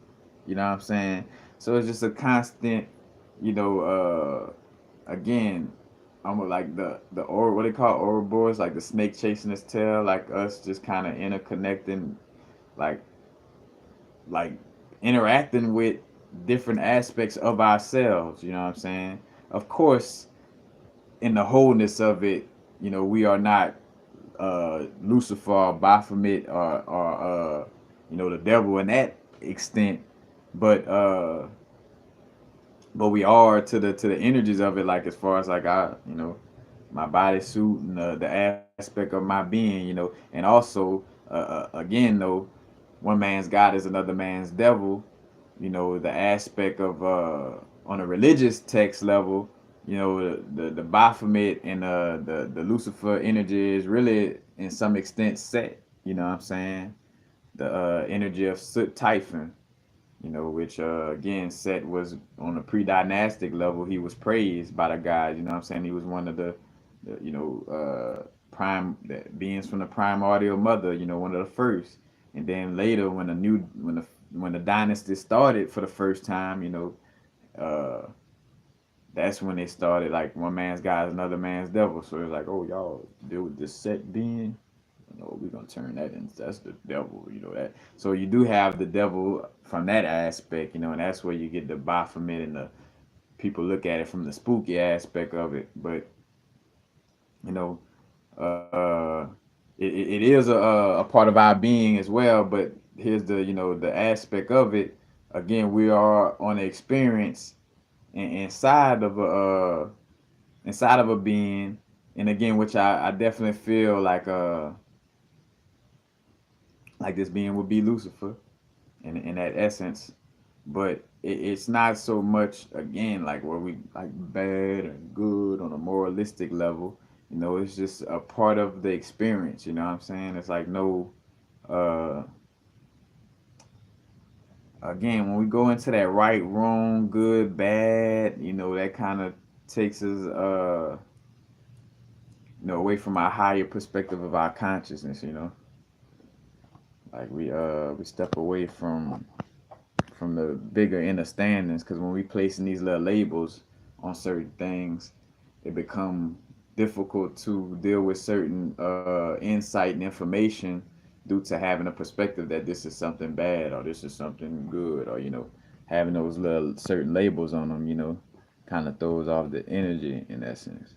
You know what I'm saying? So it's just a constant, you know, again, almost like the or what they call Ouroboros, like the snake chasing its tail, like us just kind of interconnecting, like like interacting with different aspects of ourselves. You know what I'm saying? Of course, in the wholeness of it, we are not Lucifer or Baphomet or the devil in that extent, but we are to the energies of it, like as far as like I, my bodysuit and the aspect of my being, and also again though, one man's God is another man's devil. The aspect of on a religious text level, the Baphomet and the Lucifer energy is really in some extent set. You know what I'm saying? The energy of Soot Typhon, which again Set was on a pre-dynastic level. He was praised by the gods. You know what I'm saying? He was one of the prime beings from the primordial mother. One of the first. And then later, when the dynasty started for the first time, uh, that's when they started like one man's God is another man's devil. So it's like, oh y'all deal with this Set being. We're gonna turn that into that's the devil, that. So you do have the devil from that aspect, and that's where you get the Baphomet and the people look at it from the spooky aspect of it. But you know, uh, it is a part of our being as well. But here's the aspect of it. Again, we are on an experience inside of a being, and again, which I definitely feel like this being would be Lucifer in that essence, but it's not so much again like where we like bad and good on a moralistic level. It's just a part of the experience. You know what I'm saying? It's like no, uh, again, when we go into that right, wrong, good, bad, that kind of takes us, away from our higher perspective of our consciousness. Like we step away from the bigger understandings, because when we placing these little labels on certain things, it become difficult to deal with certain insight and information due to having a perspective that this is something bad or this is something good, or having those little certain labels on them, kind of throws off the energy in essence.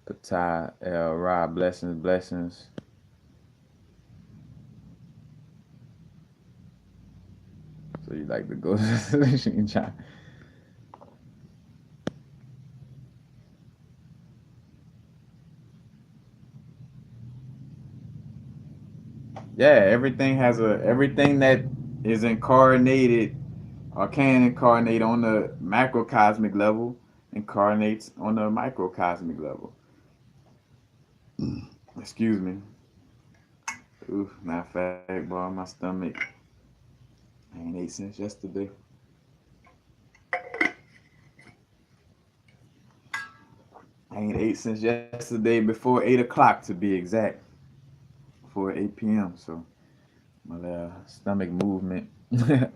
Patah El Ra, blessings. So you like the ghost try. Yeah, everything that is incarnated or can incarnate on the macrocosmic level incarnates on the microcosmic level. Excuse me. Oof, matter of fact, boy, my stomach. I ain't ate since yesterday. I ain't ate since yesterday before 8 o'clock to be exact. Before before 8 p.m. So my stomach movement. I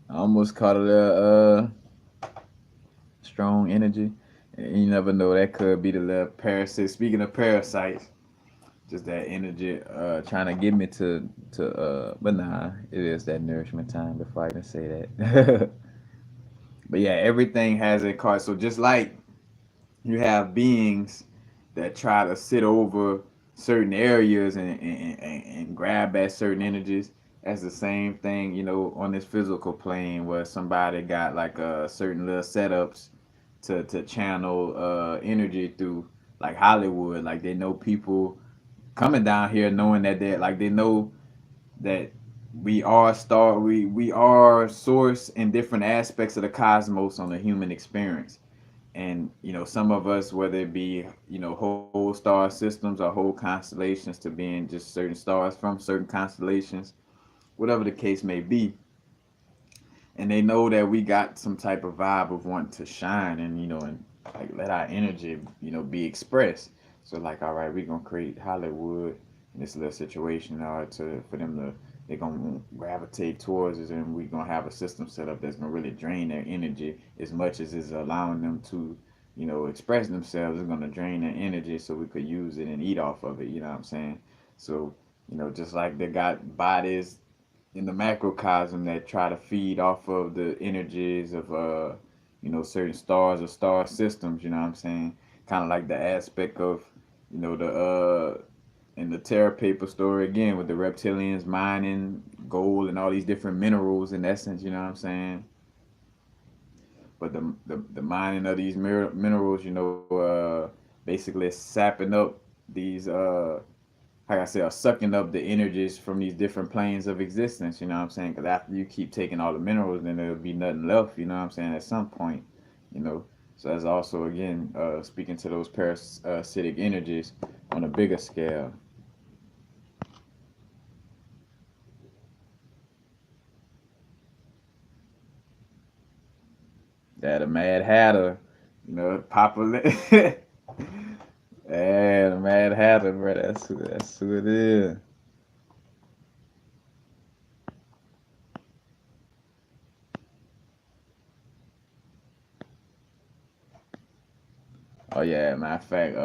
almost caught it strong energy. And you never know, that could be the little parasite. Speaking of parasites, just that energy trying to get me to but nah, it is that nourishment time before I can say that. But yeah, everything has a card. So just like you have beings that try to sit over certain areas and grab at certain energies. That's the same thing, on this physical plane where somebody got like certain little setups to channel energy through, like Hollywood. Like they know people coming down here knowing that they know that we are source in different aspects of the cosmos on the human experience. And some of us, whether it be whole star systems or whole constellations, to being just certain stars from certain constellations, whatever the case may be, and they know that we got some type of vibe of wanting to shine, and like let our energy be expressed. So like, all right, we're gonna create Hollywood in this little situation in order to for them to, they're gonna gravitate towards us, and we're gonna have a system set up that's gonna really drain their energy as much as is allowing them to express themselves. Is gonna drain their energy so we could use it and eat off of it. You know what I'm saying? So just like they got bodies in the macrocosm that try to feed off of the energies of certain stars or star systems. You know what I'm saying? Kind of like the aspect of the in the Terra paper story again, with the reptilians mining gold and all these different minerals in essence. You know what I'm saying? But the mining of these minerals, basically sapping up these like I said, are sucking up the energies from these different planes of existence. You know what I'm saying? Because after you keep taking all the minerals, then there'll be nothing left. You know what I'm saying? At some point, you know. So that's also again speaking to those parasitic energies on a bigger scale. Yeah, the Mad Hatter, popular. Yeah, the Mad Hatter, bro. That's who it is. Oh yeah, matter of fact,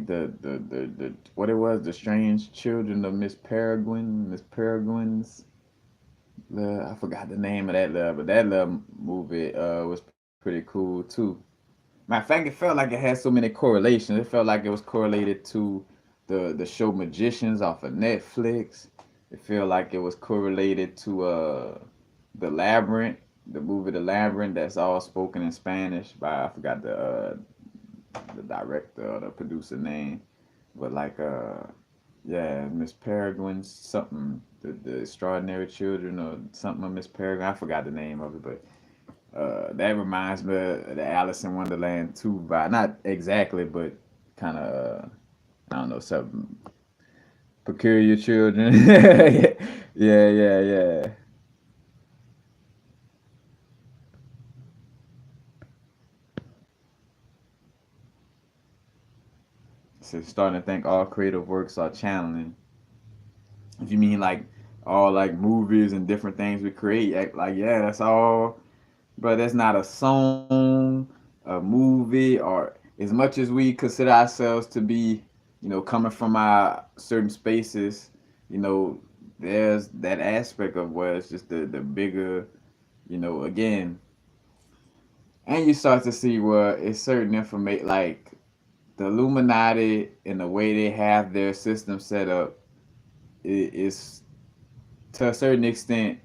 the what it was, the strange children of Miss Peregrine's. I forgot the name of that but that little movie was pretty cool too. Matter of fact, it felt like it had so many correlations. It felt like it was correlated to the show Magicians off of Netflix. It felt like it was correlated to the Labyrinth, the movie The Labyrinth, that's all spoken in Spanish by, I forgot the director or the producer name, but like yeah, Miss Peregrine's something, the Extraordinary Children or something of Miss Peregrine. I forgot the name of it, but that reminds me of the Alice in Wonderland 2 vibe. Not exactly, but kind of, I don't know, something. Peculiar Children. Yeah, yeah, yeah. So starting to think all creative works are channeling. If you mean like all like movies and different things we create, like yeah, that's all. But that's not a song, a movie, or as much as we consider ourselves to be, coming from our certain spaces, you know, there's that aspect of where it's just the bigger, again, and you start to see where it's certain information like the Illuminati and the way they have their system set up is to a certain extent.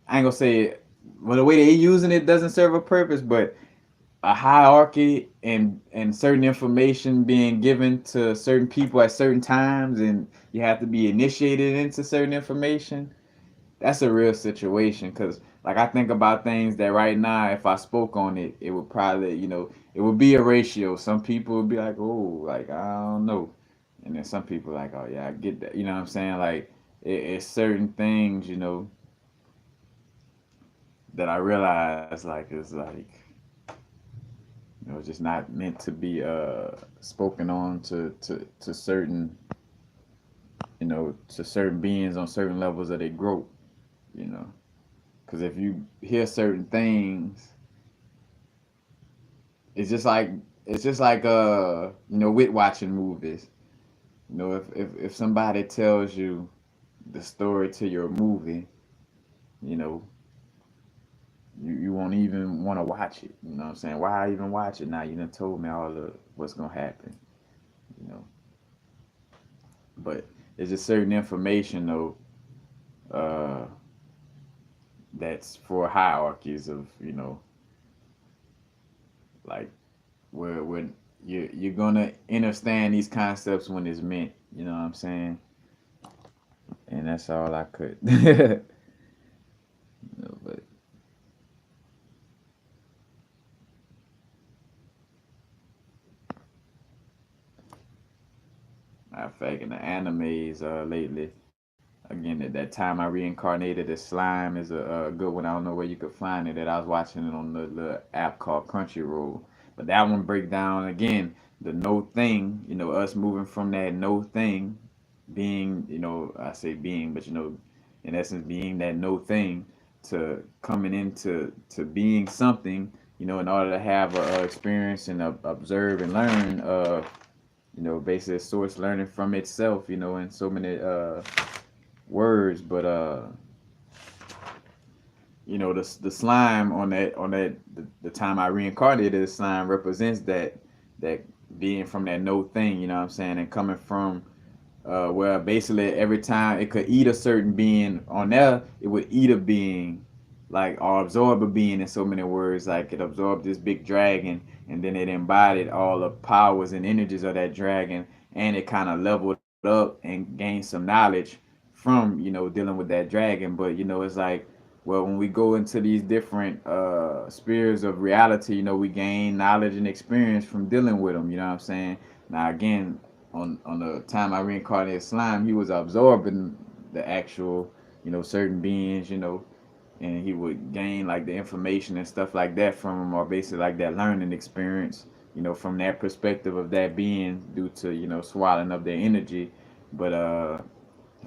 I ain't gonna say it, well, the way they using it doesn't serve a purpose, but a hierarchy and certain information being given to certain people at certain times, and you have to be initiated into certain information. That's a real situation, because like I think about things that right now, if I spoke on it, it would probably, it would be a ratio. Some people would be like, oh, like I don't know, and then some people like, oh yeah, I get that. You know what I'm saying? Like it's certain things, that I realize like is like It's just not meant to be spoken on to certain, to certain beings on certain levels of their growth. You know, because if you hear certain things, it's just like with watching movies. If somebody tells you the story to your movie, you know, you won't even want to watch it. You know what I'm saying? Why even watch it now? You done told me all of what's gonna happen. You know, but it's just certain information though, uh, that's for hierarchies of, like where when you're gonna understand these concepts when it's meant. You know what I'm saying? And that's all I could. But matter of fact, in the animes lately, again, at that time I reincarnated as slime is a good one. I don't know where you could find it. That I was watching it on the little app called Crunchyroll. But that one break down again the no thing. Us moving from that no thing, being, I say being, but in essence being that no thing to coming into to being something. In order to have a experience and observe and learn. Basically source learning from itself. In so many words, but the slime on that the time I reincarnated as slime represents that being from that no thing, you know what I'm saying, and coming from where basically every time it could eat a certain being on there, it would eat a being, like, or absorb a being in so many words, like it absorbed this big dragon and then it embodied all the powers and energies of that dragon, and it kind of leveled up and gained some knowledge from dealing with that dragon. But it's like, well, when we go into these different spheres of reality, we gain knowledge and experience from dealing with them. You know what I'm saying? Now again, on the time I reincarnated slime, he was absorbing the actual, certain beings, and he would gain like the information and stuff like that from them, or basically like that learning experience, from that perspective of that being due to swallowing up their energy. But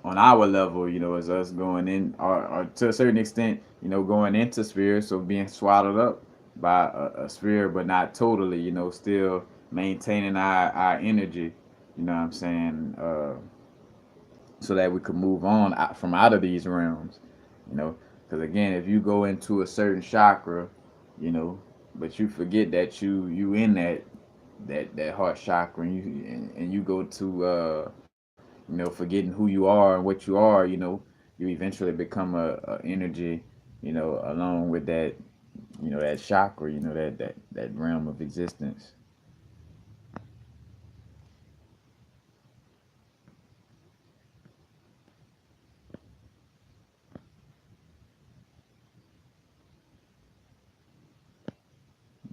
on our level, as us going in, or to a certain extent, going into spheres, so being swallowed up by a sphere, but not totally, still maintaining our energy, you know what I'm saying, so that we could move on from out of these realms, you know, because again, if you go into a certain chakra, you know, but you forget that you in that heart chakra, and you go to forgetting who you are and what you are, you eventually become a energy, along with that, that chakra, that realm of existence.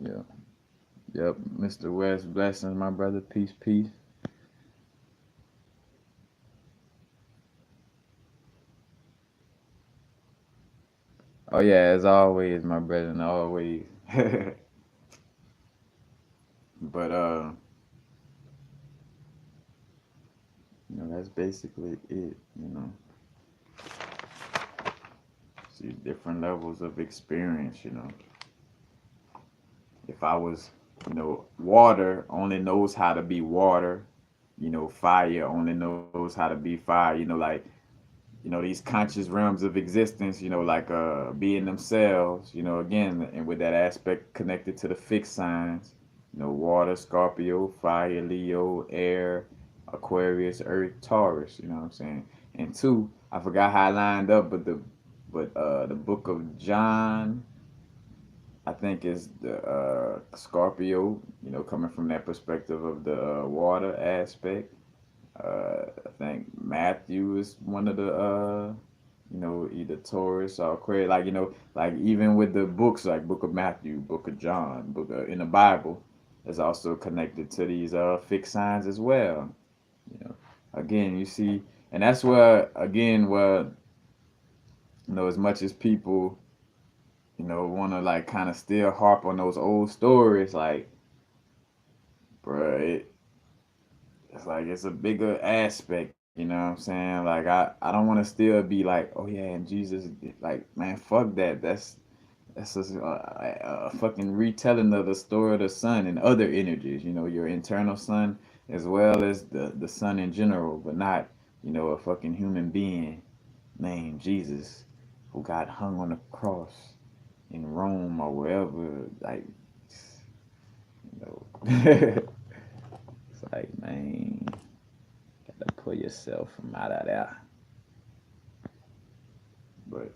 Yeah. Yep. Mr. West, blessings, my brother. Peace, peace. Oh yeah, as always, my brother, and always. But that's basically it. See different levels of experience. If I was, water only knows how to be water. Fire only knows how to be fire. Like, these conscious realms of existence, like being themselves, again, and with that aspect connected to the fixed signs, water, Scorpio, fire, Leo, air, Aquarius, Earth, Taurus, you know what I'm saying? And two, I forgot how I lined up, but the book of John, I think is the Scorpio, coming from that perspective of the water aspect. I think Matthew is one of the either Taurus or Aquarius. Like, like even with the books, like Book of Matthew, Book of John, Book in the Bible, is also connected to these fixed signs as well. Again, you see, and that's where again where as much as people want to like kind of still harp on those old stories, like bro, it's like it's a bigger aspect, you know what I'm saying? Like I don't want to still be like, oh yeah, and Jesus, like man, fuck that. That's a fucking retelling of the story of the sun and other energies. You know, your internal sun as well as the sun in general, but not a fucking human being named Jesus who got hung on a cross in Rome or wherever. Like, it's like man, gotta pull yourself from out of there. But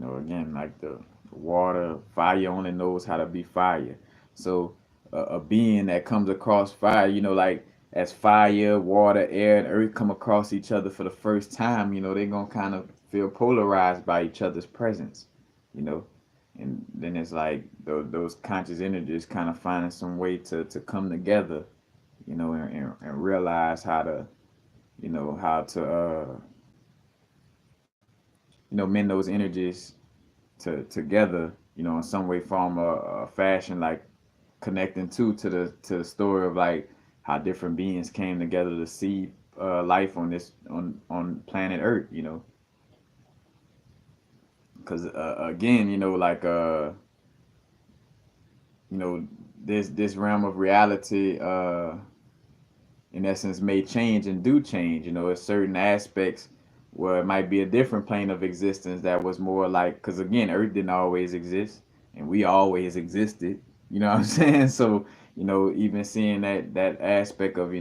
again, like the water, fire only knows how to be fire. So a being that comes across fire, like as fire, water, air, and earth come across each other for the first time, they're gonna kind of feel polarized by each other's presence, you know. And then it's like those conscious energies kind of finding some way to come together, and realize how to mend those energies together, in some way, form, or fashion, like connecting to the story of like how different beings came together to see life on this on planet Earth, because again, like this realm of reality, in essence, may change and do change. There's certain aspects where it might be a different plane of existence that was more like, because again, Earth didn't always exist, and we always existed. You know what I'm saying? So, even seeing that aspect of,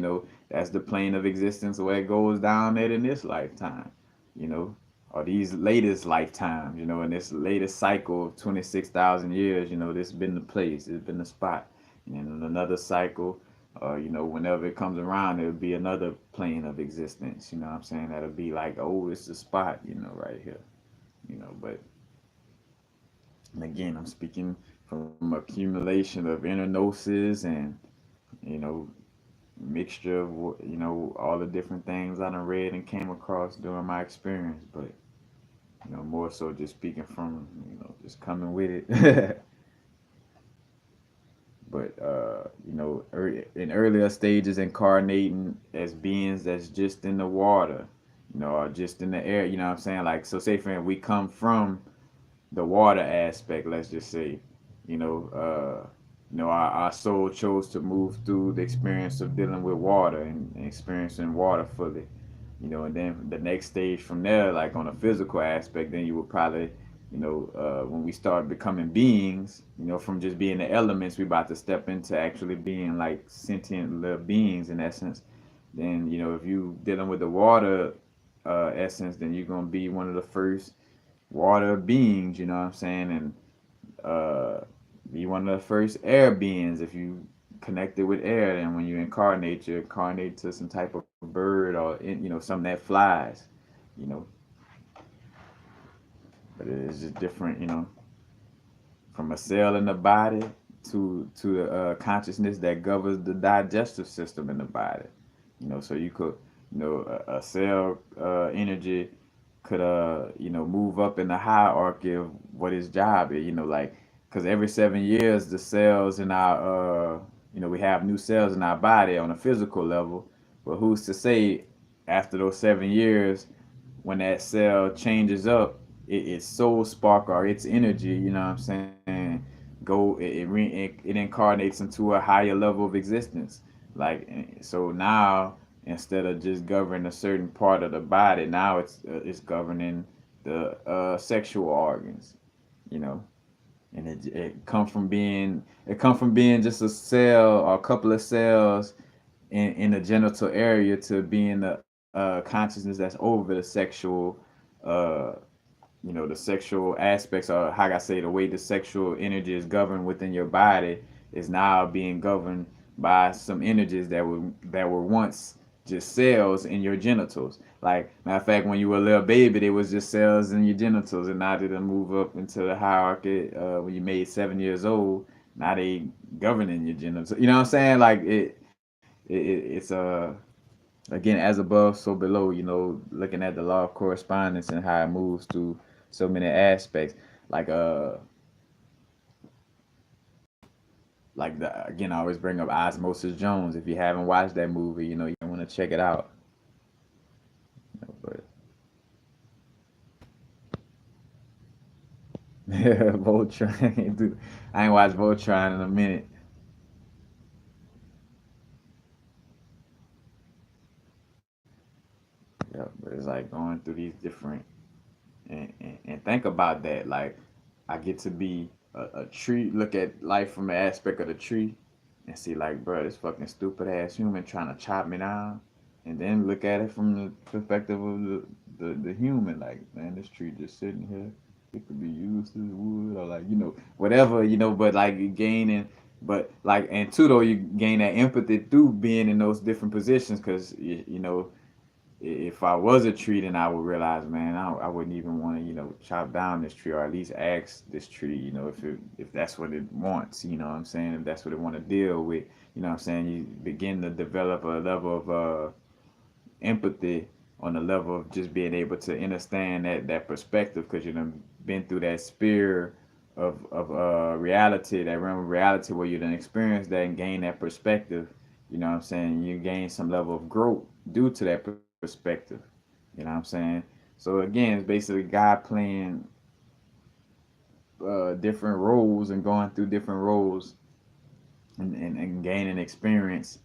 that's the plane of existence where it goes down there in this lifetime, you know, or these latest lifetimes, in this latest cycle of 26,000 years, this has been the place, it's been the spot. And in another cycle, whenever it comes around, it'll be another plane of existence. You know what I'm saying? That'll be like, oh, it's the spot, right here. But and again, I'm speaking from accumulation of inner gnosis and, you know, mixture of, all the different things I done read and came across during my experience. But, more so just speaking from, just coming with it. But in earlier stages, incarnating as beings that's just in the water, or just in the air. You know what I'm saying? Like, so say for instance, we come from the water aspect. Let's just say, you know, our soul chose to move through the experience of dealing with water and experiencing water fully. And then the next stage from there, like on a physical aspect, then you would probably, when we start becoming beings, from just being the elements, we about to step into actually being like sentient little beings in essence. Then, if you dealing with the water essence, then you're gonna be one of the first water beings, you know what I'm saying, and uh, be one of the first air beings if you connected with air. And when you incarnate to some type of bird or something that flies, you know. But it's just different, from a cell in the body to the consciousness that governs the digestive system in the body. So you could, a cell energy could move up in the hierarchy of what his job is. Like, because every 7 years the cells in our we have new cells in our body on a physical level. But who's to say after those 7 years, when that cell changes up, its soul spark or its energy, you know what I'm saying, it incarnates into a higher level of existence. Like, so now, instead of just governing a certain part of the body, now it's governing the sexual organs, you know. And it come from being just a cell or a couple of cells in the genital area to being the consciousness that's over the sexual, uh, the sexual aspects, or how I say, the way the sexual energy is governed within your body is now being governed by some energies that were once just cells in your genitals. Like, matter of fact, when you were a little baby, they was just cells in your genitals, and now they done move up into the hierarchy. When you made 7 years old, now they governing your genitals. You know what I'm saying? Like it's again, as above, so below. Looking at the law of correspondence and how it moves through so many aspects. Like like the again, I always bring up Osmosis Jones. If you haven't watched that movie, you want to check it out. But yeah, Voltron, dude, I ain't watched Voltron in a minute. Yeah, but it's like going through these different and think about that. Like I get to be a tree, look at life from the aspect of the tree, and see like, bro, this fucking stupid ass human trying to chop me down, and then look at it from the perspective of the human. Like, man, this tree just sitting here. It could be used as wood or like whatever But like you gaining, but like and two though you gain that empathy through being in those different positions because if I was a tree, then I would realize, man, I wouldn't even want to, chop down this tree or at least ask this tree, if that's what it wants, what I'm saying, if that's what it want to deal with, what I'm saying, you begin to develop a level of empathy on the level of just being able to understand that perspective because you've been through that sphere of reality, that realm of reality where you done experienced that and gain that perspective. You know what I'm saying? You gain some level of growth due to that perspective. You know what I'm saying? So again, it's basically God playing different roles and going through different roles and gaining experience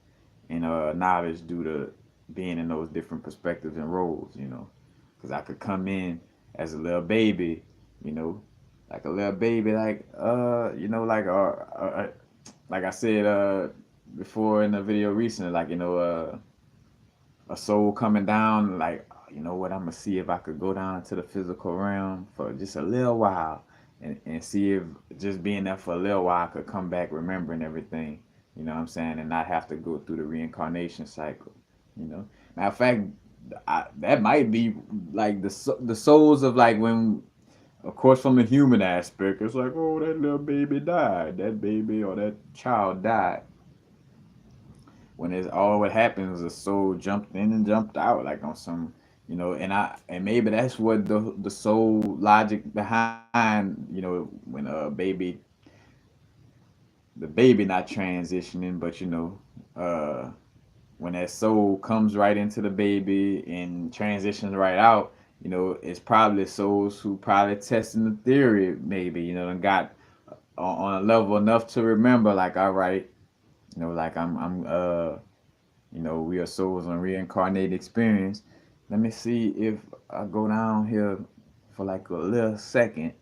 and knowledge due to being in those different perspectives and roles. Because I could come in as a little baby, you know, like a little baby, like I said before in the video recently, like a soul coming down, like you know what, I'm gonna see if I could go down to the physical realm for just a little while and see if just being there for a little while I could come back remembering everything, you know what I'm saying, and not have to go through the reincarnation cycle. Matter of fact, that might be like the souls of like when, of course, from the human aspect, it's like, oh, that little baby died, that baby or that child died, when it's all what happens, the soul jumped in and jumped out like on some. And maybe that's what the soul logic behind when a baby, the baby not transitioning, but uh when that soul comes right into the baby and transitions right out, it's probably souls who probably testing the theory, maybe, and got on a level enough to remember, like, all right, like we are souls on reincarnated experience. Let me see if I go down here for like a little second,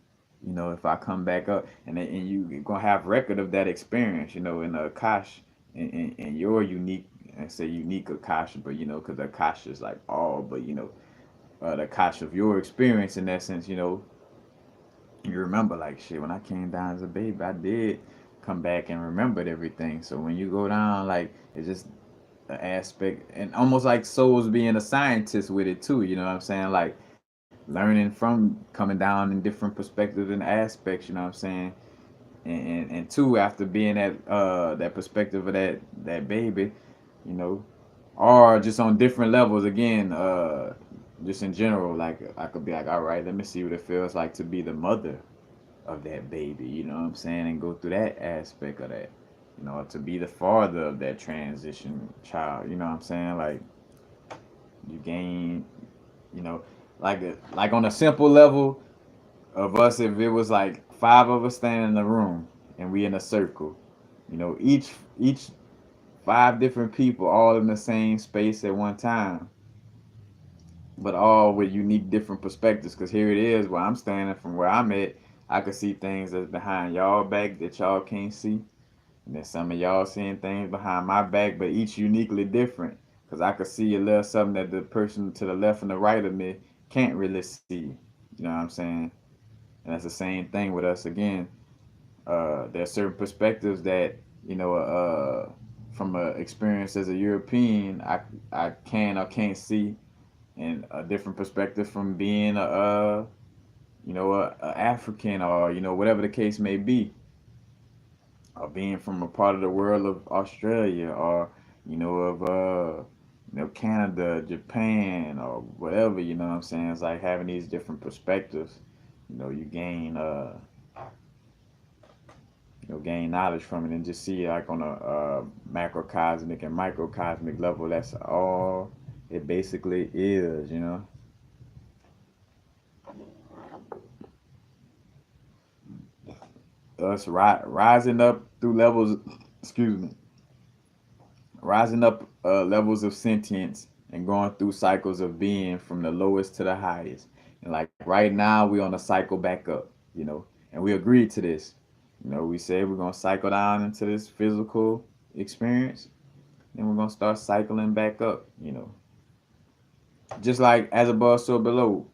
if I come back up, and you're gonna have record of that experience, in the Akash, and your unique, and say unique Akash, but because the Akash is like all, but the Akash of your experience in that sense, you remember like shit. When I came down as a baby, I did come back and remembered everything. So when you go down, like it's just aspect and almost like souls being a scientist with it too, you know what I'm saying, like learning from coming down in different perspectives and aspects, you know what I'm saying, and two, after being at that perspective of that baby, you know or just on different levels again, just in general, like I could be like, all right, let me see what it feels like to be the mother of that baby, you know what I'm saying, and go through that aspect of that, to be the father of that transition child, you know what I'm saying, like you gain, you know, like on a simple level of us, if it was like five of us standing in the room and we in a circle, each five different people all in the same space at one time, but all with unique different perspectives. Because here it is, where I'm standing from where I'm at, I could see things that's behind y'all back that y'all can't see. And then some of y'all seeing things behind my back, but each uniquely different. Because I could see a little something that the person to the left and the right of me can't really see. You know what I'm saying? And that's the same thing with us again. There's certain perspectives that, from a experience as a European, I can or can't see, and a different perspective from being a African, or whatever the case may be, or being from a part of the world of Australia, or of Canada, Japan, or whatever. You know what I'm saying? It's like having these different perspectives. You gain gain knowledge from it and just see it like on a macrocosmic and microcosmic level. That's all it basically is. Us rising up through levels, excuse me, rising up levels of sentience and going through cycles of being from the lowest to the highest. And like right now, we on a cycle back up, and we agreed to this. We said we're gonna cycle down into this physical experience, then we're gonna start cycling back up. Just like as above, so below.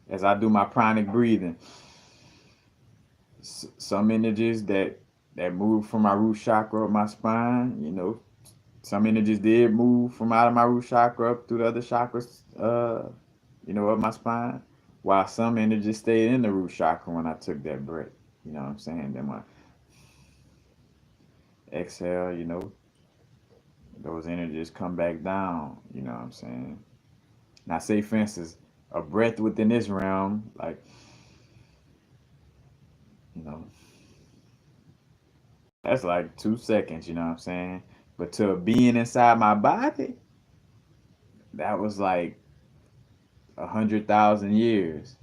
As I do my pranic breathing, some energies that move from my root chakra of my spine. Some energies did move from out of my root chakra up through the other chakras, of my spine, while some energies stayed in the root chakra when I took that breath. You know what I'm saying? Then my exhale, those energies come back down. You know what I'm saying? Now, say for instance, a breath within this realm, like, you know, that's like 2 seconds. You know what I'm saying? But to a being inside my body, that was like 100,000 years.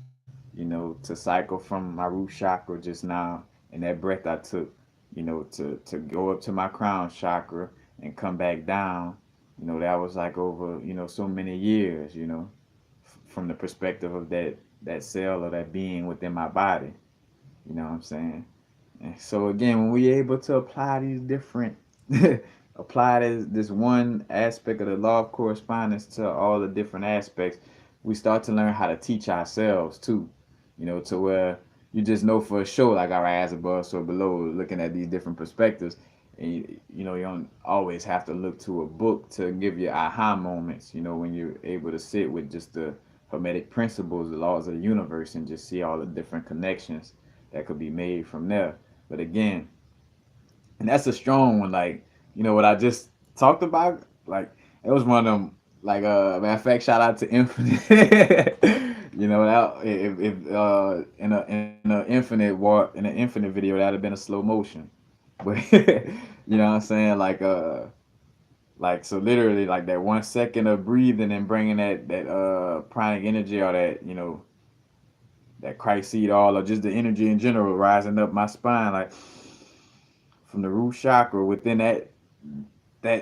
To cycle from my root chakra just now, and that breath I took, to go up to my crown chakra and come back down. That was like over, so many years. From the perspective of that cell or that being within my body. You know what I'm saying? And so again, when we able to apply these different apply this one aspect of the law of correspondence to all the different aspects, we start to learn how to teach ourselves too. To where you just know for sure, like our eyes above, so below, looking at these different perspectives, and you don't always have to look to a book to give you aha moments. When you're able to sit with just the hermetic principles, the laws of the universe, and just see all the different connections that could be made from there. But again, and that's a strong one. Like, what I just talked about, like it was one of them. Like, matter of fact, shout out to Infinite. That if in an Infinite video that'd have been a slow motion, but what I'm saying, like so literally like that 1 second of breathing and bringing that pranic energy or that Christ seed all or just the energy in general rising up my spine like from the root chakra within that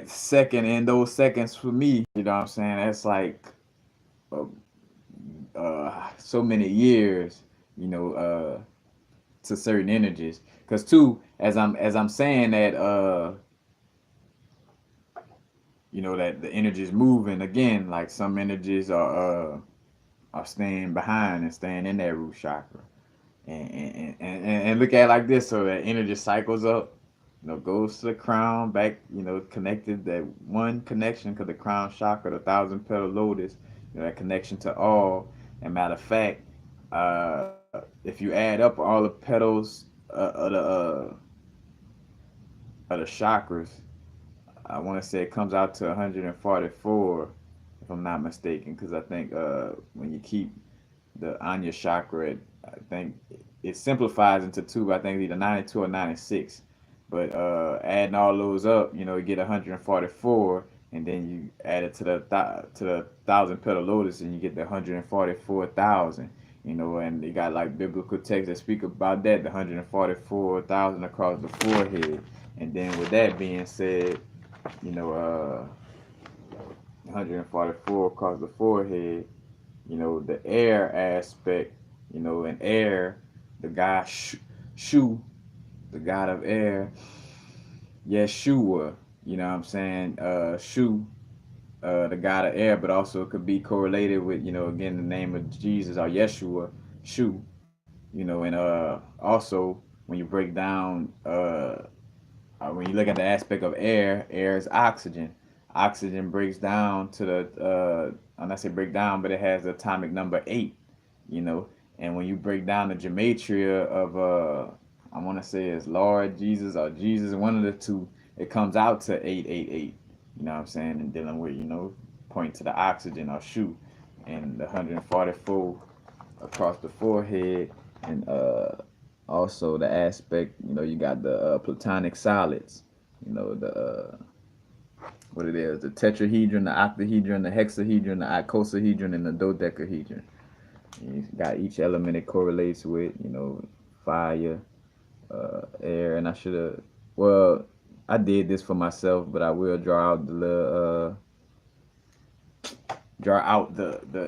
second and those seconds for me, what I'm saying? That's like uh, so many years, you know, to certain energies. Cause too, as I'm saying that, that the energies moving again, like some energies are staying behind and staying in that root chakra. And look at it like this, so that energy cycles up, goes to the crown, back, connected, that one connection, because the crown chakra, the thousand petal lotus, that connection to all. And matter of fact, if you add up all the petals of the chakras, I want to say it comes out to 144, if I'm not mistaken, because I think when you keep the Anya chakra, I think it simplifies into two. I think it's either 92 or 96. But adding all those up, you get 144, and then you add it to the thousand petal lotus, and you get the 144,000. And you got like biblical texts that speak about that, the 144,000 across the forehead. And then with that being said, 144 across the forehead, the air aspect, and air, the god Shu, the god of air, Yeshua, what I'm saying, Shu, the god of air, but also it could be correlated with, again, the name of Jesus or Yeshua, Shu, and also when you break down, when you look at the aspect of air is oxygen. Oxygen breaks down to I'm not say break down, but it has the atomic number 8, you know. And when you break down the gematria of, I want to say it's Lord Jesus or Jesus, one of the two, it comes out to 888, you know what I'm saying? And dealing with, point to the oxygen or shoe, and the 144 across the forehead, and Also the aspect, you got the platonic solids, the what it is, the tetrahedron, the octahedron, the hexahedron, the icosahedron, and the dodecahedron. You got each element it correlates with, fire, air, and I should have, well, I did this for myself, but I will draw out the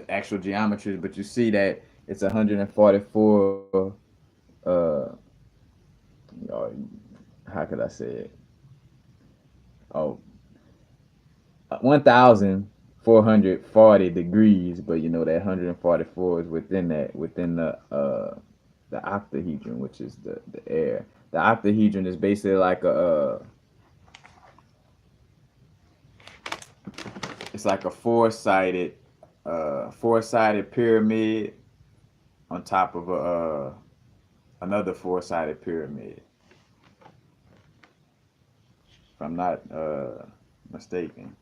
actual geometries. But you see that it's 144. Uh, uh, how could I say it? Oh, 1,440 degrees, but that 144 is within the octahedron, which is the air. The octahedron is basically like it's like a four-sided pyramid on top of another four-sided pyramid, if I'm not mistaken.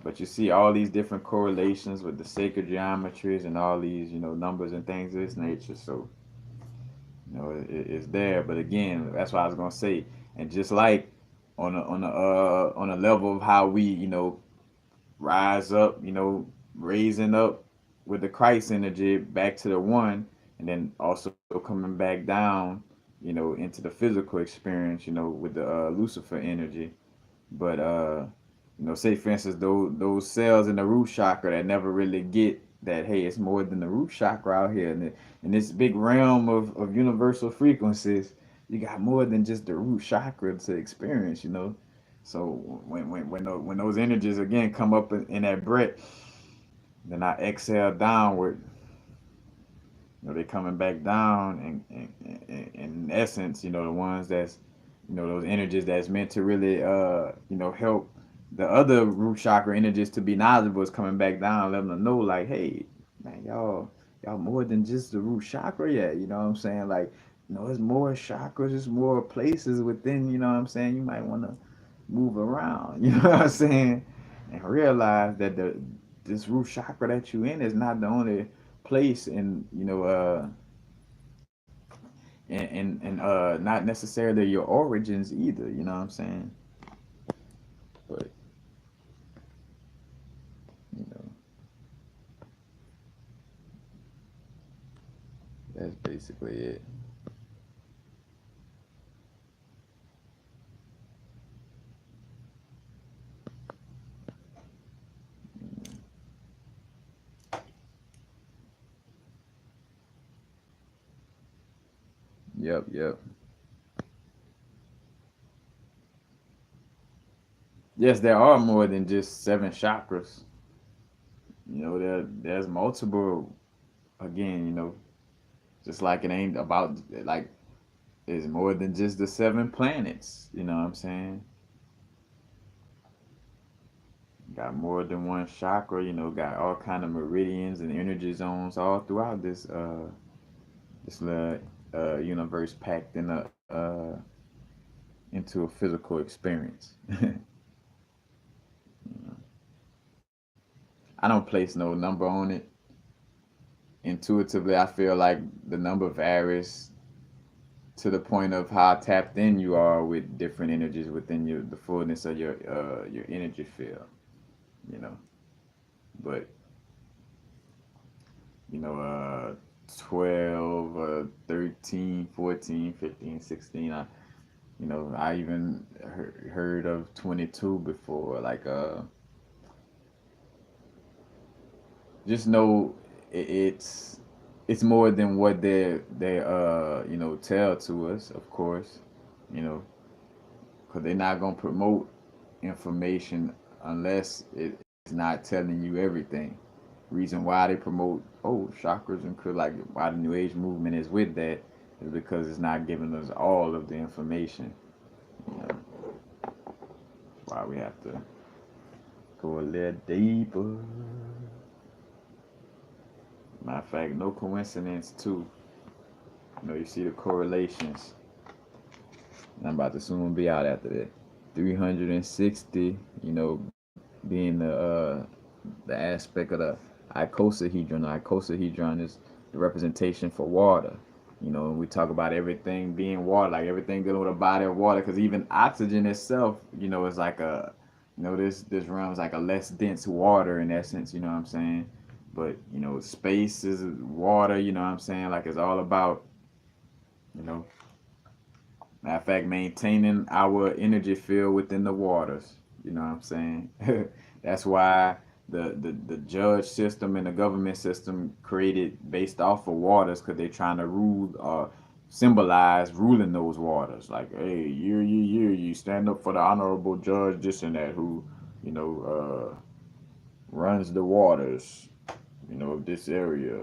But you see all these different correlations with the sacred geometries and all these, numbers and things of this nature. So, it's there. But again, that's what I was gonna say. And just like on a level of how we, rise up, raising up with the Christ energy back to the one, and then also coming back down, into the physical experience, with the Lucifer energy. But say for instance, those cells in the root chakra that never really get that, hey, it's more than the root chakra out here, and in this big realm of universal frequencies, you got more than just the root chakra to experience. So when those energies again come up in that breath, then I exhale downward. They coming back down, and in essence, the ones that's, those energies that's meant to really, help the other root chakra energies to be knowledgeable is coming back down, letting them know, like, hey, man, y'all more than just the root chakra yet. You know what I'm saying? Like, there's more chakras, there's more places within. You know what I'm saying? You might want to move around. You know what I'm saying? And realize that this root chakra that you in is not the only place in, and not necessarily your origins either. You know what I'm saying? But you know, that's basically it. Yep, yep. Yes, there are more than just seven chakras. There's multiple. Again, just like it ain't about, like, it's more than just the seven planets. You know what I'm saying? Got more than one chakra. Got all kind of meridians and energy zones all throughout this little universe packed into a physical experience. I don't place no number on it. Intuitively, I feel like the number varies to the point of how tapped in you are with different energies within the fullness of your energy field. You know, but 12, 13, 14, 15, 16. I even heard of 22 before. Like, just know it's more than what they tell to us, of course, you know, because they're not gonna promote information unless it's not telling you everything. Reason why they promote chakras and like why the New Age movement is with that is because it's not giving us all of the information. You know, why we have to go a little deeper. Matter of fact, no coincidence too. You see the correlations. I'm about to soon be out after that. 360, being the aspect of the icosahedron. The icosahedron is the representation for water. You know, we talk about everything being water, like everything dealing with a body of water, because even oxygen itself, you know, is like a, you know, this realm is like a less dense water in essence. You know what I'm saying? But you know, space is water. You know what I'm saying? Like it's all about, you know, matter of fact, maintaining our energy field within the waters. You know what I'm saying? That's why the judge system and the government system created based off of waters, because they're trying to rule or symbolize ruling those waters. Like, hey, you stand up for the honorable judge, this and that, who, you know, runs the waters, you know, of this area.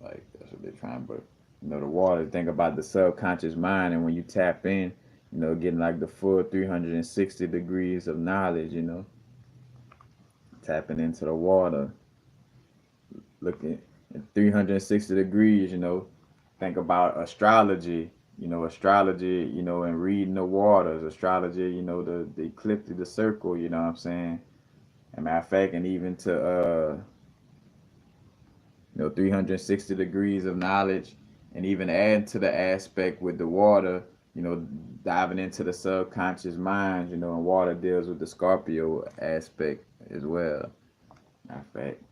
Like that's what they're trying. But you know, the water. Think about the subconscious mind, and when you tap in, you know, getting like the full 360 degrees of knowledge. You know, tapping into the water, looking at 360 degrees. You know, think about astrology. You know, astrology. You know, and reading the waters. Astrology. You know, the eclipse, the circle. You know what I'm saying? And matter of fact, and even to you know, 360 degrees of knowledge, and even add to the aspect with the water, you know, diving into the subconscious mind, you know, and water deals with the Scorpio aspect as well. Matter of fact,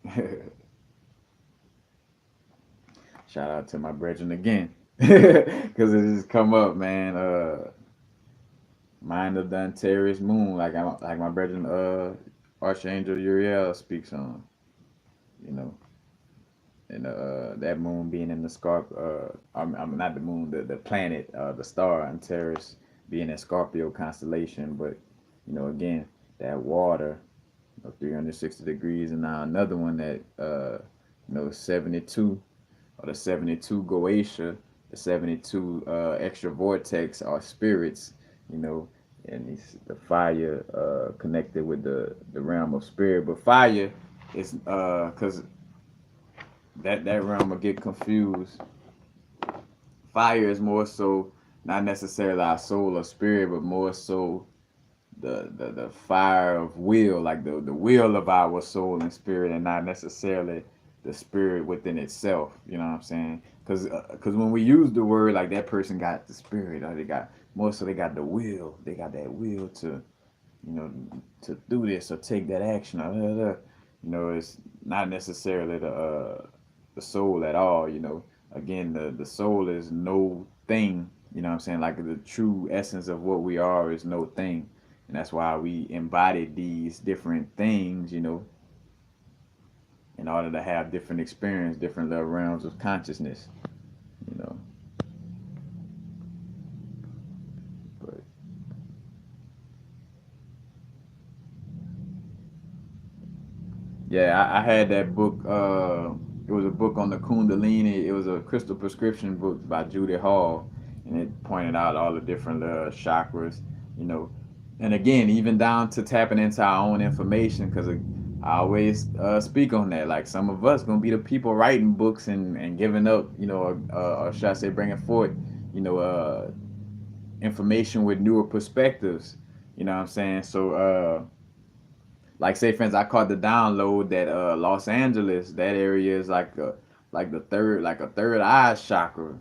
shout out to my brethren again, because it just come up, man. Mind of the Antares moon, like my brethren, Archangel Uriel speaks on, you know. And that moon being in the Scorpio, I'm not the moon, the planet, the star Antares being in Scorpio constellation. But you know, again, that water, you know, 360 degrees, and now another one that you know, 72, or the 72 Goetia, the 72 extra vortex are spirits, you know, and the fire connected with the realm of spirit. But fire is because that realm will get confused. Fire is more so not necessarily our soul or spirit, but more so the fire of will, like the will of our soul and spirit, and not necessarily the spirit within itself. You know what I'm saying? Because when we use the word, like that person got the spirit, or they got more so they got the will. They got that will to, you know, to do this or take that action, or you know, it's not necessarily the soul at all. You know, again, the soul is no thing. You know what I'm saying? Like the true essence of what we are is no thing, and that's why we embody these different things. You know, in order to have different experience, different little realms of consciousness. You know, but yeah, I had that book. It was a book on the Kundalini. It was a crystal prescription book by Judy Hall, and it pointed out all the different chakras. You know, and again, even down to tapping into our own information, because I always speak on that. Like some of us gonna be the people writing books and giving up, you know, or should I say, bringing forth, you know, information with newer perspectives. You know what I'm saying? So. Like say for instance, I caught the download that Los Angeles, that area is like the third, like a third eye chakra,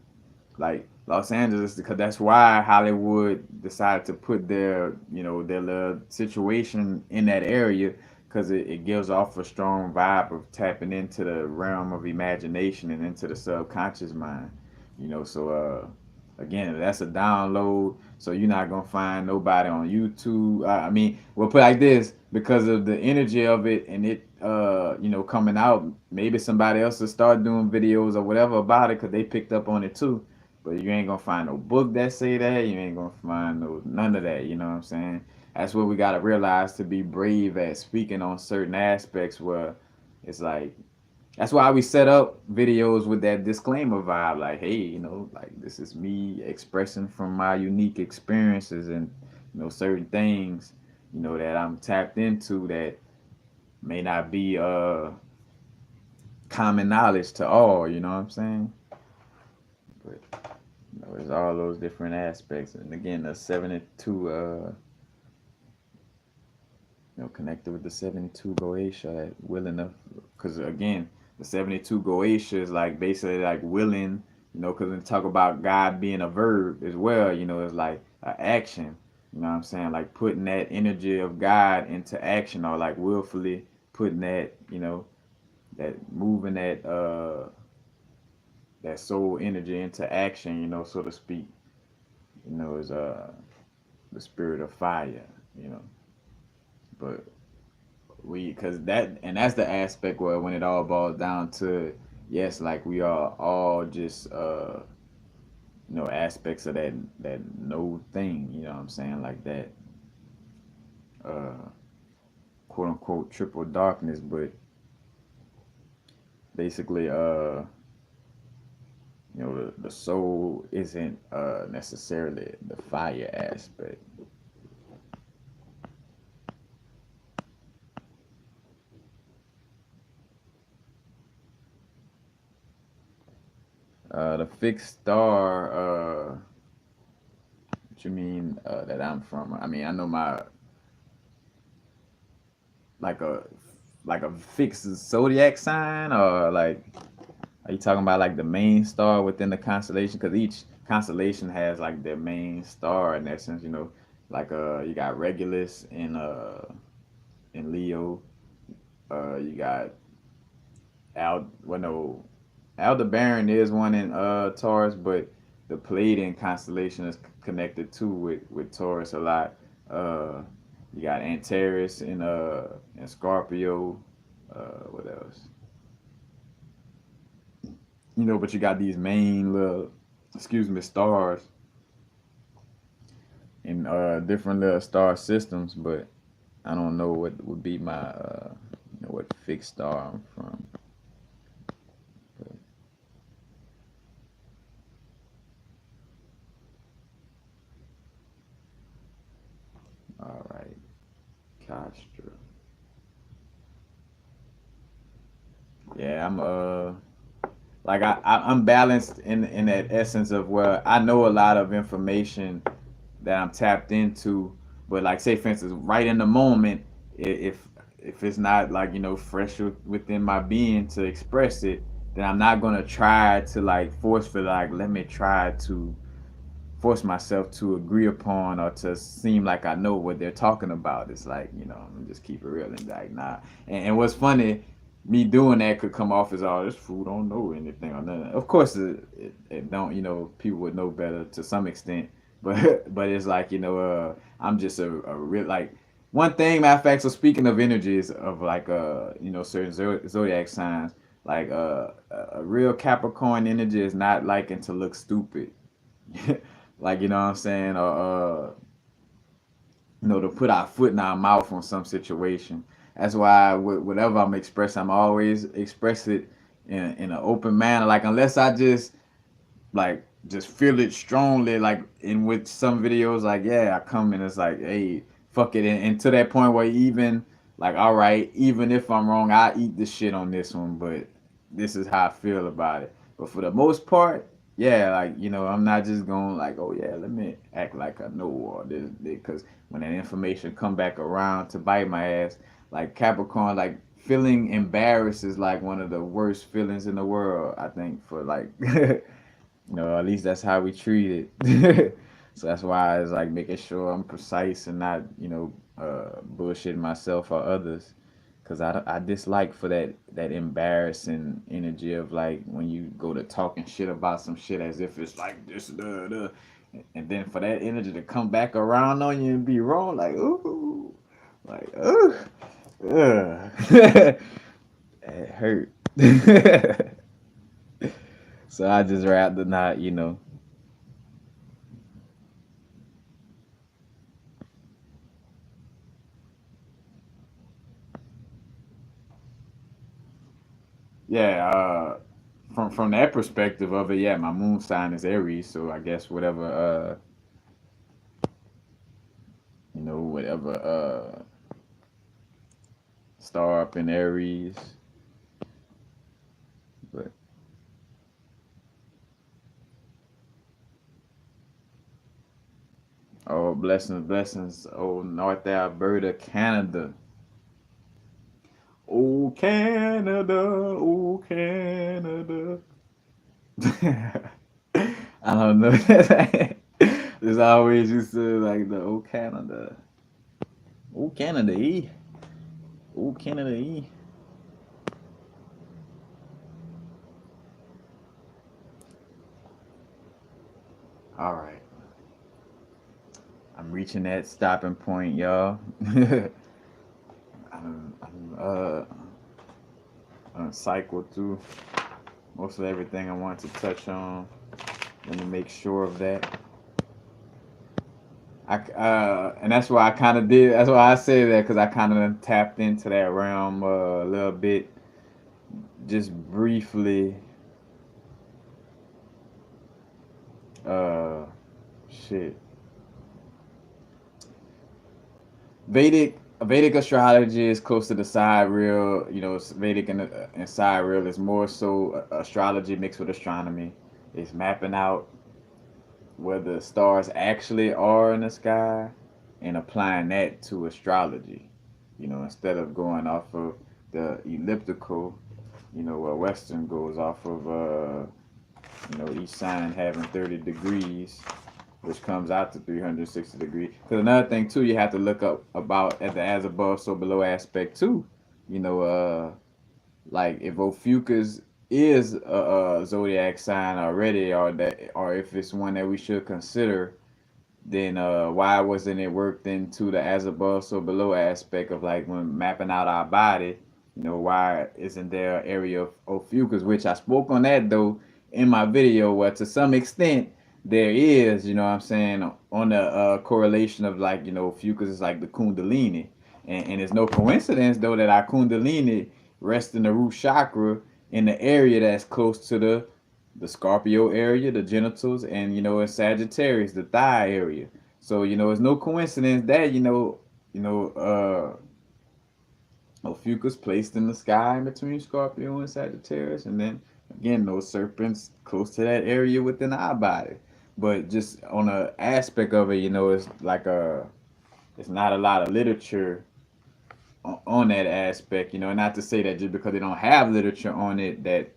like Los Angeles, because that's why Hollywood decided to put their, you know, their little situation in that area, because it gives off a strong vibe of tapping into the realm of imagination and into the subconscious mind, you know. So again, that's a download. So you're not gonna find nobody on YouTube. I mean, we'll put it like this, because of the energy of it and it, you know, coming out. Maybe somebody else will start doing videos or whatever about it because they picked up on it too. But you ain't gonna find no book that say that. You ain't gonna find no none of that. You know what I'm saying? That's what we gotta realize to be brave at speaking on certain aspects where it's like, that's why we set up videos with that disclaimer vibe, like, hey, you know, like this is me expressing from my unique experiences and, you know, certain things, you know, that I'm tapped into that may not be common knowledge to all, you know what I'm saying? But you know, it's all those different aspects. And again, the 72 you know, connected with the 72 Goetia, that willing enough, because again, the 72 Goetia is like basically like willing You know, because when you talk about God being a verb as well, you know, it's like an action. You know what I'm saying? Like putting that energy of God into action, or like willfully putting that, you know, that moving that soul energy into action, you know, so to speak. You know, is the spirit of fire, you know. But because that's the aspect where when it all boils down to, yes, like we are all just you know, aspects of that no thing, you know what I'm saying, like that uh quote unquote triple darkness. But basically, you know, the soul isn't necessarily the fire aspect. The fixed star, what you mean, that I'm from? I mean, I know my, like a like a fixed zodiac sign, or like, are you talking about like the main star within the constellation? Because each constellation has like their main star in essence, you know. Like you got Regulus in Leo. You got well, no, Aldebaran is one in Taurus, but the Pleiadian constellation is connected too with Taurus a lot. Uh, you got Antares in Scorpio. What else? You know, but you got these main little, excuse me, stars in different little star systems, but I don't know what would be my you know, what fixed star I'm from. But, all right, Castro. Yeah, I'm like I'm balanced in that essence of where I know a lot of information that I'm tapped into, but like say for instance, right in the moment, if it's not like, you know, fresh within my being to express it, then I'm not gonna try to like forcefully like let me try to force myself to agree upon or to seem like I know what they're talking about. It's like, you know, I'm just keep it real and like nah. And what's funny, me doing that could come off as all this fool don't know anything or nothing. Of course, it don't. You know, people would know better to some extent, but it's like, you know, I'm just a real like one thing. Matter of fact, so speaking of energies of like you know, certain zodiac signs, like a real Capricorn energy is not liking to look stupid. Like, you know what I'm saying, or you know, to put our foot in our mouth on some situation. That's why whatever I'm expressing, I'm always express it in an open manner. Like unless I just feel it strongly, like in with some videos, like yeah, I come and it's like, hey, fuck it, and to that point where even like, all right, even if I'm wrong, I eat the shit on this one, but this is how I feel about it. But for the most part, yeah, like, you know, I'm not just going like, oh yeah, let me act like I know or this, because when that information come back around to bite my ass, like Capricorn, like feeling embarrassed is like one of the worst feelings in the world. I think for like you know, at least that's how we treat it. So that's why it's like making sure I'm precise and not, you know, bullshitting myself or others. Cause I dislike for that embarrassing energy of like when you go to talking shit about some shit as if it's like this, and then for that energy to come back around on you and be wrong, like ooh, like ooh, ugh. It hurt. So I just rather not, you know. Yeah, from that perspective of it, yeah, my moon sign is Aries, so I guess whatever you know, whatever star up in Aries. But oh, blessings, blessings. Oh, North Alberta, Canada. Oh, Canada, oh, Canada. I don't know. There's always used to like the old Canada. Old Canada E. Old Canada E. All right. I'm reaching that stopping point, y'all. I'm cycle through most of everything I want to touch on. Let me make sure of that. And that's why I kind of did. That's why I say that because I kind of tapped into that realm a little bit, just briefly. Uh, shit. Vedic astrology is close to the sidereal. Vedic and sidereal is more so astrology mixed with astronomy. It's mapping out where the stars actually are in the sky and applying that to astrology. Instead of going off of the elliptical, where Western goes off of, each sign having 30 degrees, which comes out to 360 degrees. Because another thing too, you have to look up about at the as above, so below aspect too. You know, like if Ophiuchus is a zodiac sign already, or if it's one that we should consider, then why wasn't it worked into the as above, so below aspect of like when mapping out our body? Why isn't there an area of Ophiuchus, which I spoke on that though in my video, where to some extent there is, what I'm saying, on the correlation of like, Ophiuchus is like the Kundalini. And it's no coincidence though that our Kundalini rests in the root chakra in the area that's close to the Scorpio area, the genitals, and in Sagittarius, the thigh area. So it's no coincidence that Ophiuchus placed in the sky in between Scorpio and Sagittarius, and then again those serpents close to that area within our body. But just on a aspect of it, it's like it's not a lot of literature on that aspect, not to say that just because they don't have literature on it that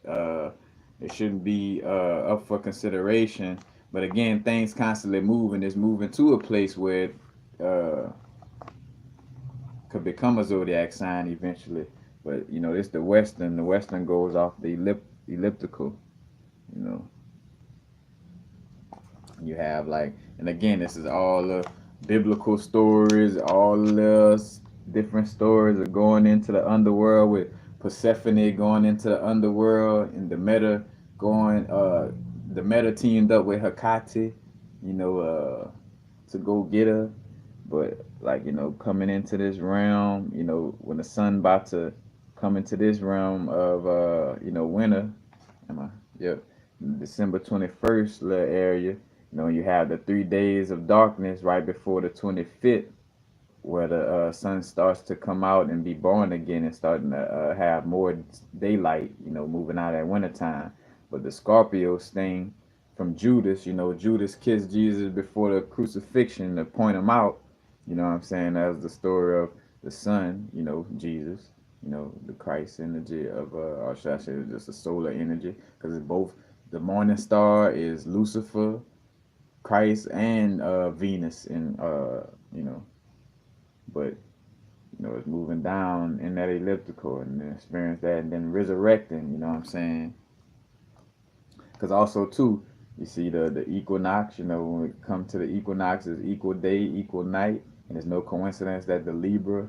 it shouldn't be up for consideration. But again, things constantly move, and it's moving to a place where it could become a zodiac sign eventually. But it's the Western. The Western goes off the elliptical. You know, you have like, and again, this is all the biblical stories, all the different stories of going into the underworld with Persephone going into the underworld and the meta teamed up with Hecate, to go get her. But like, coming into this realm, when the sun about to come into this realm of winter, am I? Yep. December 21st little area, you have the 3 days of darkness right before the 25th, where the sun starts to come out and be born again and starting to have more daylight, moving out at wintertime. But the Scorpio sting from Judas, Judas kissed Jesus before the crucifixion to point him out. You know what I'm saying? That was the story of the sun, Jesus, the Christ energy of, or should I say just the solar energy, because it's both the morning star is Lucifer, Christ, and Venus, and, but it's moving down in that elliptical and then experience that and then resurrecting, what I'm saying? Because also too, you see the equinox, when we come to the equinox, is equal day, equal night, and there's no coincidence that the Libra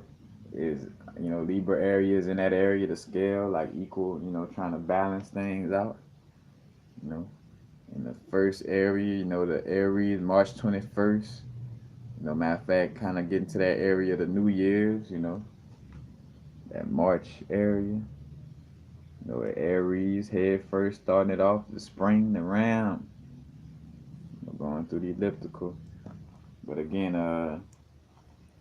is, Libra area is in that area, the scale, like equal, trying to balance things out, you know. In the first area, the Aries, March 21st, matter of fact, kind of getting to that area of the New Year's, that March area. Aries head first, starting it off the spring, the round, going through the elliptical. But again,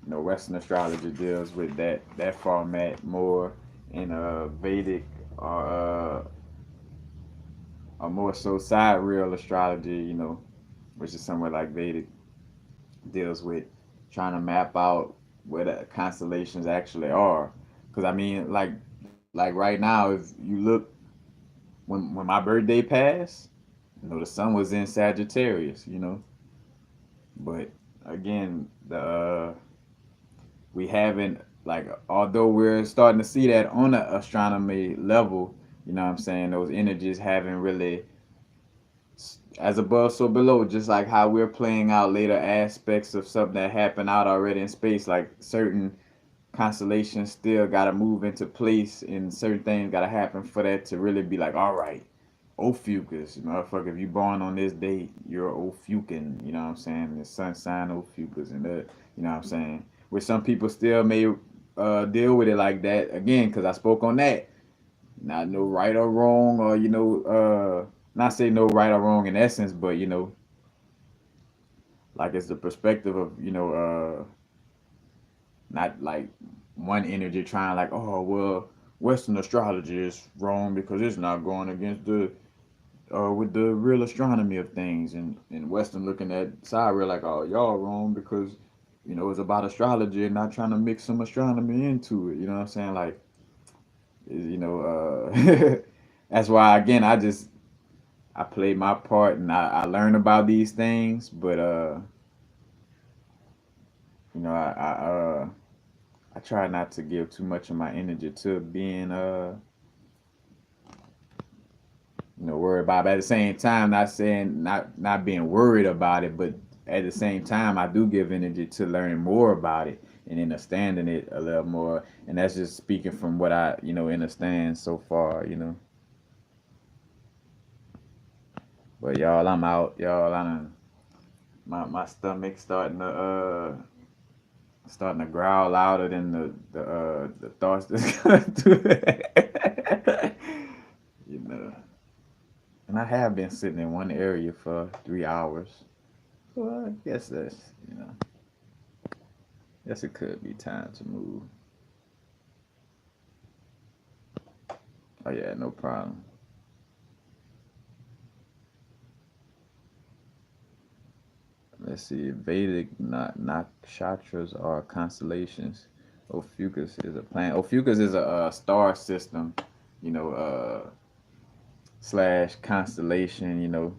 Western astrology deals with that format more, and Vedic or more so sidereal astrology, which is somewhere like Vedic, deals with trying to map out where the constellations actually are. Because I mean, like right now, if you look, when my birthday passed, the sun was in Sagittarius, but again, we haven't, like, although we're starting to see that on the astronomy level, what I'm saying, those energies haven't really, as above so below, just like how we're playing out later aspects of something that happened out already in space, like certain constellations still got to move into place and certain things got to happen for that to really be like, all right, Ophiuchus, motherfucker, if you born on this date, you're Ophiucan, you know what I'm saying? The sun sign Ophiuchus and that, you know what I'm saying? Which some people still may deal with it like that, again, because I spoke on that. Not no right or wrong, or, not say no right or wrong in essence, but, like it's the perspective of, not like one energy trying like, oh, well, Western astrology is wrong because it's not going against the with the real astronomy of things, and Western looking at Sidereal like, oh, y'all wrong because it's about astrology and not trying to mix some astronomy into it. You know what I'm saying? Like, that's why again I play my part and I learn about these things, but you know I try not to give too much of my energy to being worried about it. But at the same time, not saying not being worried about it, but at the same time, I do give energy to learning more about it and understanding it a little more. And that's just speaking from what I understand so far. But y'all, I'm out. Y'all, I done, my stomach starting to growl louder than the thoughts that's going through it. you know. And I have been sitting in one area for 3 hours. Well, I guess guess it could be time to move. Oh yeah, no problem. Let's see, Vedic nakshatras are constellations. Ophiuchus is a planet. Ophiuchus is a star system, you know, slash constellation.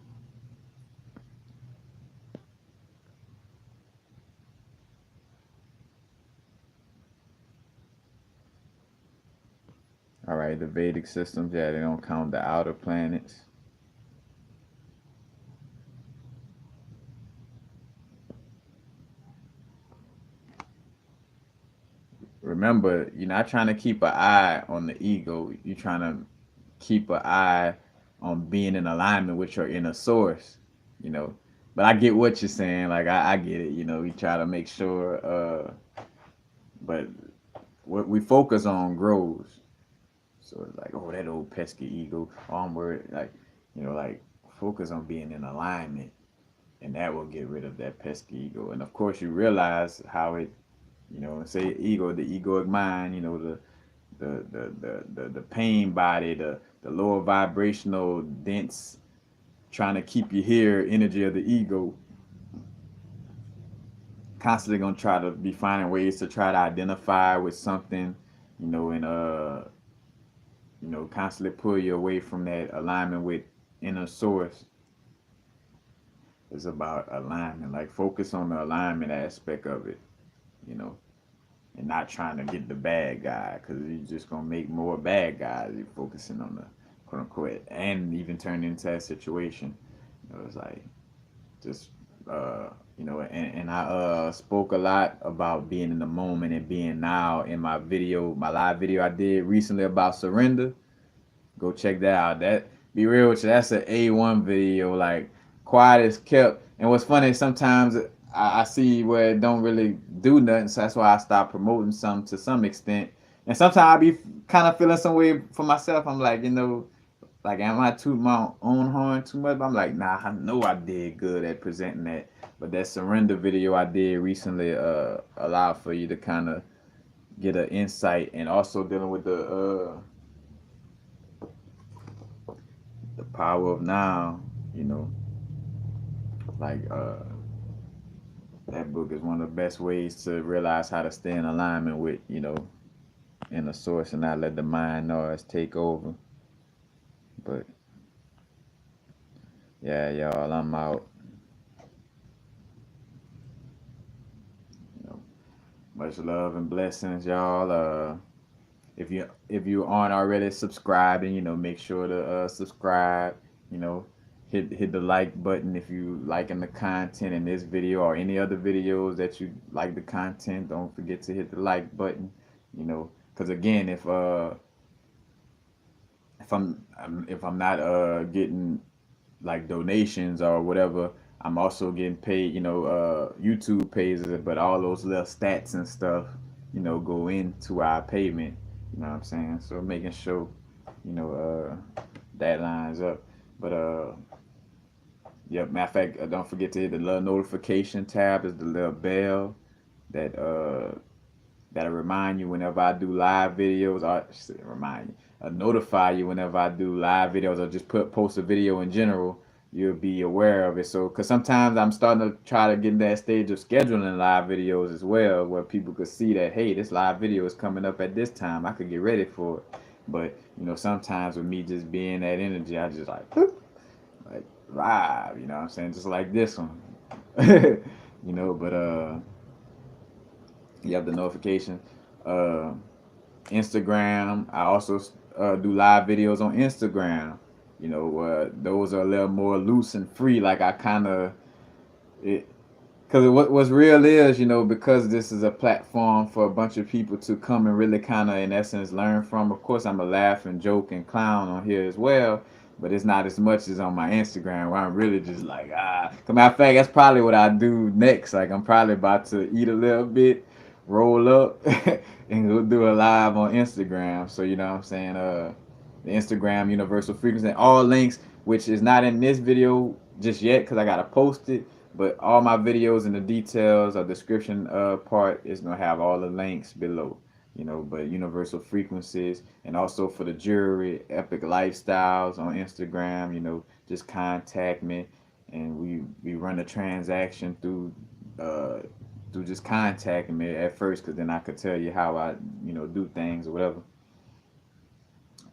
All right, the Vedic systems, yeah, they don't count the outer planets. Remember, you're not trying to keep an eye on the ego. You're trying to keep an eye on being in alignment with your inner source, you know. But I get what you're saying. Like I get it. We try to make sure, but what we focus on grows. So it's like, oh, that old pesky ego. Oh, I'm worried. Like focus on being in alignment, and that will get rid of that pesky ego. And of course, you realize how it, say ego, the egoic mind, the pain body, the lower vibrational dense trying to keep you here energy of the ego, constantly gonna try to be finding ways to try to identify with something, and constantly pull you away from that alignment with inner source. It's about alignment, like focus on the alignment aspect of it, you know and not trying to get the bad guy, because you're just gonna make more bad guys. You're focusing on the quote unquote, and even turn into that situation. It's like just and I spoke a lot about being in the moment and being now in my live video I did recently about surrender. Go check that out. That, be real with you, that's an A1 video. Like, quiet as kept. And what's funny, sometimes I see where it don't really do nothing, so that's why I stop promoting some to some extent. And sometimes I be kind of feeling some way for myself. I'm like, like, am I tooting my own horn too much? But I'm like, nah, I know I did good at presenting that. But that surrender video I did recently allowed for you to kind of get an insight, and also dealing with the power of now, like that book is one of the best ways to realize how to stay in alignment with, in the source, and not let the mind noise take over. But Yeah, y'all, I'm out. You know, much love and blessings, y'all. If you aren't already subscribing, make sure to subscribe. You know, hit the like button if you liking the content in this video or any other videos that you like the content. Don't forget to hit the like button. Because again, if I'm not getting like donations or whatever, I'm also getting paid. YouTube pays it, but all those little stats and stuff, go into our payment. You know what I'm saying? So making sure, that lines up. But yep. Matter of fact, don't forget to hit the little notification tab. Is the little bell that that'll remind you whenever I do live videos. Or remind you, notify you whenever I do live videos, or just post a video in general. You'll be aware of it. So, because sometimes I'm starting to try to get in that stage of scheduling live videos as well, where people could see that, hey, this live video is coming up at this time. I could get ready for it. But sometimes with me just being that energy, I just like live. You know what I'm saying? Just like this one. But you have the notification. Uh, Instagram. I also do live videos on Instagram. Those are a little more loose and free. Like I kind of it, because what's real is, because this is a platform for a bunch of people to come and really kind of, in essence, learn from. Of course, I'm a laugh and joke and clown on here as well, but it's not as much as on my Instagram where I'm really just like, ah. Matter of fact, that's probably what I do next. Like, I'm probably about to eat a little bit, roll up, and go do a live on Instagram. So, you know what I'm saying? The Instagram Universal Frequency, all links, which is not in this video just yet because I got to post it. But all my videos and the details or description part is gonna have all the links below. But universal frequencies, and also for the jewelry, epic lifestyles on Instagram. Just contact me, and we run a transaction through just contacting me at first, because then I could tell you how I do things or whatever.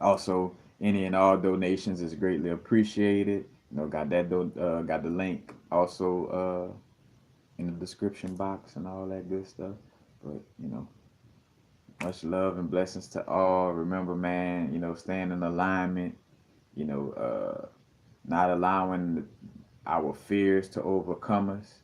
Also, any and all donations is greatly appreciated. Got the link also in the description box and all that good stuff. But much love and blessings to all. Remember, man, staying in alignment. You know, not allowing our fears to overcome us.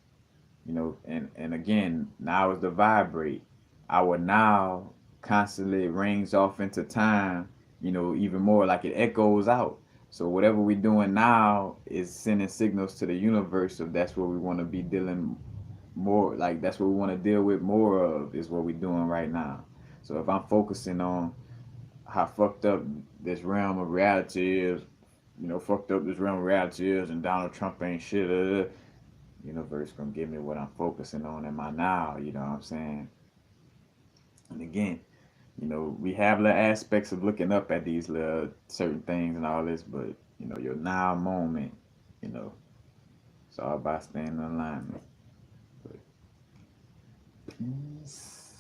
And again, now is the vibrate. Our now constantly rings off into time, even more, like it echoes out. So whatever we're doing now is sending signals to the universe of that's what we want to be dealing more, like that's what we want to deal with more of, is what we're doing right now. So if I'm focusing on how fucked up this realm of reality is, fucked up this realm of reality is, and Donald Trump ain't shit, universe gonna give me what I'm focusing on in my now. You know what I'm saying? And again, we have little aspects of looking up at these little certain things and all this, but your now moment, you know, it's all about staying in alignment. But peace.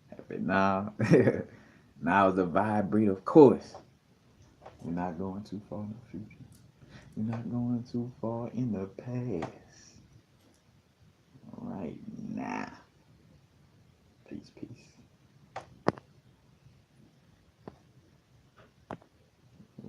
Happy now. Now is the vibrate, of course. We're not going too far in the future. We're not going too far in the past. Right now. Peace, peace.